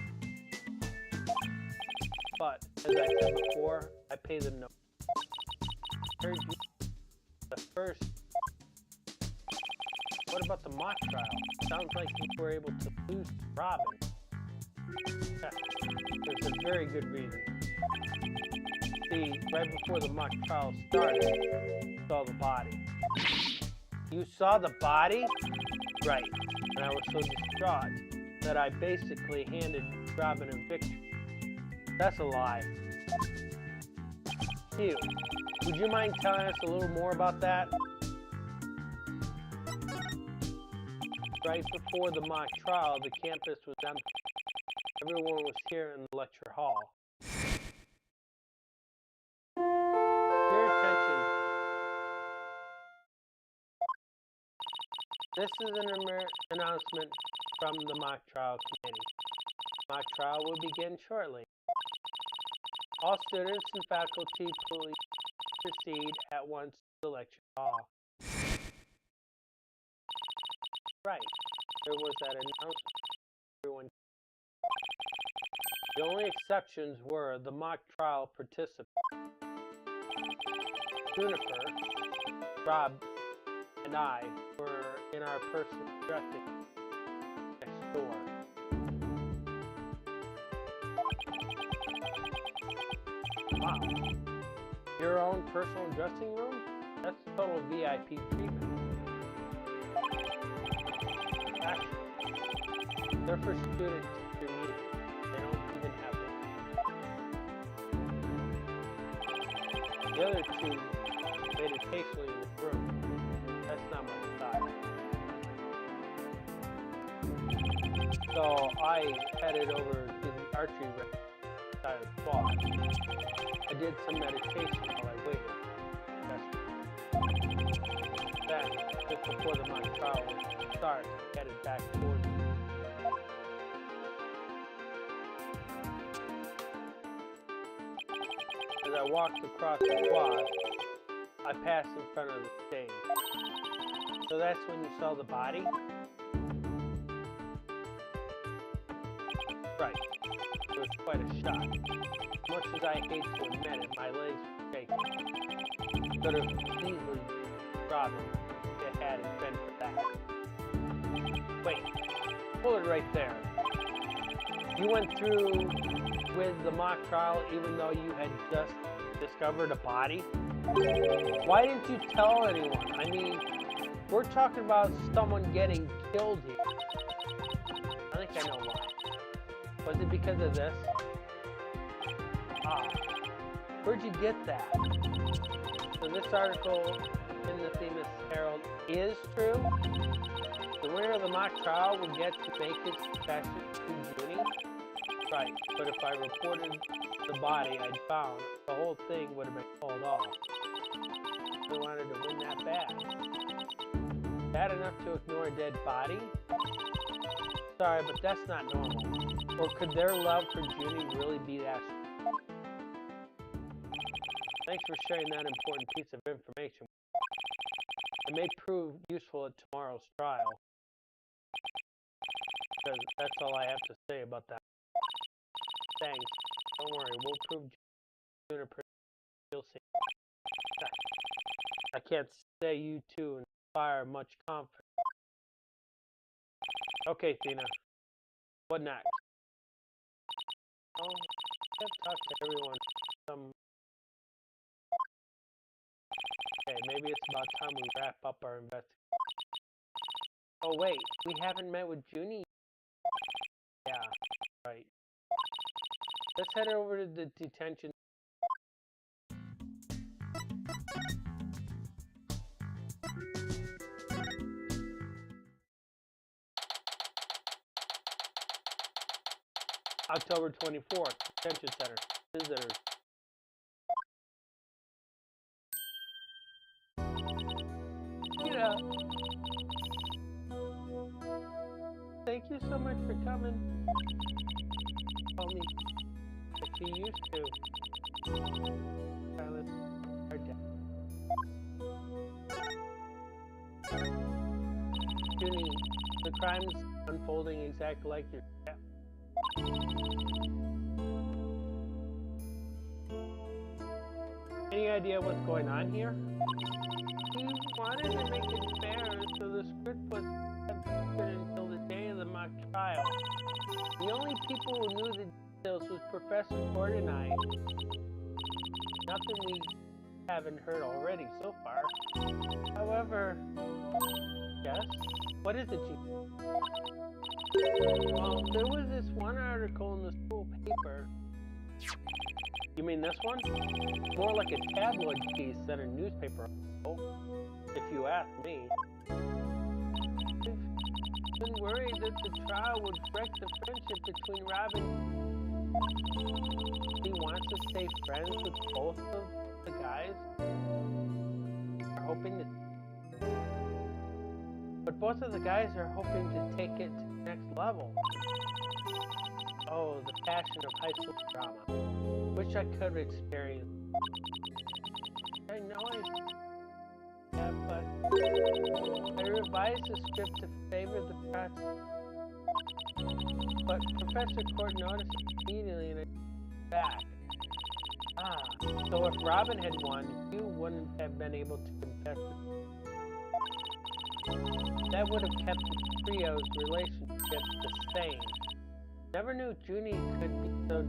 But, as I said before, I pay them no. Heard you the first. What about the mock trial? Sounds like you were able to lose Robin. There's a very good reason. See, right before the mock trial started, you saw the body. You saw the body? Right. And I was so distraught that I basically handed Robin a victory. That's a lie. Hugh, would you mind telling us a little more about that? Right before the mock trial, the campus was empty. Everyone was here in the lecture hall. Your attention. This is an announcement from the mock trial committee. Mock trial will begin shortly. All students and faculty please proceed at once to the lecture hall. Right. There was that announcement. Everyone. The only exceptions were the mock trial participants. Juniper, Rob, and I were in our personal dressing next door. Wow. Your own personal dressing room? That's total VIP treatment. Actually, they're for students to meet. They don't even have one. The other two made it tastefully in the room. That's not my style. So I headed over to the archery side of the squad. I did some meditation while I waited. Then, just before the mock trial would start, I headed back towards it. As I walked across the quad, I passed in front of the stage. So that's when you saw the body? Right. It was quite a shock. Much as I hate to admit it, my legs were shaking. Could have easily Robin if it hadn't been for that. Wait, pull it right there. You went through with the mock trial even though you had just discovered a body? Why didn't you tell anyone? I mean, we're talking about someone getting killed here. I think I know why. Was it because of this? Ah, where'd you get that? So this article in the famous Herald is true? The winner of the mock trial will get to make his confession to Junie? Right, but if I reported the body I'd found, the whole thing would have been called off. I wanted to win that bad. Bad enough to ignore a dead body? Sorry, but that's not normal. Or could their love for Junie really be that strong? Thanks for sharing that important piece of information. It may prove useful at tomorrow's trial. Because that's all I have to say about that. Thanks. Don't worry, we'll prove Juniper. You'll see. I can't say you two inspire much confidence. Okay, Thena. What next? Oh, I've talked to everyone. Okay, maybe it's about time we wrap up our investigation. Oh wait, we haven't met with Junie. Yeah, right. Let's head over to the detention. October 24th, detention center. Visitors. Yeah. Thank you so much for coming. Call me like you used to. Silence. Our death. Junie, the crime's unfolding exactly like your death. Any idea what's going on here? We wanted to make it fair, so the script was secret until the day of the mock trial. The only people who knew the details was Professor Cord and I. Nothing we haven't heard already so far. However, yes? What is it, you? Well, there was this one article in the school paper. You mean this one? More like a tabloid piece than a newspaper article, if you ask me. I've been worried that the trial would wreck the friendship between Robin. He wants to stay friends with both of the guys. We're hoping to... But both of the guys are hoping to take it to the next level. Oh, the passion of high school drama. Wish I could experience. I know I have, but I revised the script to favor the press. But Professor Court noticed it immediately and I back. Ah, so if Robin had won, you wouldn't have been able to confess it. That would have kept the trio's relationship the same. Never knew Junie could be so...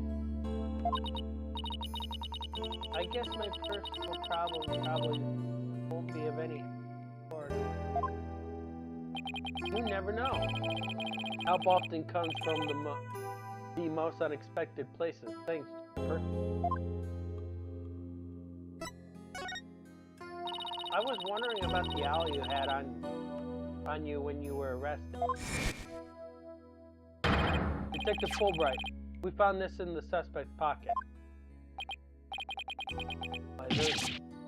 I guess my personal problems probably won't be of any sort. You never know. Help often comes from the most unexpected places. Thanks, Jennifer. I was wondering about the owl you had on you when you were arrested. Detective Fulbright, we found this in the suspect's pocket.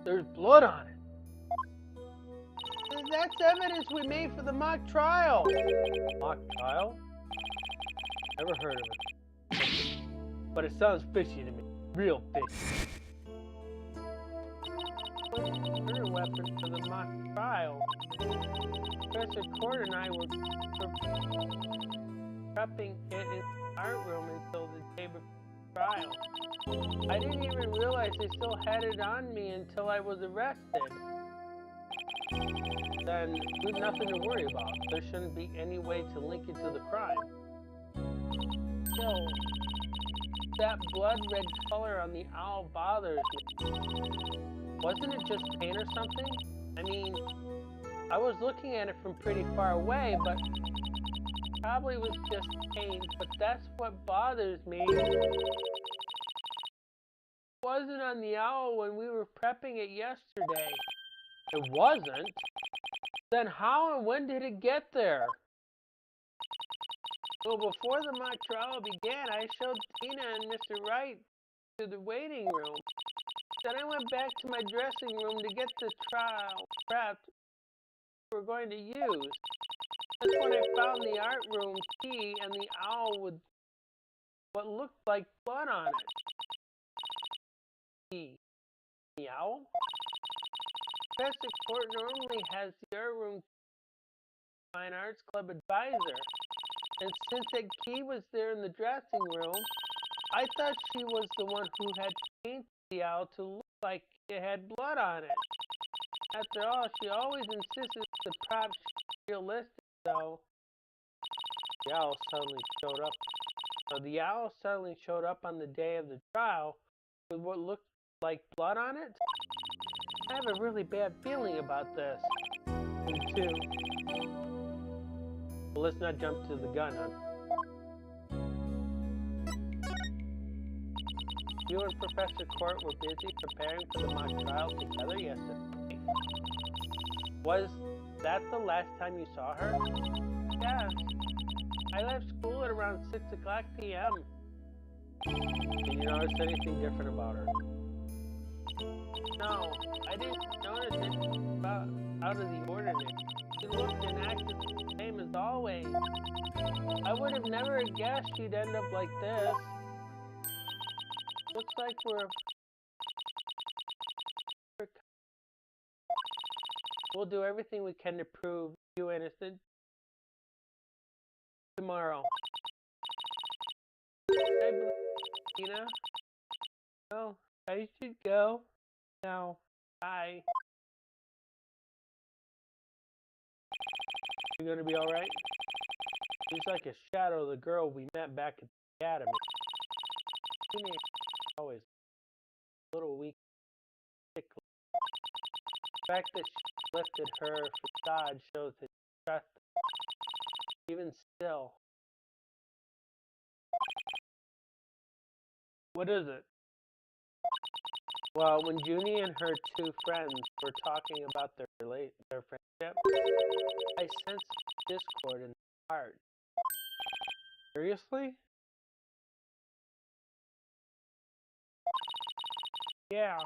There's blood on it. That's evidence we made for the mock trial. Mock trial? Never heard of it. But it sounds fishy to me. Real fishy. What's the murder weapon for the mock trial? Professor Cord and I were prepping it in the art room until the day before the trial. I didn't even realize they still had it on me until I was arrested. Then we've nothing to worry about. There shouldn't be any way to link it to the crime. Still, that blood red color on the owl bothers me. Wasn't it just paint or something? I mean, I was looking at it from pretty far away, but probably was just paint, but that's what bothers me. It wasn't on the owl when we were prepping it yesterday. It wasn't? Then how and when did it get there? Well, before the mock trial began, I showed Tina and Mr. Wright to the waiting room. Then I went back to my dressing room to get the trial prepped we're going to use. That's when I found the art room key and the owl with what looked like blood on it. The owl? Professor Court normally has the art room Fine Arts Club advisor. And since that key was there in the dressing room, I thought she was the one who had painted the owl to look like it had blood on it. After all, she always insisted the props were realistic, so the owl suddenly showed up So the owl suddenly showed up on the day of the trial with what looked like blood on it. I have a really bad feeling about this. Me too. Well, let's not jump to the gun, huh? You and Professor Court were busy preparing for the mock trial together yesterday. Was that the last time you saw her? Yes. I left school at around 6 o'clock p.m. Did you notice anything different about her? No, I didn't notice anything out of the ordinary. She looked and acted the same as always. I would have never guessed she'd end up like this. Looks like we'll do everything we can to prove you innocent tomorrow. I believe Tina. Oh, I should go now. Bye. You gonna be alright? She's like a shadow of the girl we met back at the academy. Tina is always a little weak, sickly. The fact that she lifted her facade shows that she trusts her. Even still. What is it? Well, when Junie and her two friends were talking about their friendship, I sensed discord in her heart. Seriously? Yeah.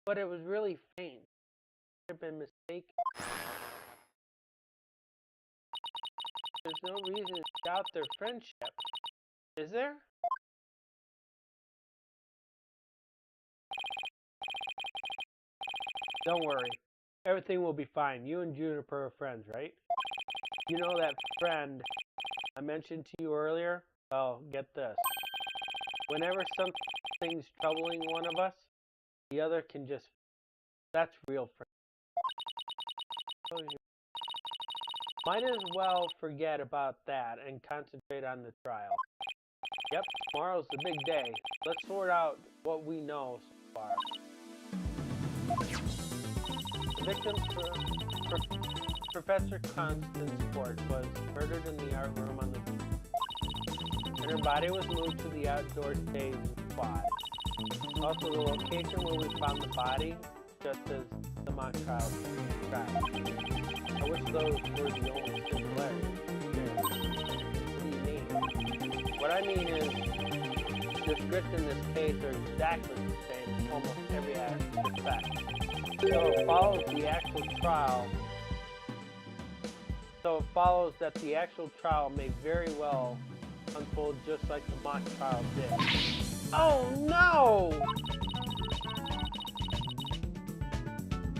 But it was really faint. It had been mistaken. There's no reason to doubt their friendship, is there? Don't worry. Everything will be fine. You and Juniper are friends, right? You know that friend I mentioned to you earlier? Well, get this. Whenever something's troubling one of us, the other can just... That's real friend. Might as well forget about that and concentrate on the trial. Yep, tomorrow's the big day. Let's sort out what we know so far. The victim, Professor Constance Court, was murdered in the art room on the beach, and her body was moved to the outdoor stage and quad. Also, the location where we found the body, just as the mock trial described. I wish those were the only similarities. What I mean is, the scripts in this case are exactly the same in almost every aspect. So it follows that the actual trial may very well unfold just like the mock trial did. Oh no!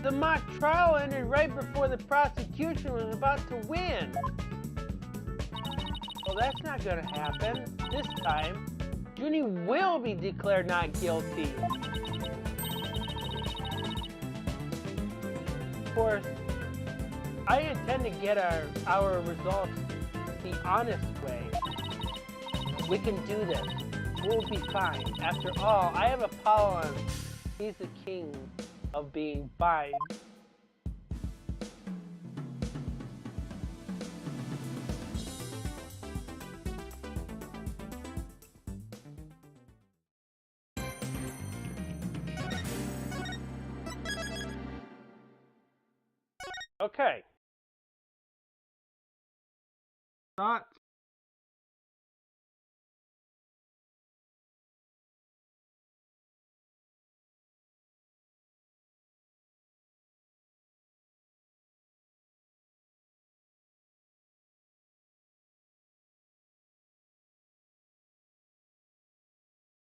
The mock trial ended right before the prosecution was about to win. Well, that's not gonna happen. This time, Junie will be declared not guilty. Of course, I intend to get our results the honest way. We can do this. We'll be fine. After all, I have Apollon. He's the king of being fine. Okay. Thoughts?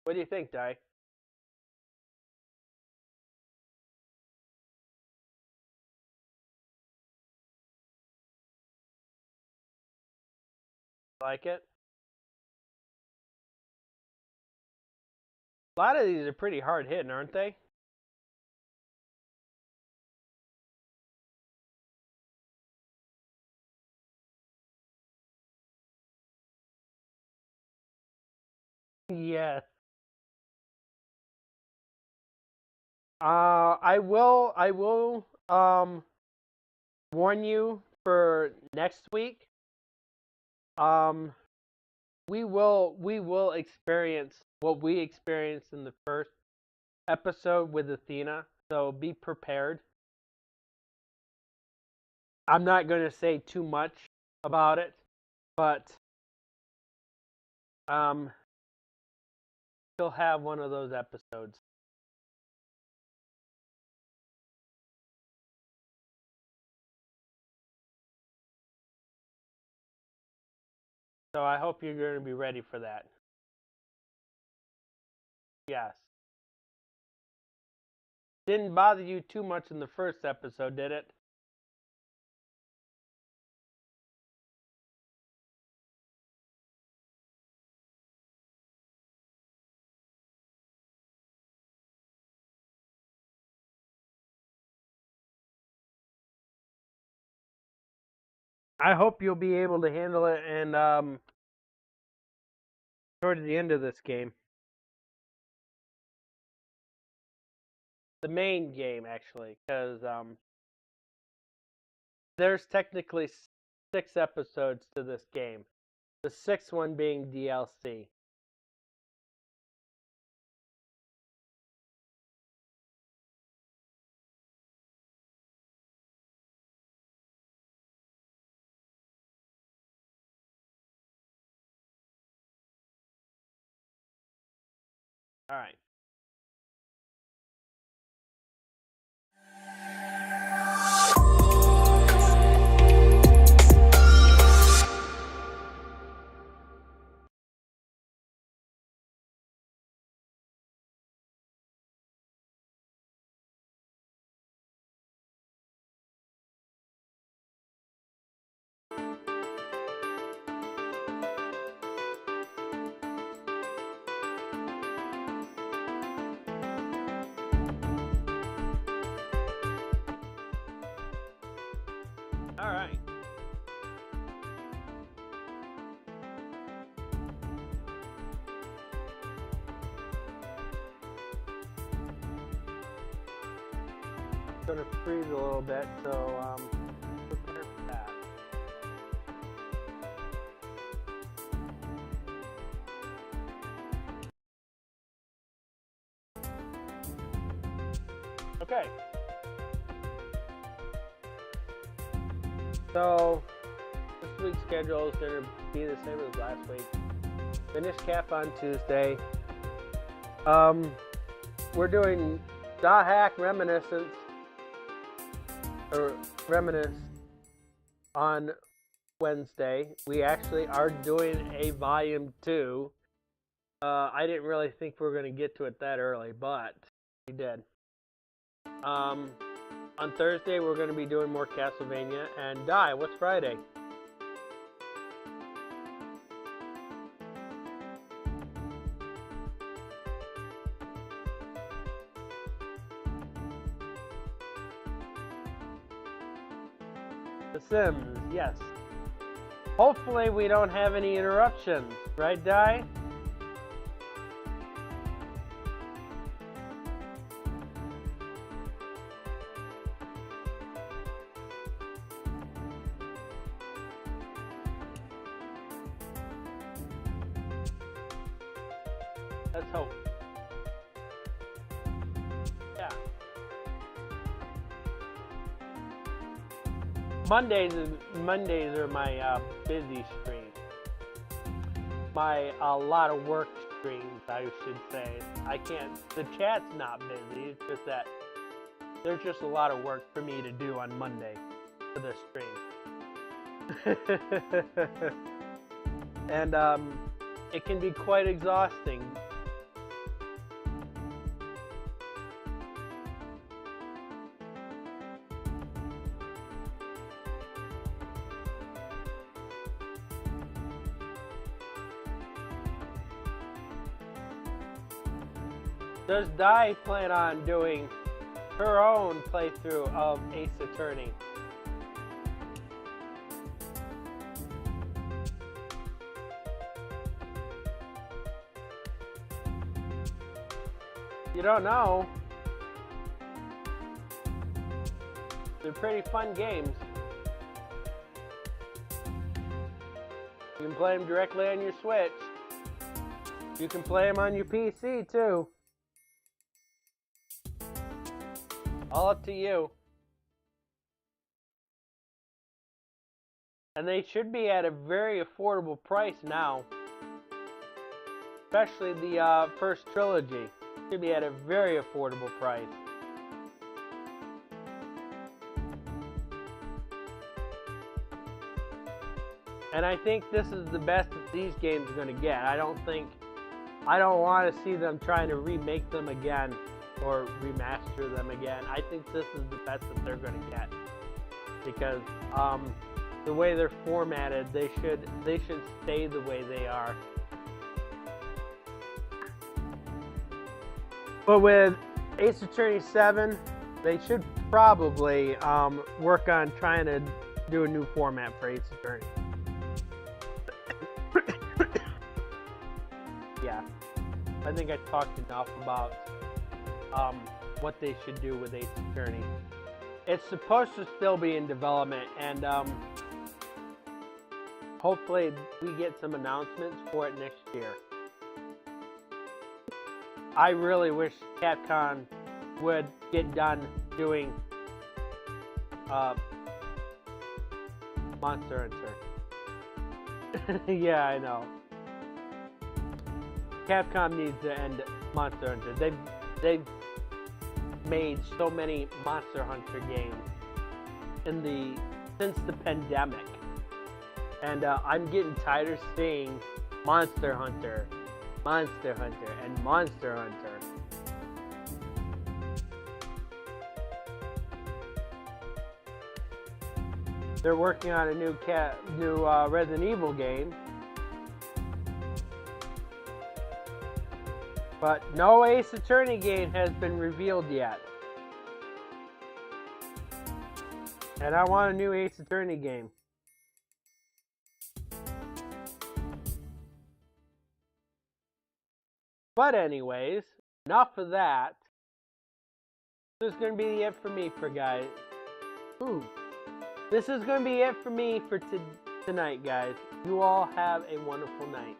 What do you think, Di? Like it? A lot of these are pretty hard hitting, aren't they? Yes. I will warn you for next week. Um, we will experience what we experienced in the first episode with Athena, so be prepared. I'm not going to say too much about it, but she'll have one of those episodes. So I hope you're going to be ready for that. Yes. Didn't bother you too much in the first episode, did it? I hope you'll be able to handle it and towards the end of this game. The main game, actually, because there's technically 6 episodes to this game. The 6th one being DLC. All right. All right. It's gonna freeze a little bit, so prepare for that. Okay. So this week's schedule is gonna be the same as last week. Finish cap on Tuesday. We're doing Da Hack Reminiscence or Reminisce on Wednesday. We actually are doing a volume 2. I didn't really think we were going to get to it that early, but we did. On Thursday, we're going to be doing more Castlevania. And Di, what's Friday? The Sims, yes. Hopefully we don't have any interruptions, right, Di? Let's hope. Yeah. Mondays are my busy streams. My a lot of work streams, I should say. I can't. The chat's not busy. It's just that there's just a lot of work for me to do on Monday for this stream, and it can be quite exhausting. Does Di plan on doing her own playthrough of Ace Attorney? You don't know. They're pretty fun games. You can play them directly on your Switch. You can play them on your PC too. All up to you. And they should be at a very affordable price now. Especially the first trilogy. Should be at a very affordable price. And I think this is the best that these games are going to get. I don't want to see them trying to remake them again or remaster them again. I think this is the best that they're going to get. Because the way they're formatted, they should stay the way they are. But with Ace Attorney 7, they should probably work on trying to do a new format for Ace Attorney. Yeah, I think I talked enough about what they should do with Ace Attorney. It's supposed to still be in development, and hopefully we get some announcements for it next year. I really wish Capcom would get done doing Monster Hunter. Yeah, I know. Capcom needs to end Monster Hunter. They've made so many Monster Hunter games since the pandemic, and I'm getting tired of seeing Monster Hunter, and Monster Hunter. They're working on a new Resident Evil game. But no Ace Attorney game has been revealed yet. And I want a new Ace Attorney game. But anyways, enough of that. This is going to be it for me guys. This is going to be it for me for tonight, guys. You all have a wonderful night.